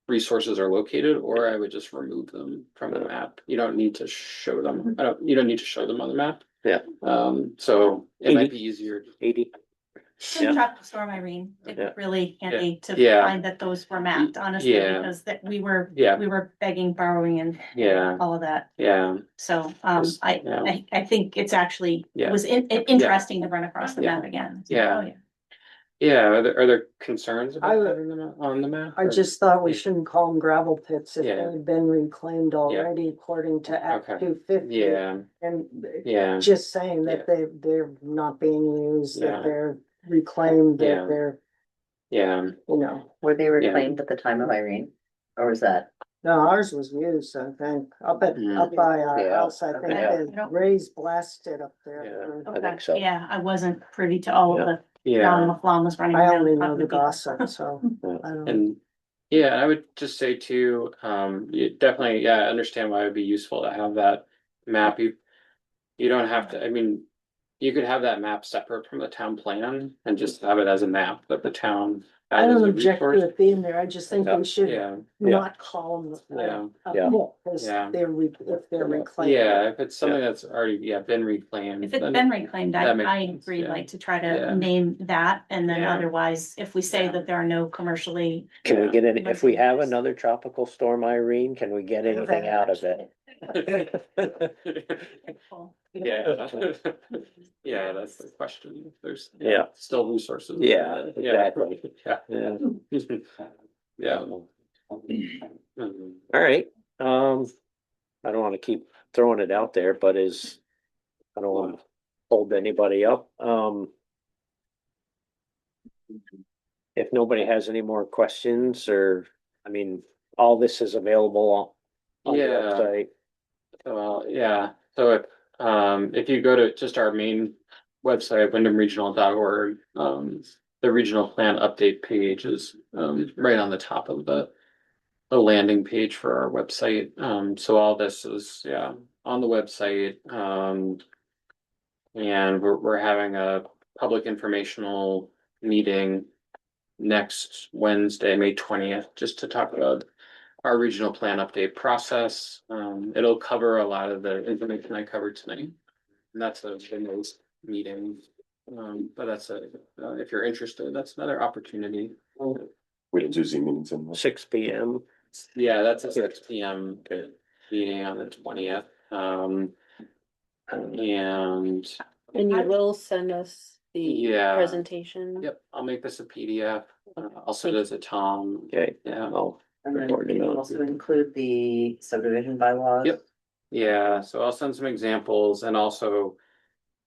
Speaker 12: resources are located, or I would just remove them from the map. You don't need to show them. You don't need to show them on the map.
Speaker 6: Yeah.
Speaker 12: So it might be easier.
Speaker 6: 80.
Speaker 1: Shouldn't Tropical Storm Irene,
Speaker 6: Yeah.
Speaker 1: it's really handy to
Speaker 12: Yeah.
Speaker 1: find that those were mapped, honestly,
Speaker 12: Yeah.
Speaker 1: because that we were
Speaker 12: Yeah.
Speaker 1: begging, borrowing and
Speaker 12: Yeah,
Speaker 1: all of that.
Speaker 12: yeah,
Speaker 1: So,
Speaker 12: Just-
Speaker 1: I,
Speaker 12: yeah.
Speaker 1: I think it's actually,
Speaker 12: Yeah.
Speaker 1: it was interesting to run across the
Speaker 12: Yeah.
Speaker 1: map again. It's
Speaker 12: Yeah.
Speaker 1: like, oh,
Speaker 12: yeah. Are there concerns
Speaker 5: I
Speaker 12: about
Speaker 5: would-
Speaker 12: having them on the map?
Speaker 5: I
Speaker 12: or-
Speaker 5: just thought we shouldn't call them gravel pits if
Speaker 12: Yeah.
Speaker 5: they've been reclaimed already according to Act
Speaker 12: Okay.
Speaker 5: 250.
Speaker 12: Yeah,
Speaker 5: And
Speaker 12: yeah,
Speaker 5: just saying
Speaker 12: Yeah.
Speaker 5: that they're not being used,
Speaker 12: Yeah.
Speaker 5: that they're reclaimed,
Speaker 12: Yeah.
Speaker 5: that they're,
Speaker 12: yeah,
Speaker 2: Were they reclaimed at the time of Irene? Or was that?
Speaker 5: no, ours was used, I think, up by our
Speaker 6: Yeah.
Speaker 5: house, I think
Speaker 1: Okay.
Speaker 5: they raised blasted up there.
Speaker 6: Yeah.
Speaker 5: for-
Speaker 6: I think so.
Speaker 1: Yeah, I wasn't privy to all of the, John
Speaker 12: yeah.
Speaker 1: McFlon was running
Speaker 5: I
Speaker 1: around.
Speaker 5: only know
Speaker 1: talking
Speaker 5: the
Speaker 1: to people.
Speaker 5: gossip, so I don't know.
Speaker 12: And yeah, I would just say too, you definitely, I understand why it would be useful to have that map. You don't have to, I mean, you could have that map separate from the town plan and just have it as a map that the town.
Speaker 5: I
Speaker 12: has as
Speaker 5: don't
Speaker 12: a
Speaker 5: object to
Speaker 12: resource.
Speaker 5: it being there, I just think we should
Speaker 12: Yeah,
Speaker 5: not call them
Speaker 12: Yeah.
Speaker 5: a
Speaker 6: Yeah.
Speaker 5: pit, because
Speaker 12: Yeah.
Speaker 5: if they're reclaimed.
Speaker 12: yeah, if it's something that's already, been reclaimed.
Speaker 1: If it's
Speaker 12: then-
Speaker 1: been reclaimed,
Speaker 12: that makes
Speaker 1: I
Speaker 12: sense,
Speaker 1: agree,
Speaker 12: yeah.
Speaker 1: like to try
Speaker 12: Yeah.
Speaker 1: to name that, and then
Speaker 12: Yeah.
Speaker 1: otherwise, if we say
Speaker 12: Yeah.
Speaker 1: that there are no commercially.
Speaker 6: Can we get any, if we have
Speaker 1: Yes.
Speaker 6: another tropical storm Irene, can we get anything out of it?
Speaker 12: Yeah. Yeah, that's the question. If there's
Speaker 6: Yeah.
Speaker 12: still resources.
Speaker 6: Yeah, exactly.
Speaker 12: Yeah.
Speaker 6: Yeah.
Speaker 12: Yeah.
Speaker 6: All right, I don't wanna keep throwing it out there, but I don't wanna hold anybody up, if nobody has any more questions, or, I mean, all this is available on the
Speaker 12: Yeah.
Speaker 6: website.
Speaker 12: So if you go to just our main website, wyndhamregional.org, the regional plan update page is right on the top of the landing page for our website. So all this is on the website. And we're having a public informational meeting next Wednesday, May 20th, just to talk about our regional plan update process. It'll cover a lot of the information I covered tonight. And that's a Windows meeting. But that's if you're interested, that's another opportunity.
Speaker 7: We didn't do Zoom meetings in.
Speaker 6: 6 p.m.
Speaker 12: Yeah, that's a 6 p.m. meeting on the 20th. And
Speaker 11: And you will send us the
Speaker 12: Yeah.
Speaker 11: presentation?
Speaker 12: yep, I'll make this a PDF. I'll send it to Tom.
Speaker 6: Okay.
Speaker 12: Yeah.
Speaker 6: I'll
Speaker 2: And then
Speaker 6: record it
Speaker 2: can you
Speaker 6: out.
Speaker 2: also include the subdivision bylaws?
Speaker 12: Yep. Yeah, so I'll send some examples and also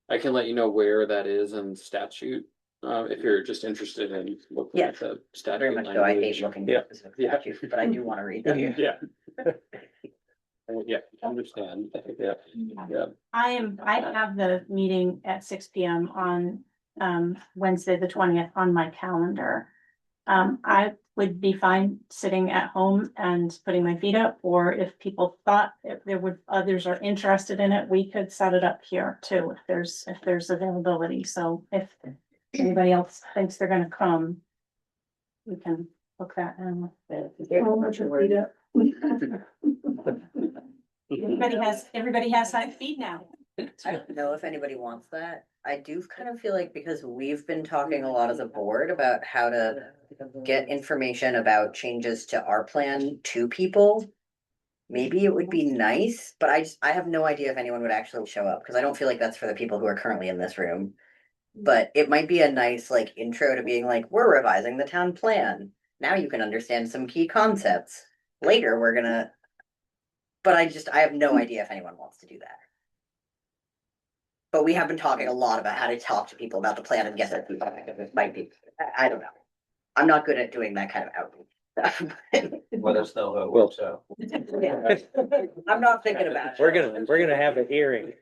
Speaker 12: I can let you know where that is in statute. If you're just interested in looking at the statute.
Speaker 2: Very much so. I hate
Speaker 12: language.
Speaker 2: looking
Speaker 6: Yeah.
Speaker 2: at specific statutes, but I do want to read them.
Speaker 12: Yeah. Yeah, understand. Yeah, yeah.
Speaker 1: I have the meeting at 6 p.m. on Wednesday, the 20th on my calendar. would be fine sitting at home and putting my feet up, or if people thought if there would, others are interested in it, we could set it up here too, if there's availability. So if anybody else thinks they're gonna come, we can book that in. Everybody has high feet now.
Speaker 2: I don't know if anybody wants that. I do kind of feel like because we've been talking a lot as a board about how to get information about changes to our plan to people. Maybe it would be nice, but I have no idea if anyone would actually show up, because I don't feel like that's for the people who are currently in this room. But it might be a nice like intro to being like, we're revising the town plan. Now you can understand some key concepts. Later, we're gonna. But I have no idea if anyone wants to do that. But we have been talking a lot about how to talk to people about the plan and get their feedback. It might be, I don't know. I'm not good at doing that kind of outreach stuff.
Speaker 10: Let us know how it works out.
Speaker 2: I'm not thinking about it.
Speaker 6: We're gonna have a hearing.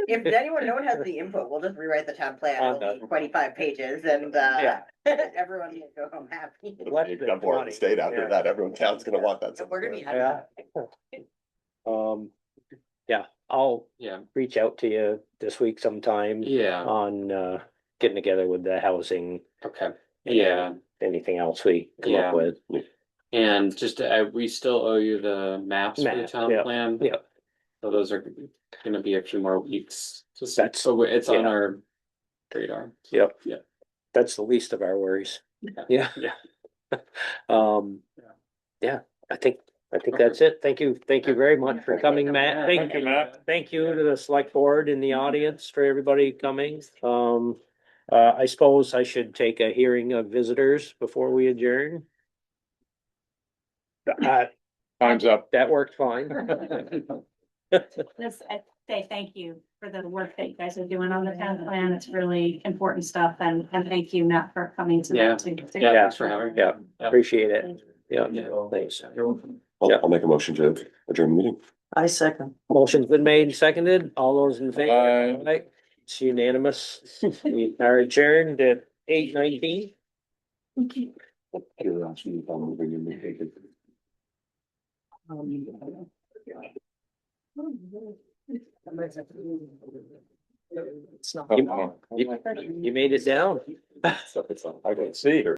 Speaker 2: If no one has the input, we'll just rewrite the town plan. It'll be 25 pages and
Speaker 6: Yeah.
Speaker 2: everyone will go home happy.
Speaker 7: Got more of the state after that, everyone town's gonna want that.
Speaker 2: We're gonna be
Speaker 6: Yeah.
Speaker 2: happy.
Speaker 6: Yeah, I'll
Speaker 12: Yeah,
Speaker 6: reach out to you this week sometime
Speaker 12: yeah,
Speaker 6: on getting together with the housing.
Speaker 12: okay, yeah.
Speaker 6: Anything else we come
Speaker 12: Yeah.
Speaker 6: up with.
Speaker 12: And just, we still owe you the maps for the
Speaker 6: Map,
Speaker 12: town
Speaker 6: yeah,
Speaker 12: plan.
Speaker 6: yeah.
Speaker 12: So those are gonna be a few more weeks.
Speaker 6: That's-
Speaker 12: So it's on
Speaker 6: yeah.
Speaker 12: our radar.
Speaker 6: Yep.
Speaker 12: Yeah.
Speaker 6: That's the least of our worries. Yeah.
Speaker 12: Yeah.
Speaker 6: Um, yeah, I think that's it. Thank you very much for coming, Matt. Thank you, Matt. Thank you to the select board in the audience for everybody coming. I suppose I should take a hearing of visitors before we adjourn.
Speaker 9: Time's up.
Speaker 6: That worked fine.
Speaker 1: Let's say thank you for the work that you guys are doing on the town plan. It's really important stuff, and thank you, Matt, for coming to
Speaker 12: Yeah.
Speaker 1: that too.
Speaker 12: Yeah, thanks for having me.
Speaker 6: Yeah, appreciate it. Yeah,
Speaker 12: Yeah.
Speaker 6: thanks.
Speaker 12: You're welcome.
Speaker 7: I'll make a motion to adjourn the meeting.
Speaker 5: I second.
Speaker 6: Motion's been made, and seconded. All those in favor?
Speaker 9: Aye.
Speaker 6: Aye. It's unanimous. We are adjourned at 8:19.
Speaker 7: Curiosity, if I'm bringing the ticket.
Speaker 5: It's not.
Speaker 6: You made it down.
Speaker 7: I can see her.